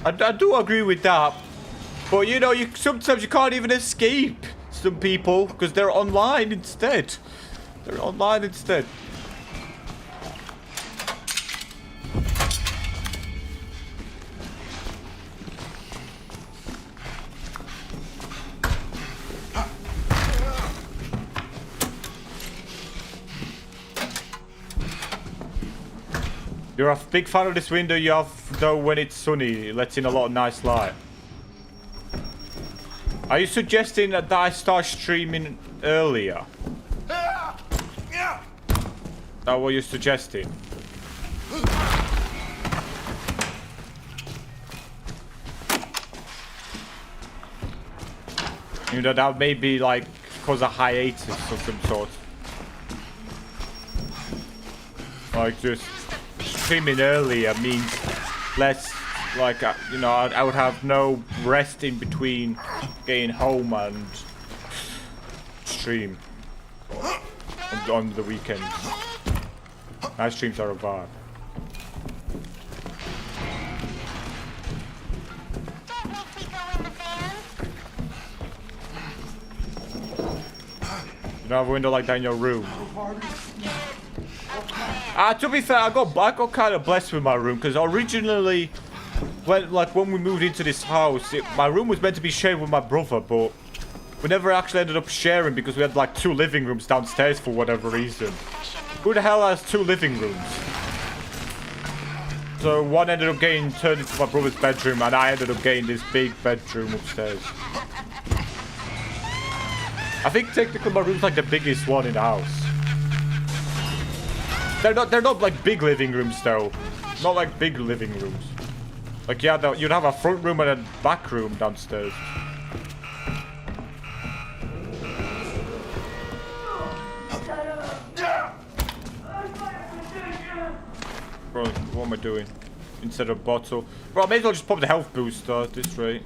I do agree with that, but you know, sometimes you can't even escape some people because they're online instead. They're online instead. You're a big fan of this window you have, though, when it's sunny. It lets in a lot of nice light. Are you suggesting that I start streaming earlier? Is that what you're suggesting? You know, that may be like cause a hiatus of some sort. Like just streaming earlier means less, like, you know, I would have no rest in between getting home and stream on the weekends. Night streams are a vibe. You don't have a window like that in your room. To be fair, I got kind of blessed with my room because originally, when we moved into this house, my room was meant to be shared with my brother, but we never actually ended up sharing because we had like 2 living rooms downstairs for whatever reason. Who the hell has 2 living rooms? So one ended up getting turned into my brother's bedroom, and I ended up getting this big bedroom upstairs. I think technically my room's like the biggest one in the house. They're not like big living rooms though. Not like big living rooms. Like, yeah, you'd have a front room and a back room downstairs. Bro, what am I doing? Instead of bottle. Bro, I may as well just pop the health booster at this rate.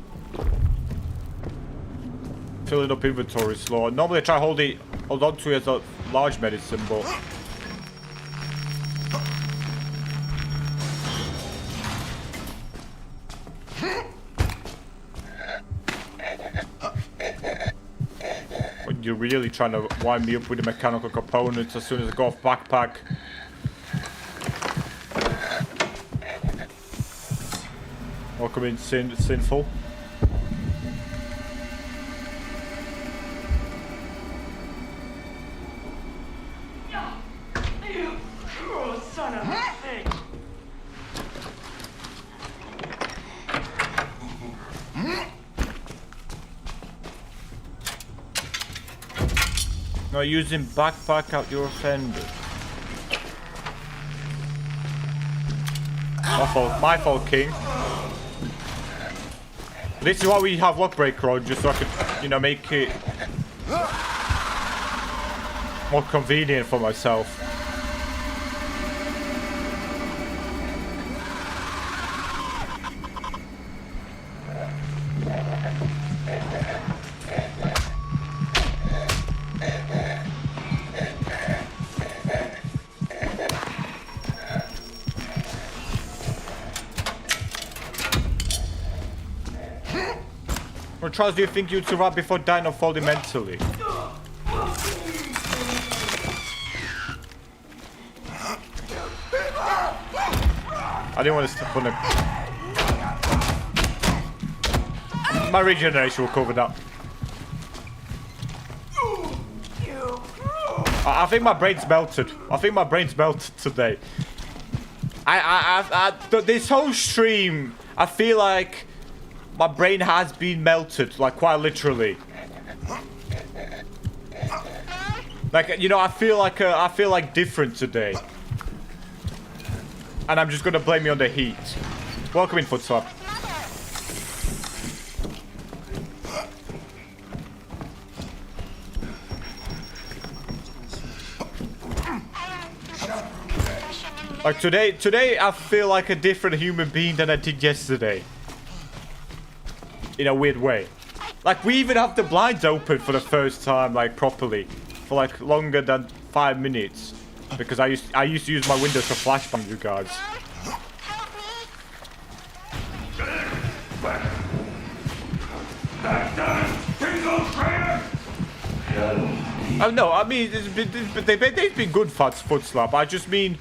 Filling up inventory slot. Normally I try hold on to it as a large medicine, but you're really trying to wind me up with the mechanical components as soon as I go off backpack. Welcome in, Sinful. Oh, son of a bitch. No, using backpack out your offender. My fault, King. This is why we have lock break road, just so I could, you know, make it more convenient for myself. Or Charles, do you think you'd survive before dying or falling mentally? I didn't want to step on him. My regeneration will cover that. I think my brain's melted. I think my brain's melted today. This whole stream, I feel like my brain has been melted, like quite literally. Like, you know, I feel like different today. And I'm just gonna blame you on the heat. Welcome in, Footslap. Like today I feel like a different human being than I did yesterday. In a weird way. Like, we even have the blinds open for the first time, like, properly. For, like, longer than 5 minutes. Because I used to use my windows to flashbang you guys. Oh, no, I mean, they've been good Footslap. I just mean,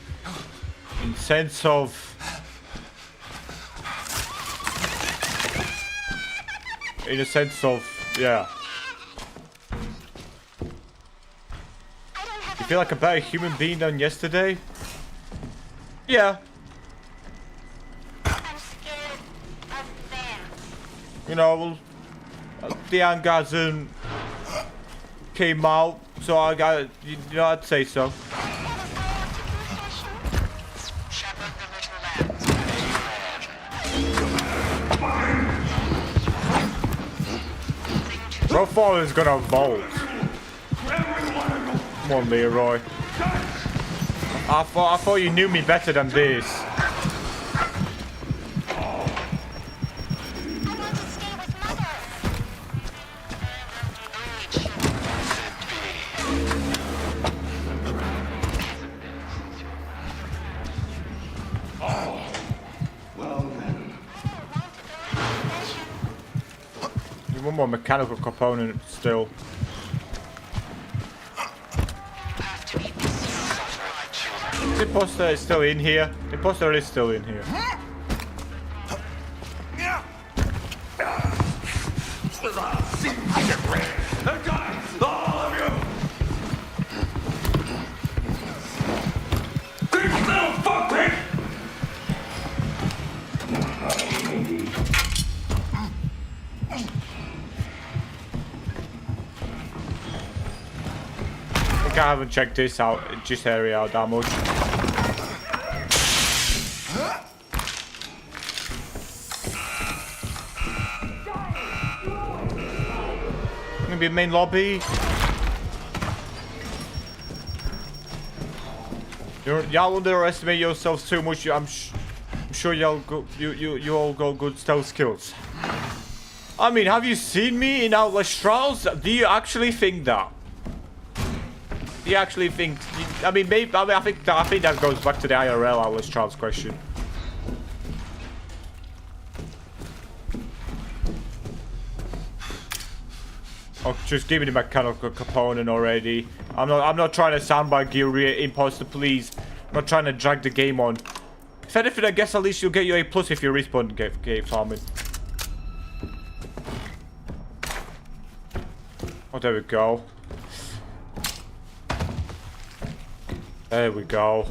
in sense of... In a sense of, yeah. You feel like a better human being than yesterday? Yeah. I'm scared of them. You know, the orgasm came out, so I got, you know, I'd say so. Shepherd the little lambs. Bro Fallen's gonna vault. Come on, Leroy. I thought you knew me better than this. I want to stay with Mother. There's one more mechanical component still. The imposter is still in here. The imposter is still in here. I haven't checked this out, this area out that much. Maybe main lobby. Y'all underestimate yourselves too much. I'm sure y'all go, you all got good stealth skills. I mean, have you seen me in Outlast Trials? Do you actually think that? Do you actually think? I mean, maybe. I think that goes back to the IRL Outlast Trials question. Oh, just give me the mechanical component already. I'm not trying to soundbite Bluriate, imposter, please. I'm not trying to drag the game on. If anything, I guess at least you'll get your A+ if you respawn gate farming. Oh, there we go. There we go.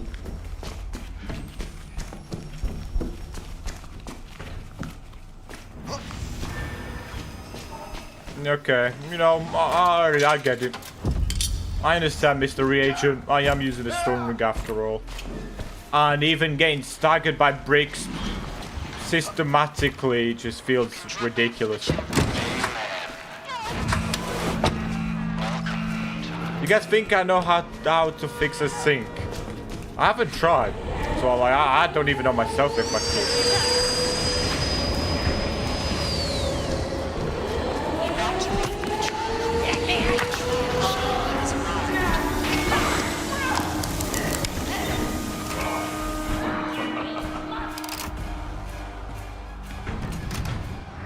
Okay, you know, I get it. I understand, Mr. Reagent. I am using a stone ring after all. And even getting staggered by bricks systematically just feels ridiculous. You guys think I know how to fix a sink? I haven't tried. So I don't even know myself if I could.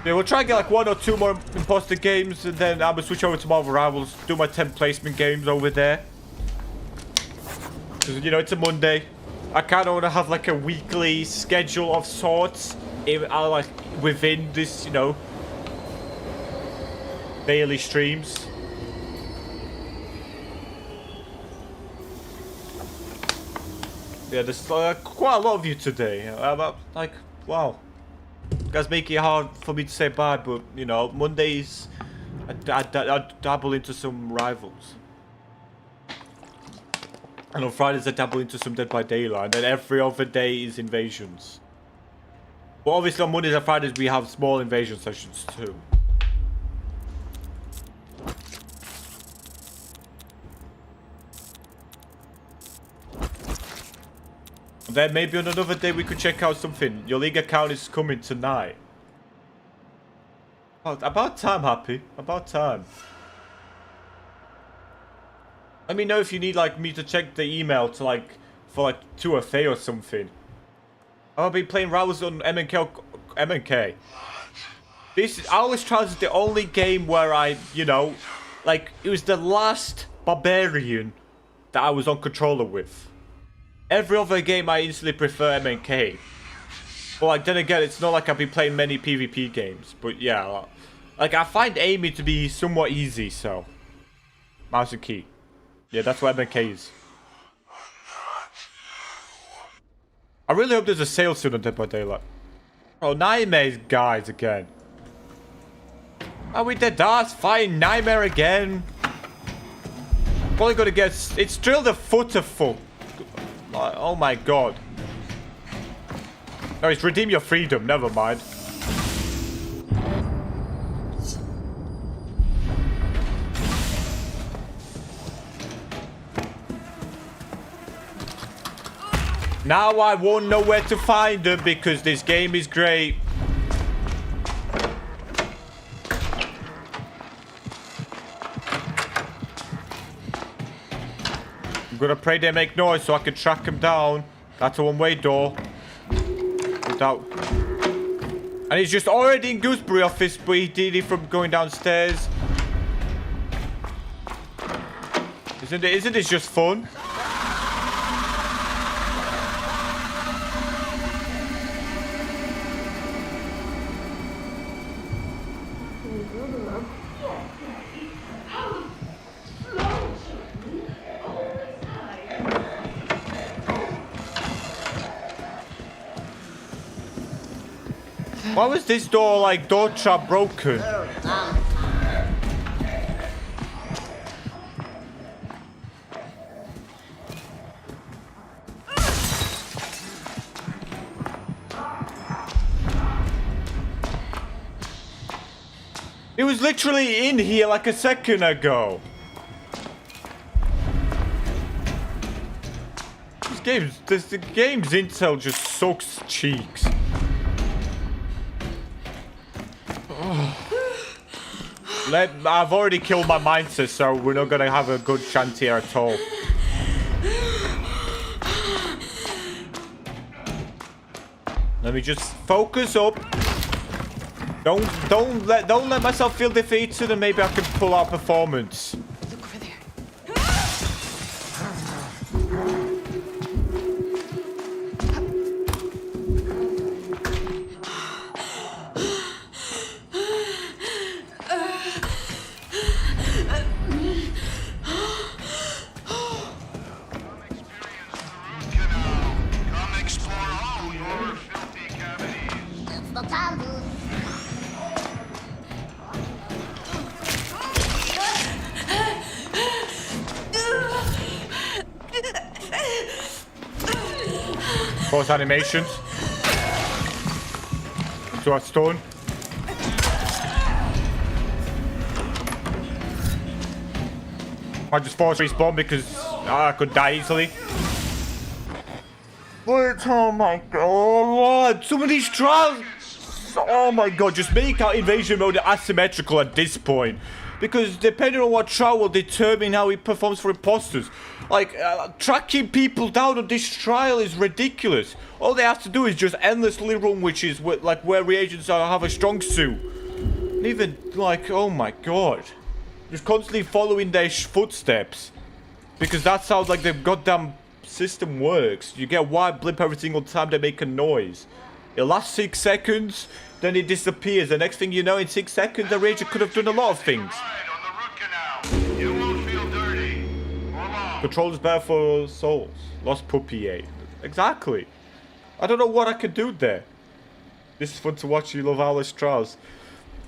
Yeah, we'll try and get like 1 or 2 more imposter games, and then I'm gonna switch over to Marvel Rivals, do my 10 placement games over there. Because, you know, it's a Monday. I kind of want to have like a weekly schedule of sorts, like within this, you know, daily streams. Yeah, there's quite a lot of you today. Like, wow. You guys make it hard for me to say bye, but, you know, Mondays, I dabble into some Rivals. And on Fridays, I dabble into some Dead by Daylight. And then every other day is Invasions. But obviously, on Mondays and Fridays, we have small Invasion sessions, too. And then maybe on another day we could check out something. Your league account is coming tonight. Oh, about time, Happy. About time. Let me know if you need like me to check the email to like for like 2FA or something. I'll be playing Rivals on MNK. This Always Trials is the only game where I, you know, like it was the last barbarian that I was on controller with. Every other game I instantly prefer MNK. But like then again, it's not like I've been playing many PvP games. But yeah, like I find aiming to be somewhat easy, so. Mouse and key. Yeah, that's what MNK is. I really hope there's a sale soon on Dead by Daylight. Oh, Nightmare's guys again. Are we dead? That's fine. Nightmare again. Probably gonna get. It's still the footerful. Like, oh my god. No, it's redeem your freedom. Never mind. Now I won't know where to find them because this game is great. I'm gonna pray they make noise so I can track them down. That's a one-way door. Without... And he's just already in Gooseberry office, but he did it from going downstairs. Isn't this just fun? Why was this door, like, door trap broken? It was literally in here like a second ago. The game's intel just sucks cheeks. I've already killed my mindset, so we're not gonna have a good chance here at all. Let me just focus up. Don't let myself feel defeated, and maybe I can pull out performance. Look over there. Force animations. To a stone. I just force respawn because I could die easily. But oh my god, some of these trials. Oh my god, just make our invasion mode asymmetrical at this point. Because depending on what trial will determine how it performs for imposters. Like, tracking people down on this trial is ridiculous. All they have to do is just endlessly run, which is like where reagents have a strong suit. And even, like, oh my god. Just constantly following their footsteps. Because that's how, like, the goddamn system works. You get a white blip every single time they make a noise. It lasts 6 seconds, then it disappears. The next thing you know, in 6 seconds, the reagent could have done a lot of things. Ride on the root canal. You won't feel dirty. Or long. Controls better for souls. Lost puppy 8. Exactly. I don't know what I could do there. This is fun to watch. You love Alice Trials.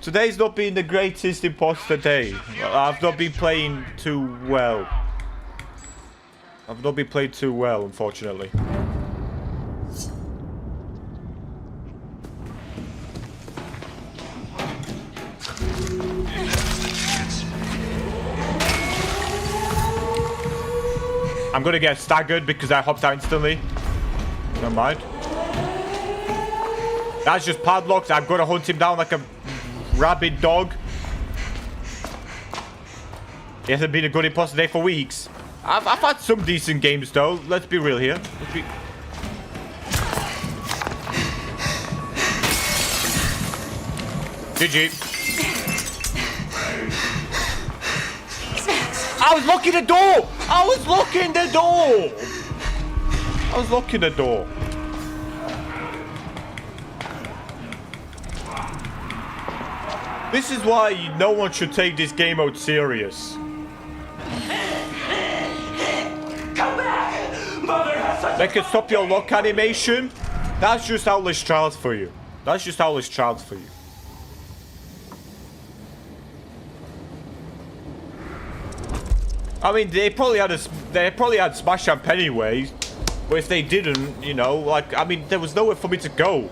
Today's not been the greatest imposter day. I've not been playing too well. I've not been playing too well, unfortunately. I'm gonna get staggered because I hopped out instantly. Never mind. That's just padlocks. I'm gonna hunt him down like a rabid dog. He hasn't been a good imposter day for weeks. I've had some decent games though. Let's be real here. GG. I was locking the door! I was locking the door! I was locking the door. This is why no one should take this game out serious. Come back! Mother has such They can stop your lock animation. That's just Outless Trials for you. That's just Outless Trials for you. I mean, they probably had Smash Amp anyway, but if they didn't, you know, like, I mean, there was nowhere for me to go.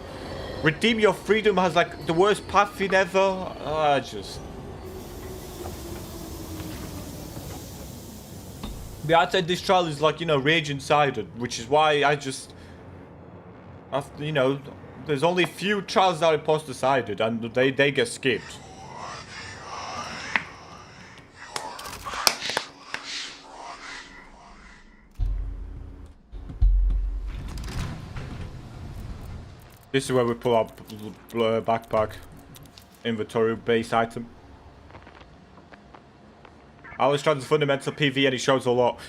Redeem Your Freedom has like the worst pathing ever. The outside this trial is like, you know, reagent-sided, which is why you know, there's only a few trials that are imposter-sided, and they get skipped. This is where we pull up backpack, inventory, base item. Alice Trials is fundamental PvE and it shows a lot.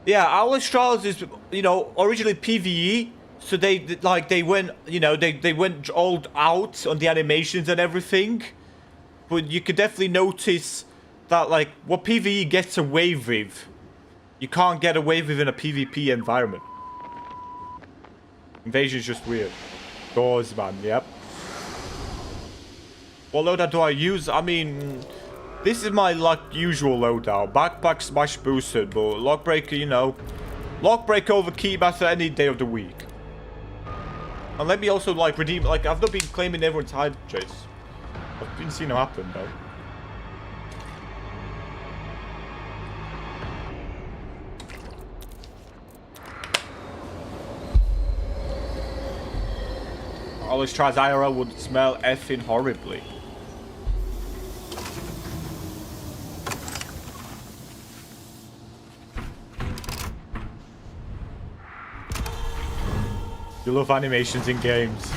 Yeah, Alice Trials is, you know, originally PvE, so they went, you know, they went all out on the animations and everything. But you could definitely notice that, like, what PvE gets away with, you can't get away with in a PvP environment. Invasion's just weird. Doors, man, yep. What loadout do I use? I mean, this is my, like, usual loadout. Backpack, smash boosted, but lockbreaker, you know. Lockbreaker over keymaster any day of the week. And let me also, like, redeem, like, I've not been claiming everyone's hide chase. I've been seeing it happen, though. Always tries IRL would smell effing horribly. You love animations in games.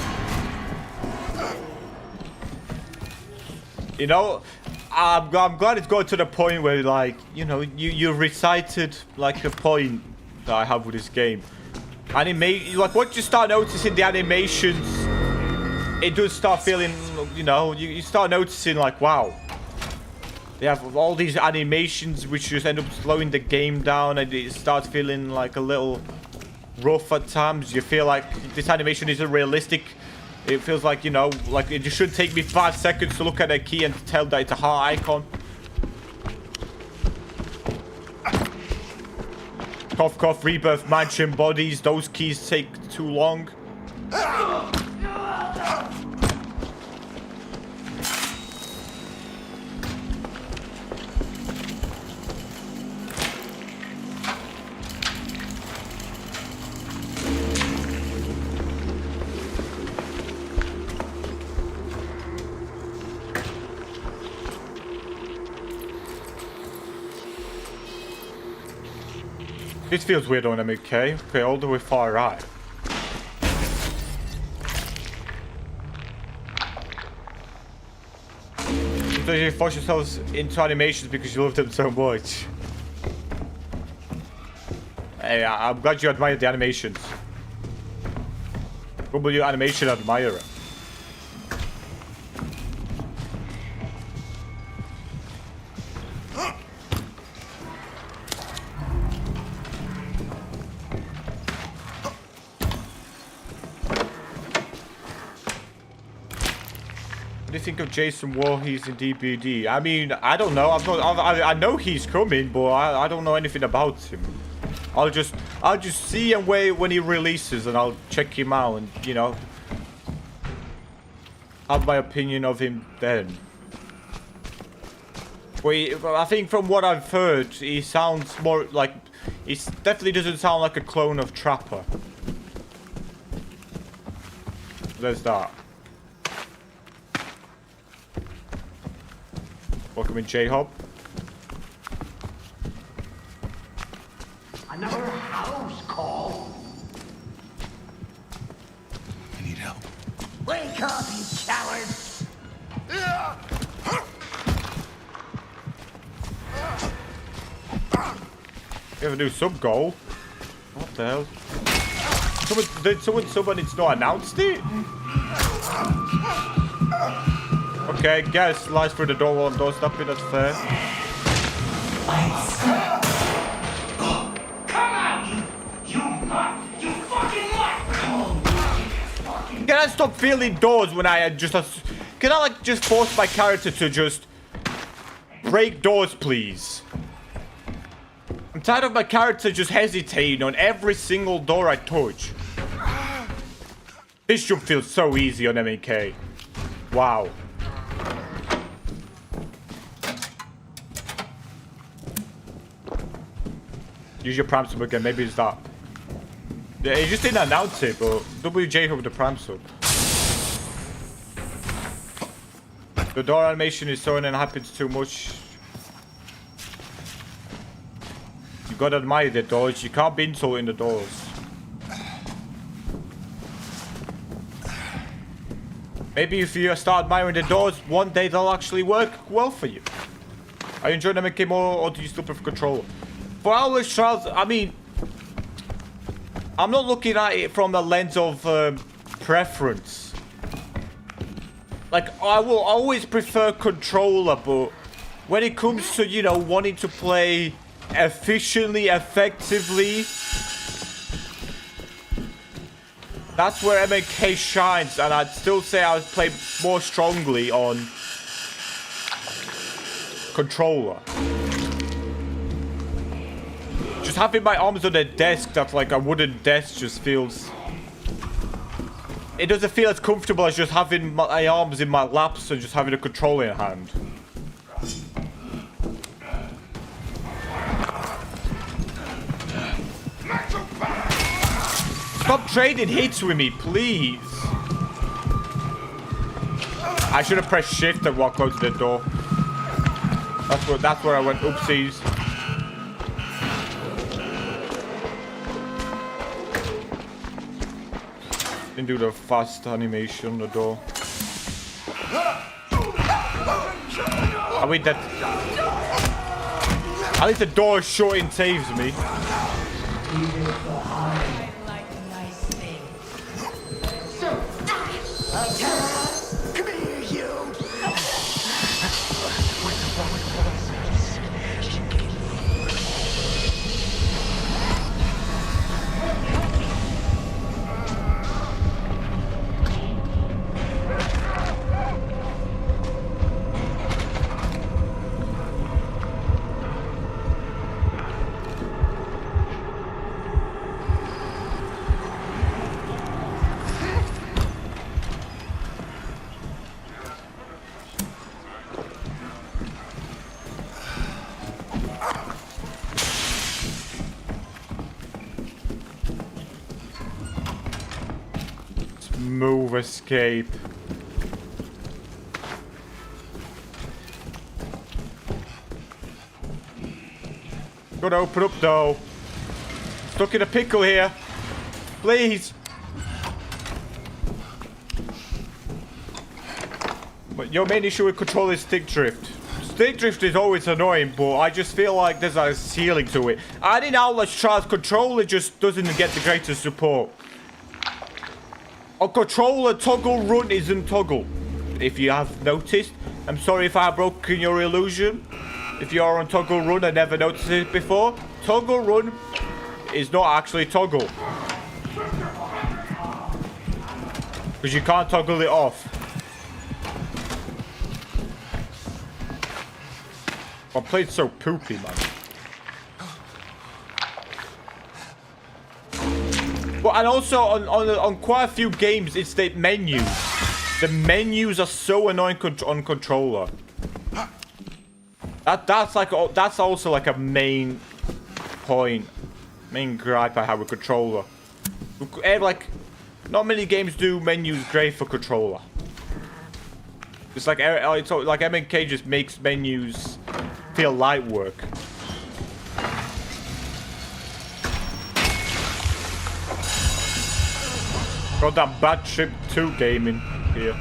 You know, I'm glad it's got to the point where, like, you know, you recited like a point that I have with this game. Like, once you start noticing the animations, it does start feeling, you know, you start noticing, like, wow. They have all these animations which just end up slowing the game down, and it starts feeling like a little rough at times. You feel like this animation isn't realistic. It feels like, you know, like it should take me 5 seconds to look at a key and tell that it's a heart icon. Cough, cough, rebirth, mansion, bodies. Those keys take too long. This feels weird on MK. Okay, all the way far right. So you force yourselves into animations because you love them so much. Hey, I'm glad you admired the animations. W animation admirer. What do you think of Jason Voorhees in DBD? I mean, I don't know. I know he's coming, but I don't know anything about him. I'll just see and wait when he releases, and I'll check him out, and you know, have my opinion of him then. But I think from what I've heard, he sounds more like he definitely doesn't sound like a clone of Trapper. There's that. Welcome in, J-Hop. Another house call. I need help. Wake up, you coward! You have a new sub goal. What the hell? Someone it's not announced it? Okay, guys, slice through the door while I'm doorstepping, that's fair. Come out, you mutt! You fucking mutt! Can I stop feeling doors when I just... Can I, like, just force my character to just... break doors, please? I'm tired of my character just hesitating on every single door I touch. This should feel so easy on MK. Wow. Use your prime sub again, maybe it's that. Yeah, he just didn't announce it, but WJ with the prime sub. The door animation is so and it happens too much. You gotta admire the doors, you can't be insulting the doors. Maybe if you start admiring the doors, one day they'll actually work well for you. Are you enjoying MK more, or do you still prefer controller? For Owlish Trials, I mean, I'm not looking at it from the lens of preference. Like, I will always prefer controller, but when it comes to, you know, wanting to play efficiently, effectively, that's where MK shines, and I'd still say I would play more strongly on controller. Just having my arms on the desk, that's like a wooden desk, just feels... It doesn't feel as comfortable as just having my arms in my laps and just having a controller in hand. Stop trading hits with me, please. I should have pressed shift and walked out to the door. That's where I went. Oopsies. Didn't do the fast animation on the door. I mean that. At least the door shut and saves me. Come here, you! Move, escape. Gotta open up though. Stuck in a pickle here. Please. But your main issue with control is stick drift. Stick drift is always annoying, but I just feel like there's a ceiling to it. And in Outlast Trials, controller just doesn't get the greatest support. A controller toggle run isn't toggle. If you have noticed, I'm sorry if I broke your illusion. If you're on toggle run, I never noticed it before. Toggle run is not actually toggle. Because you can't toggle it off. I played so poopy, man. But and also on quite a few games, it's the menus. The menus are so annoying on controller. That's also like a main point, main gripe I have with controller. Like, not many games do menus great for controller. It's like MNK just makes menus feel light work. Got that bad trip 2 gaming here.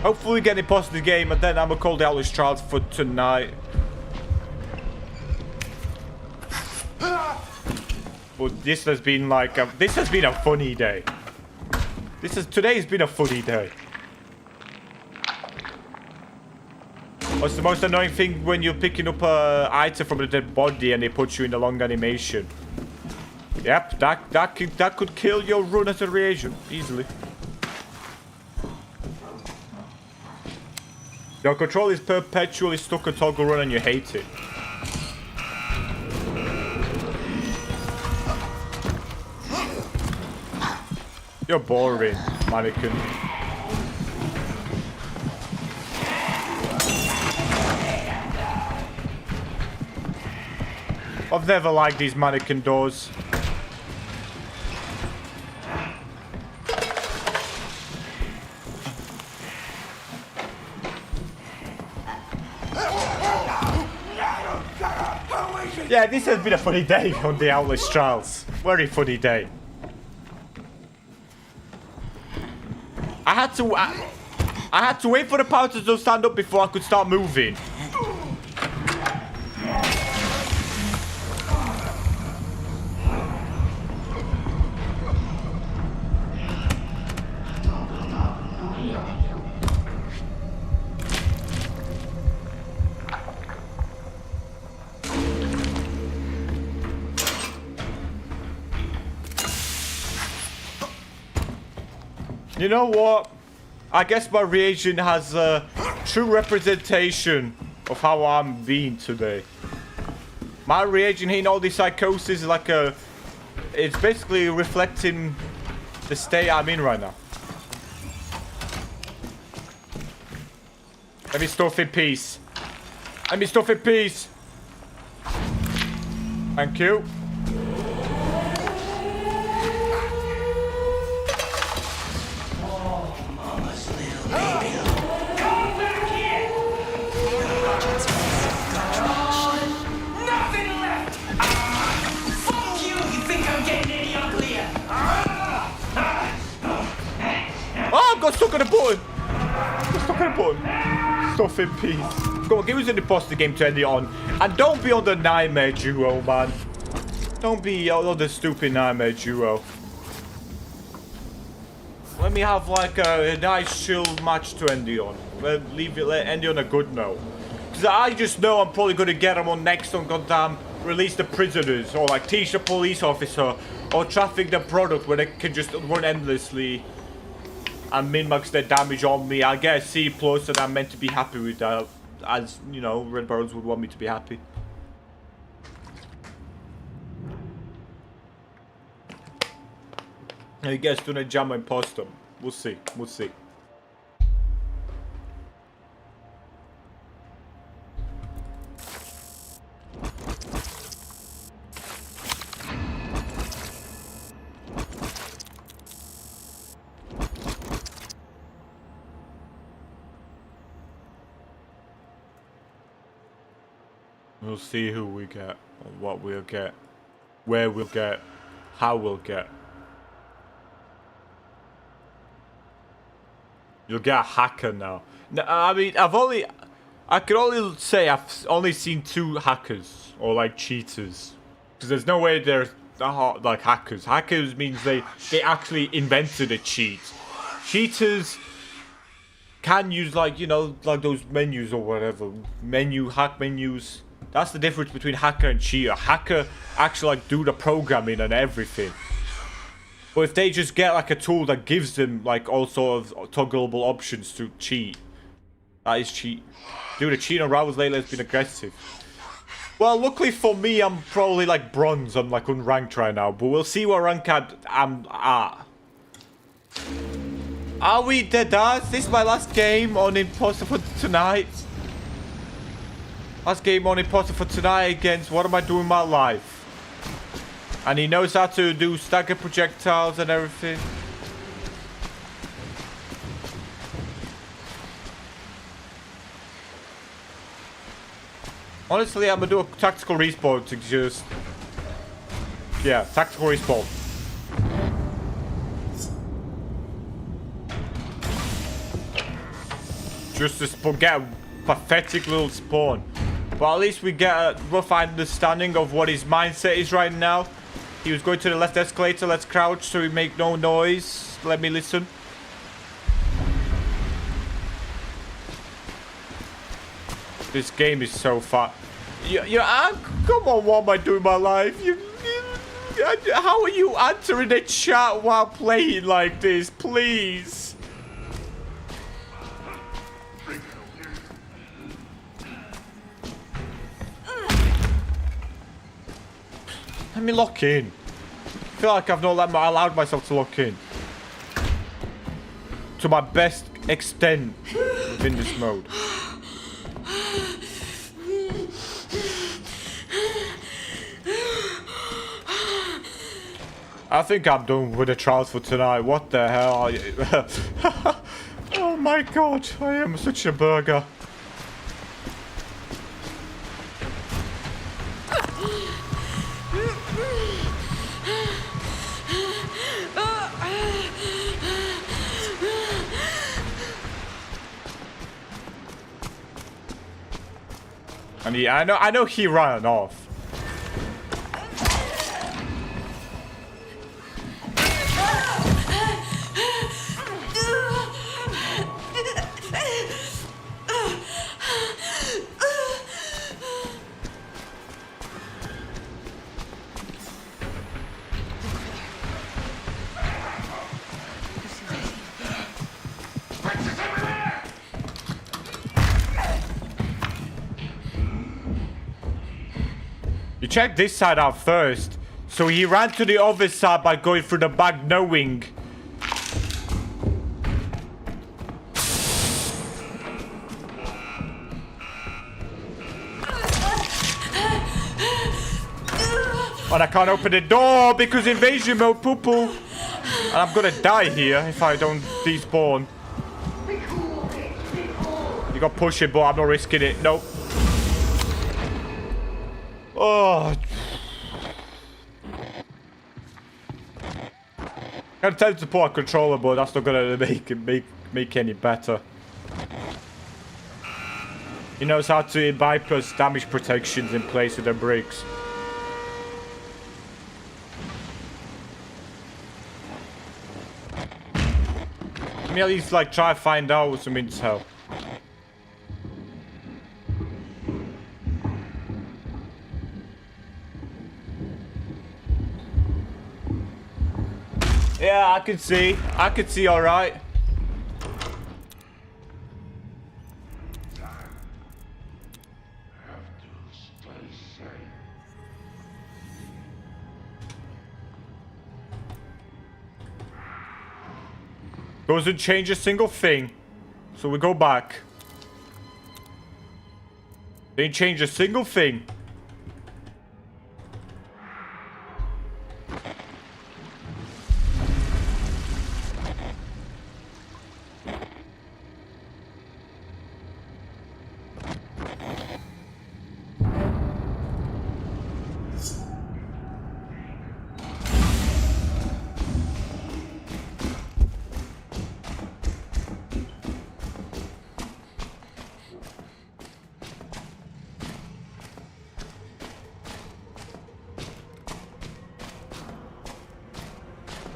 Hopefully getting past the game, and then I'm gonna call the Outlast Trials for tonight. But this has been like a funny day. Today's been a funny day. What's the most annoying thing when you're picking up a item from a dead body and they put you in a long animation? Yep, that could kill your run as a reagent easily. Your control is perpetually stuck at toggle run and you hate it. You're boring, mannequin. I've never liked these mannequin doors. Yeah, this has been a funny day on the Outlast Trials. Very funny day. I had to wait for the power to stand up before I could start moving. You know what? I guess my reaction has a true representation of how I'm being today. My reaction here in all this psychosis is like it's basically reflecting the state I'm in right now. Let me stuff in peace. Let me stuff in peace. Thank you. Oh, I got stuck on a button. Stuff in peace. Go on, give us an imposter game to end it on. And don't be on the nightmare duo, man. Don't be on the stupid nightmare duo. Let me have like a nice chill match to end it on. Let end it on a good note. Because I just know I'm probably going to get them on next on goddamn Release the Prisoners. Or like teach the police officer. Or traffic the product where they can just run endlessly. And min-max their damage on me. I get a C+, and I'm meant to be happy with that. As, you know, Red Barons would want me to be happy. I guess do not jam and post them. We'll see. We'll see. We'll see who we get, or what we'll get, where we'll get, how we'll get. You'll get a hacker now. No, I mean, I can only say I've only seen 2 hackers, or like cheaters. Because there's no way they're like hackers. Hackers means they actually invented a cheat. Cheaters can use like, you know, like those menus or whatever. Hack menus. That's the difference between hacker and cheater. Hacker actually like do the programming and everything. But if they just get like a tool that gives them like all sort of toggleable options to cheat, that is cheat. Dude, the cheating on Rivals lately has been aggressive. Well, luckily for me, I'm probably like bronze. I'm like unranked right now, but we'll see what rank I'm at. Are we dead? This is my last game on Imposter for tonight. Last game on Imposter for tonight against what am I doing with my life? And he knows how to do stagger projectiles and everything. Honestly, I'm gonna do a tactical respawn to just... Yeah, tactical respawn. Just to spawn, get a pathetic little spawn. But at least we get a rough understanding of what his mindset is right now. He was going to the left escalator. Let's crouch so we make no noise. Let me listen. This game is so fun. Come on, what am I doing with my life? How are you answering the chat while playing like this? Please. Let me lock in. I feel like I've not allowed myself to lock in. To my best extent within this mode. I think I'm done with the trials for tonight. What the hell are you? Oh my god, I am such a burger. I know he ran off. You check this side out first. So he ran to the other side by going through the back knowing. And I can't open the door because invasion mode, poo-poo. And I'm gonna die here if I don't despawn. Be cool, bitch. Be cool. You got push it, but I'm not risking it. Nope. Oh. I'm tempted to pull a controller, but that's not gonna make any better. He knows how to bypass damage protections in place of the bricks. Let me at least like try to find out some intel. Yeah, I can see. I can see all right. Doesn't change a single thing. So we go back. Didn't change a single thing.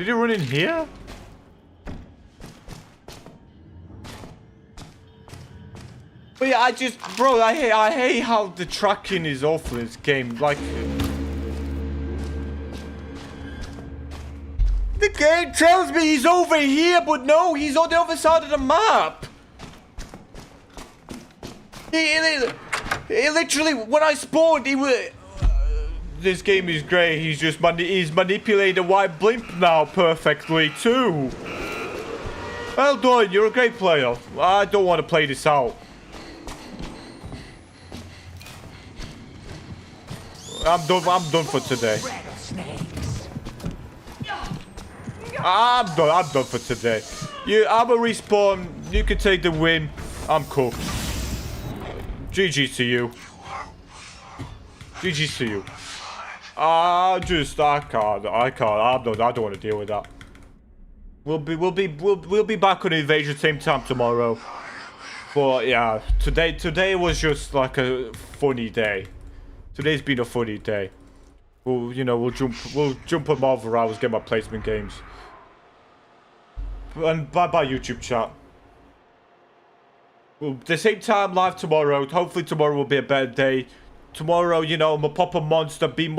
Did he run in here? But yeah, bro, I hate how the tracking is awful in this game. Like, the game tells me he's over here, but no, he's on the other side of the map. He literally, when I spawned, he was. This game is great. He's just he's manipulated the white blimp now perfectly too. Well done. You're a great player. I don't want to play this out. I'm done for today. Rattlesnakes. I'm done for today. I'm a respawn. You can take the win. I'm cooked. GG to you. GG to you. I can't. I don't want to deal with that. We'll be back on Invasion same time tomorrow. But yeah, today was just like a funny day. Today's been a funny day. We'll jump on Marvel Hours, get my placement games. And bye YouTube chat. Well, the same time live tomorrow. Hopefully tomorrow will be a better day. Tomorrow, I'm a pop a monster, be